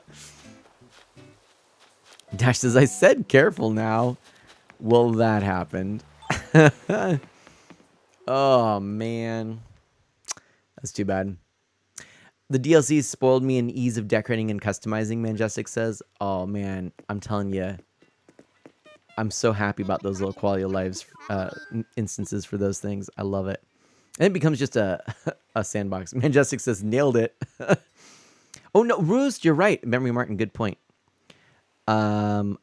says, I said careful now. Well, that happened. Oh, man. That's too bad. The DLC spoiled me in ease of decorating and customizing, Manjestic says. Oh, man, I'm telling you. I'm so happy about those little quality of lives instances for those things. I love it. And it becomes just a sandbox. Manjestic says, nailed it. Oh, no, Roost, you're right. Memory Martin, good point. I'll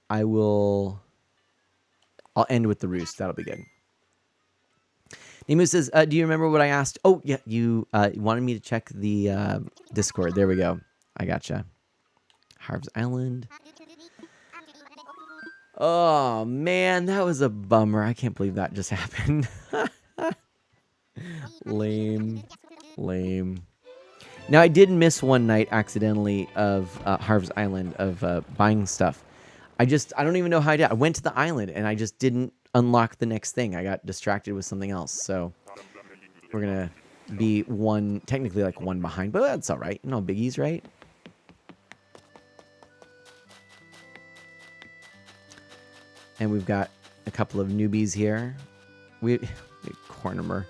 end with the Roost. That'll be good. Nemu says, do you remember what I asked? Oh, yeah, you wanted me to check the Discord. There we go. I gotcha. Harv's Island. Oh, man, that was a bummer. I can't believe that just happened. Lame. Lame. Now, I did miss one night accidentally of Harv's Island, of buying stuff. I don't even know how I did. I went to the island, and I just didn't unlock the next thing. I got distracted with something else, so we're going to be technically like one behind, but that's all right. No biggies, right? And we've got a couple of newbies here. A Cornimer.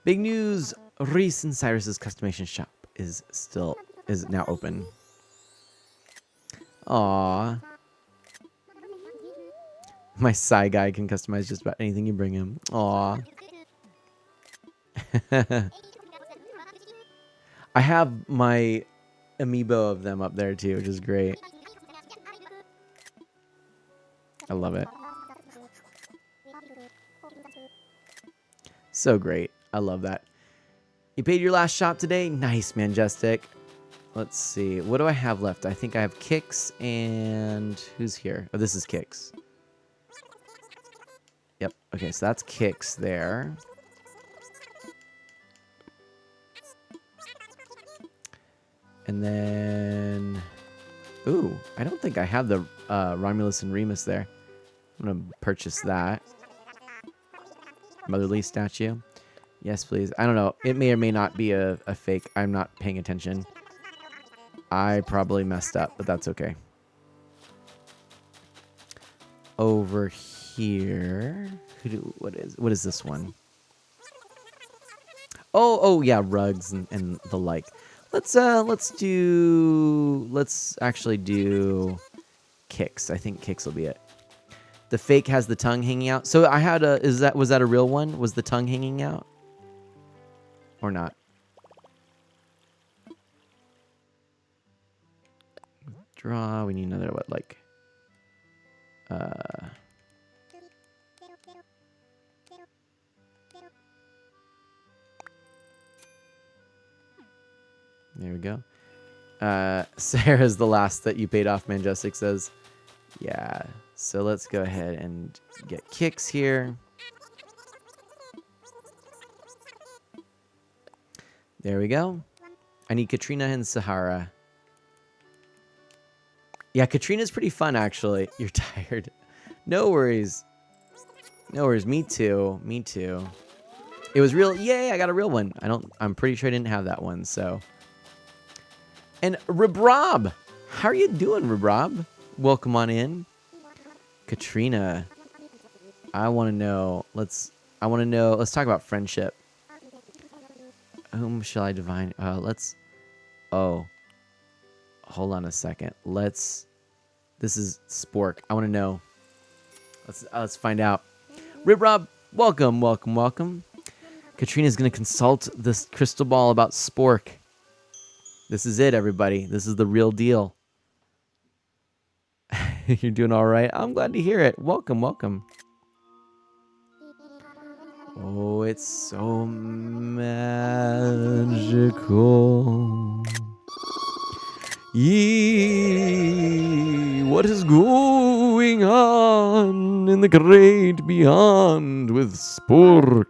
Big news. Reese and Cyrus's customization shop is now open. Aww. My Psy guy can customize just about anything you bring him. Aww. I have my amiibo of them up there too, which is great. I love it. So great. I love that. You paid your last shop today? Nice, Manjestic. Let's see. What do I have left? I think I have Kix and... Who's here? Oh, this is Kix. Yep. Okay, so that's Kix there. And then... Ooh, I don't think I have the Romulus and Remus there. I'm going to purchase that. Motherly statue. Yes, please. I don't know. It may or may not be a fake. I'm not paying attention. I probably messed up, but that's okay. Over here. What is this one? Oh yeah, rugs and the like. Let's actually do Kix. I think Kix will be it. The fake has the tongue hanging out. So I had was that a real one? Was the tongue hanging out? Or not? Draw. We need another what, like There we go. Sarah's the last that you paid off, Manjestic says. Yeah. So let's go ahead and get kicks here. There we go. I need Katrina and Sahara. Yeah, Katrina's pretty fun, actually. You're tired. No worries. No worries. Me too. Me too. It was real. Yay, I got a real one. I'm pretty sure I didn't have that one, so. And Ribrob. How are you doing, Ribrob? Welcome on in. Katrina. I want to know. Let's talk about friendship. Whom shall I divine? Oh. Hold on a second. This is Spork. I want to know. Let's find out. Ribrob, welcome. Katrina's going to consult this crystal ball about Spork. This is it, everybody. This is the real deal. You're doing all right? I'm glad to hear it. Welcome. Oh, it's so magical. Yee, what is going on in the great beyond with Spork?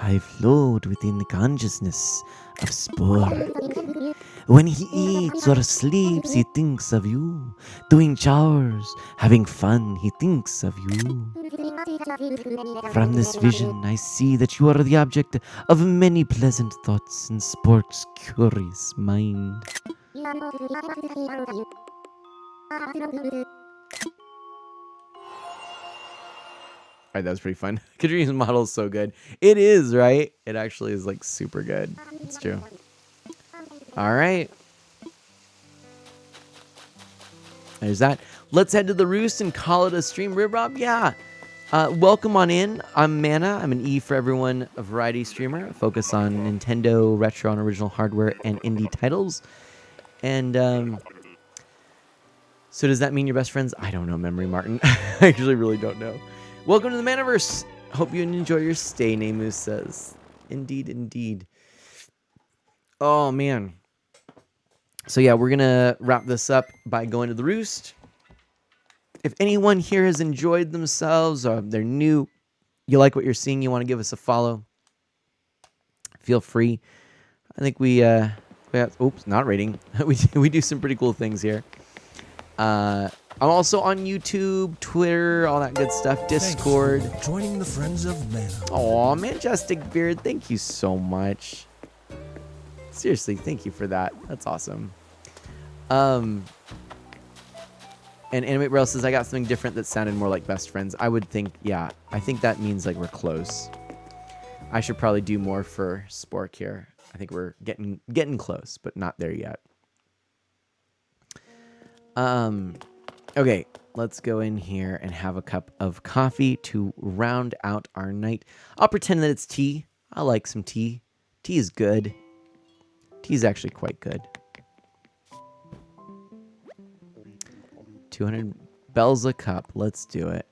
I float within the consciousness of Spork. When he eats or sleeps, he thinks of you. Doing chores, having fun, he thinks of you. From this vision, I see that you are the object of many pleasant thoughts in Spork's curious mind. Alright, that was pretty fun. Katrina's model is so good. It is, right? It actually is like super good. It's true. Alright. There's that. Let's head to the roost and call it a stream. Ribrob, yeah. Welcome on in. I'm Mana. I'm an E for Everyone, a variety streamer. I focus on Nintendo, retro, and original hardware, and indie titles. And so does that mean you're best friends? I don't know, Memory Martin. I actually really don't know. Welcome to the Manaverse. Hope you enjoy your stay, Namu says. Indeed. Oh, man. So, yeah, we're going to wrap this up by going to the roost. If anyone here has enjoyed themselves or they're new, you like what you're seeing, you want to give us a follow, feel free. I think we have, oops, not rating. we do some pretty cool things here. I'm also on YouTube, Twitter, all that good stuff, Discord. Thanks for joining the Friends of Mana. Aw, Majestic Beard, thank you so much. Seriously, thank you for that. That's awesome. And Animate Rail says, I got something different that sounded more like best friends. I would think, yeah, I think that means like we're close. I should probably do more for Spork here. I think we're getting close, but not there yet. Okay, let's go in here and have a cup of coffee to round out our night. I'll pretend that it's tea. I like some tea. Tea is good. Tea is actually quite good. 200 bells a cup. Let's do it.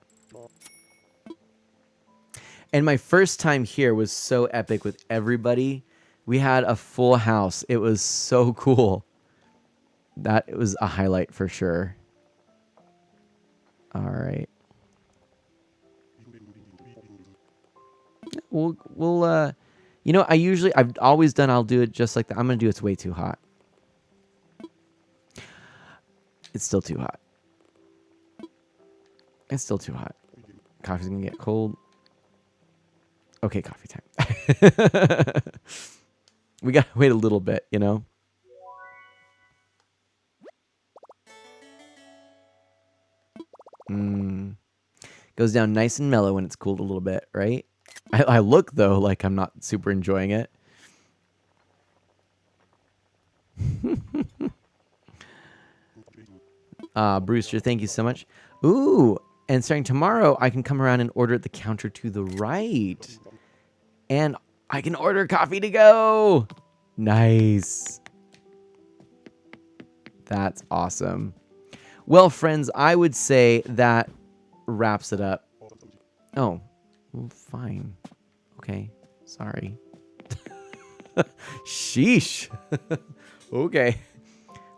And my first time here was so epic with everybody. We had a full house. It was so cool. That was a highlight for sure. All right. We'll you know, I've always done, I'll do it just like that. I'm going to do It's Way Too Hot. It's still too hot. It's still too hot. Coffee's going to get cold. Okay, coffee time. We got to wait a little bit, you know? Goes down nice and mellow when it's cooled a little bit, right? I look, though, like I'm not super enjoying it. Brewster, thank you so much. Ooh, and starting tomorrow, I can come around and order at the counter to the right. And I can order coffee to go. Nice. That's awesome. Well, friends, I would say that wraps it up. Oh, Well, fine. Okay. Sorry. Sheesh. Okay.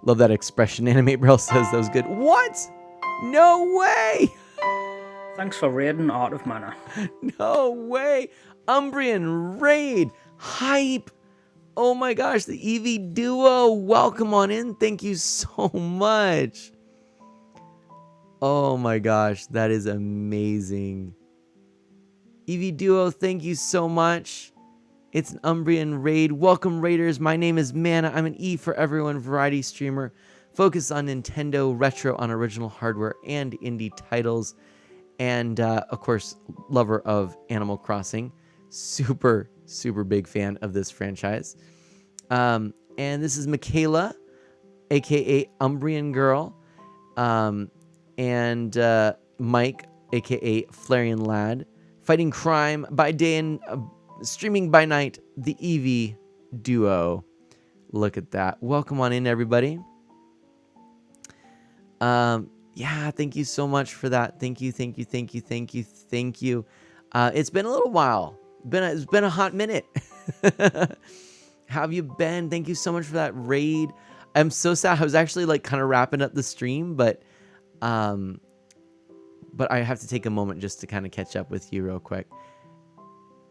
Love that expression. Animate Braille says that was good. What? No way. Thanks for raiding Art of Mana. No way. Umbrian Raid. Hype. Oh my gosh. The EV Duo. Welcome on in. Thank you so much. Oh my gosh. That is amazing. EV Duo, thank you so much. It's an Umbrian Raid. Welcome, Raiders. My name is Mana. I'm an E for Everyone variety streamer. Focused on Nintendo, retro on original hardware, and indie titles. And, of course, lover of Animal Crossing. Super, super big fan of this franchise. And this is Michaela, a.k.a. Umbrian Girl. And Mike, a.k.a. Flareon Lad. Fighting crime by day and streaming by night, the EV Duo. Look at that. Welcome on in, everybody. Yeah, thank you so much for that. Thank you. It's been a little while. It's been a hot minute. How have you been? Thank you so much for that raid. I'm so sad. I was actually like kind of wrapping up the stream, but I have to take a moment just to kind of catch up with you real quick.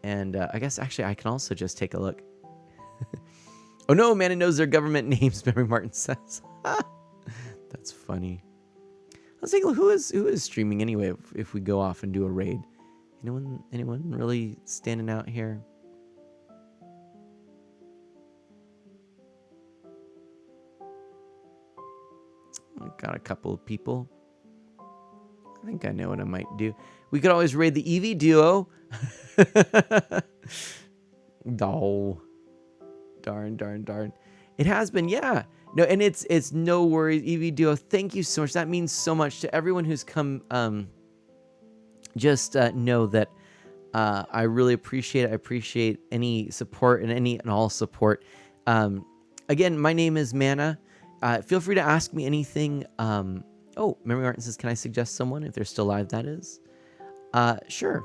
And I guess actually I can also just take a look. Oh no, Mana knows their government names, Mary Martin says. That's funny. Let's take a look. Who is streaming anyway if we go off and do a raid? Anyone really standing out here? I got a couple of people. I think I know what I might do. We could always raid the EV Duo. Oh, darn. It has been, yeah. No, and it's no worries, EV Duo. Thank you so much. That means so much to everyone who's come. Just know that I really appreciate it. I appreciate any support and any and all support. Again, my name is Mana. Feel free to ask me anything. Oh, Memory Martin says, can I suggest someone if they're still alive? That is. Sure.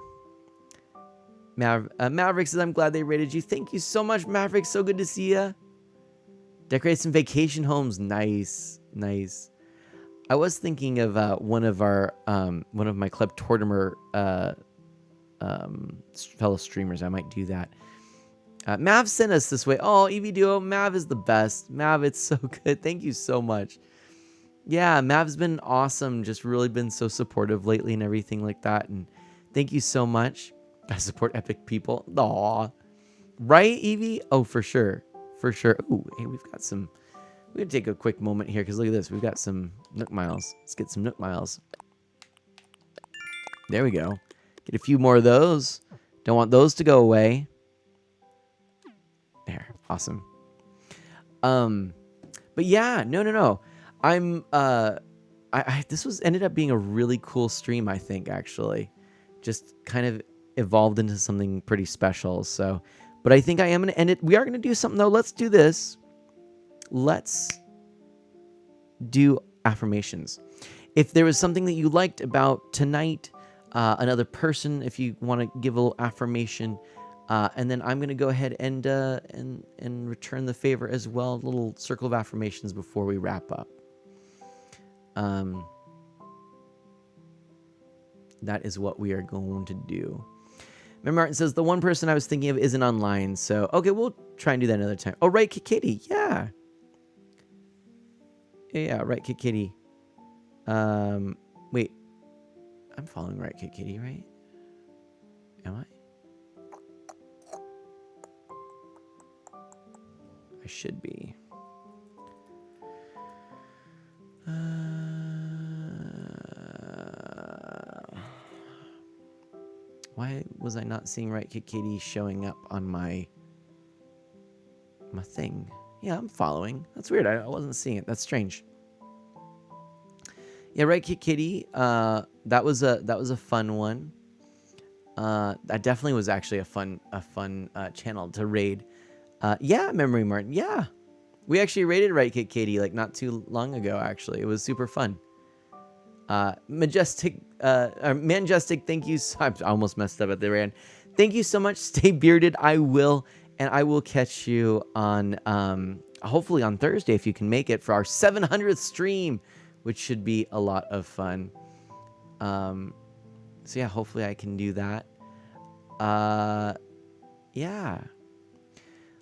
Maverick says, I'm glad they rated you. Thank you so much, Maverick. So good to see you. Decorate some vacation homes. Nice. I was thinking of one of my Club Tortimer fellow streamers. I might do that. Mav sent us this way. Oh, EV Duo, Mav is the best. Mav, it's so good. Thank you so much. Yeah, Mav's been awesome. Just really been so supportive lately and everything like that. And thank you so much. I support epic people. Aw. Right, Evie? Oh, for sure. Ooh, hey, we're going to take a quick moment here because look at this. We've got some Nook Miles. Let's get some Nook Miles. There we go. Get a few more of those. Don't want those to go away. There. Awesome. But yeah, no. This ended up being a really cool stream, I think, actually. Just kind of evolved into something pretty special. So, but I think I am going to end it. We are going to do something, though. Let's do this. Let's do affirmations. If there was something that you liked about tonight, another person, if you want to give a little affirmation, and then I'm going to go ahead and return the favor as well. A little circle of affirmations before we wrap up. That is what we are going to do. Remember, Martin says, the one person I was thinking of isn't online. So, okay, we'll try and do that another time. Oh, right, Kitty. Yeah. Yeah, right, Kitty. Wait. I'm following right, Kitty, right? Am I? I should be. Why was I not seeing Right Kid Katie showing up on my thing? Yeah, I'm following. That's weird. I wasn't seeing it. That's strange. Yeah, Right Kid Kitty. That was a fun one. That definitely was actually a fun channel to raid. Yeah, Memory Martin. Yeah, we actually raided Right Kid Katie like not too long ago. Actually, it was super fun. Majestic, Manjestic, thank you. I almost messed up at the end. Thank you so much. Stay bearded. I will. And I will catch you on, hopefully on Thursday, if you can make it, for our 700th stream, which should be a lot of fun. So yeah, hopefully I can do that. Yeah.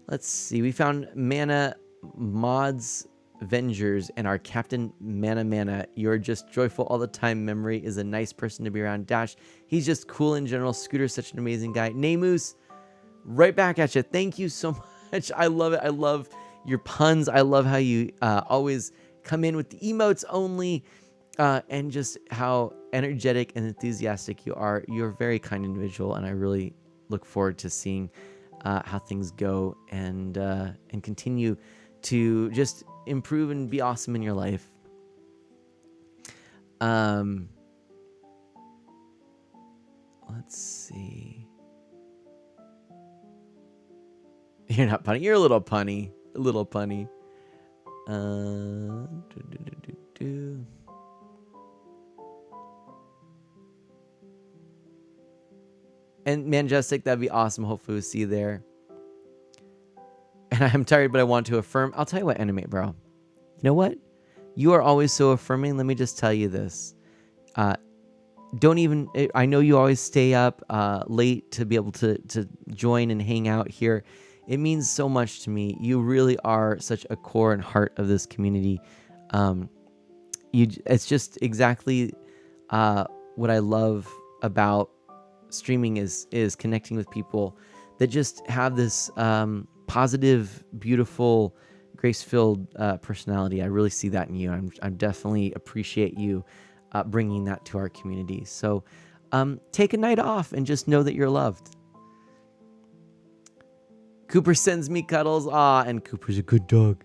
Let's see. We found Mana Mods Vengers and our Captain Mana. You're just joyful all the time. Memory is a nice person to be around. Dash, he's just cool in general. Scooter's such an amazing guy. Namus, right back at you. Thank you so much. I love it. I love your puns. I love how you always come in with the emotes only, and just how energetic and enthusiastic you are. You're a very kind individual, and I really look forward to seeing how things go and continue to just improve and be awesome in your life. Let's see. You're not punny. You're a little punny. A little punny. And Manjestic, that'd be awesome. Hopefully we'll see you there. And I'm tired, but I want to affirm. I'll tell you what, Animate Bro. You know what? You are always so affirming. Let me just tell you this. Don't even... I know you always stay up late to be able to join and hang out here. It means so much to me. You really are such a core and heart of this community. It's just exactly what I love about streaming is connecting with people that just have this positive, beautiful, grace-filled personality. I really see that in you. I definitely appreciate you bringing that to our community. So take a night off and just know that you're loved. Cooper sends me cuddles. And Cooper's a good dog.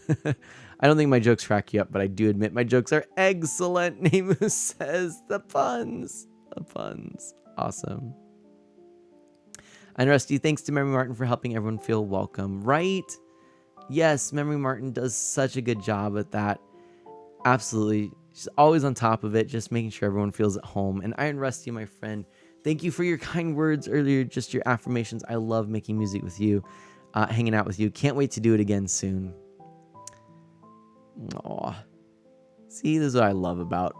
I don't think my jokes crack you up, but I do admit my jokes are excellent. Namu says the puns. The puns. Awesome. And Rusty, thanks to Memory Martin for helping everyone feel welcome. Right? Yes, Memory Martin does such a good job at that. Absolutely. She's always on top of it, just making sure everyone feels at home. And Iron Rusty, my friend, thank you for your kind words earlier, just your affirmations. I love making music with you, hanging out with you. Can't wait to do it again soon. Aw. See, this is what I love about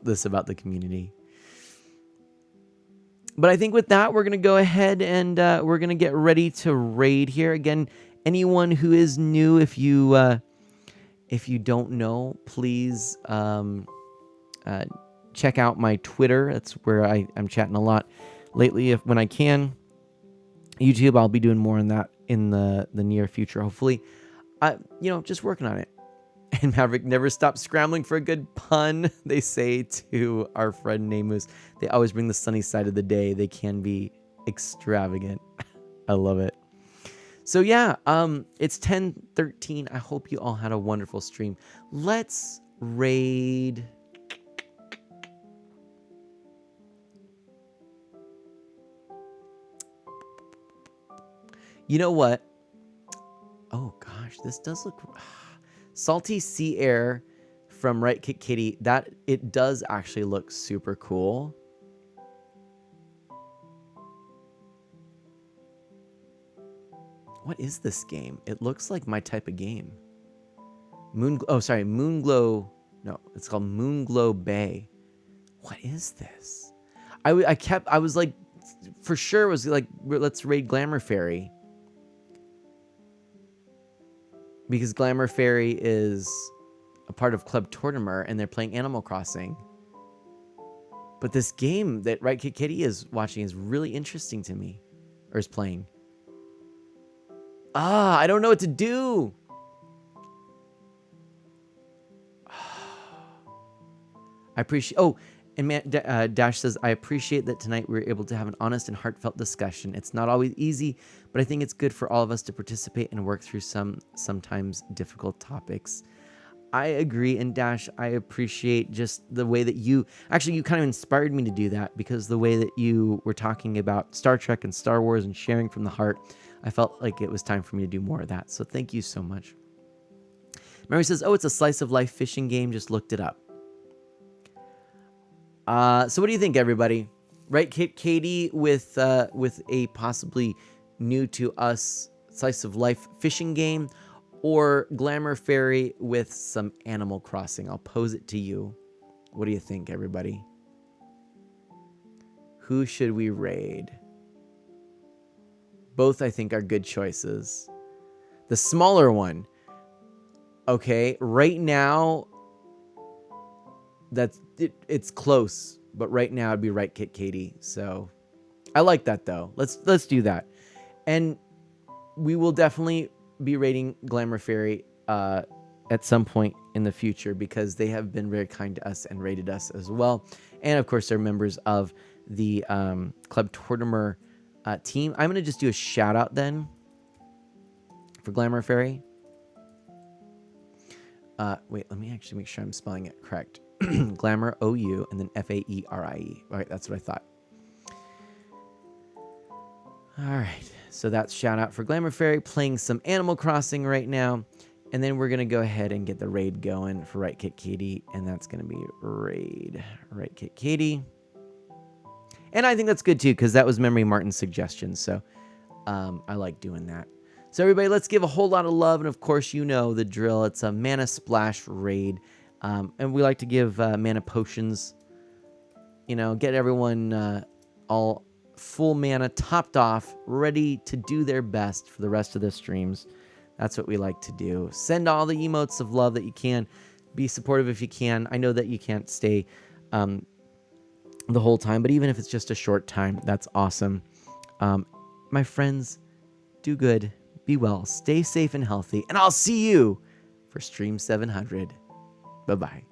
the community. But I think with that, we're going to go ahead and we're going to get ready to raid here. Again, anyone who is new, if you don't know, please check out my Twitter. That's where I'm chatting a lot lately when I can. YouTube, I'll be doing more on that in the near future, hopefully. Just working on it. And Maverick never stops scrambling for a good pun, they say to our friend Namus. They always bring the sunny side of the day. They can be extravagant. I love it. So yeah, it's 10:13. I hope you all had a wonderful stream. Let's raid. You know what? Oh gosh, this does look... Salty Sea Air from Right Kick Kitty. That it does actually look super cool. What is this game? It looks like my type of game. Moonglow. No, it's called Moonglow Bay. What is this? I was like, for sure it was like, let's raid Glamour Fairy. Because Glamour Fairy is a part of Club Tortimer and they're playing Animal Crossing. But this game that Right Kid Kitty is watching is really interesting to me. Or is playing. I don't know what to do. I appreciate... Oh, and Dash says, I appreciate that tonight we were able to have an honest and heartfelt discussion. It's not always easy, but I think it's good for all of us to participate and work through sometimes difficult topics. I agree, and Dash, I appreciate just the way that you kind of inspired me to do that, because the way that you were talking about Star Trek and Star Wars and sharing from the heart, I felt like it was time for me to do more of that. So thank you so much. Mary says, oh, it's a slice of life fishing game. Just looked it up. So what do you think, everybody? Right, Katie, with a possibly new to us slice of life fishing game, or Glamour Fairy with some Animal Crossing? I'll pose it to you. What do you think, everybody? Who should we raid? Both, I think, are good choices. The smaller one, okay, right now, it's close, but right now it'd be Right Kit Katie. So I like that though. Let's do that, and we will definitely be rating Glamour Fairy at some point in the future, because they have been very kind to us and rated us as well, and of course they're members of the Club Tortimer team. I'm gonna just do a shout out then for Glamour Fairy. Wait, let me actually make sure I'm spelling it correct. Glamour, O-U, and then Faerie. All right, that's what I thought. All right, so that's shout out for Glamour Fairy playing some Animal Crossing right now. And then we're going to go ahead and get the raid going for Right Kit Katie. And that's going to be raid Right Kit Katie. And I think that's good too, because that was Memory Martin's suggestion. So I like doing that. So everybody, let's give a whole lot of love. And of course, you know the drill. It's a Mana Splash raid. And we like to give mana potions. You know, get everyone all full mana, topped off, ready to do their best for the rest of the streams. That's what we like to do. Send all the emotes of love that you can. Be supportive if you can. I know that you can't stay the whole time, but even if it's just a short time, that's awesome. My friends, do good, be well, stay safe and healthy, and I'll see you for Stream 700. Bye-bye.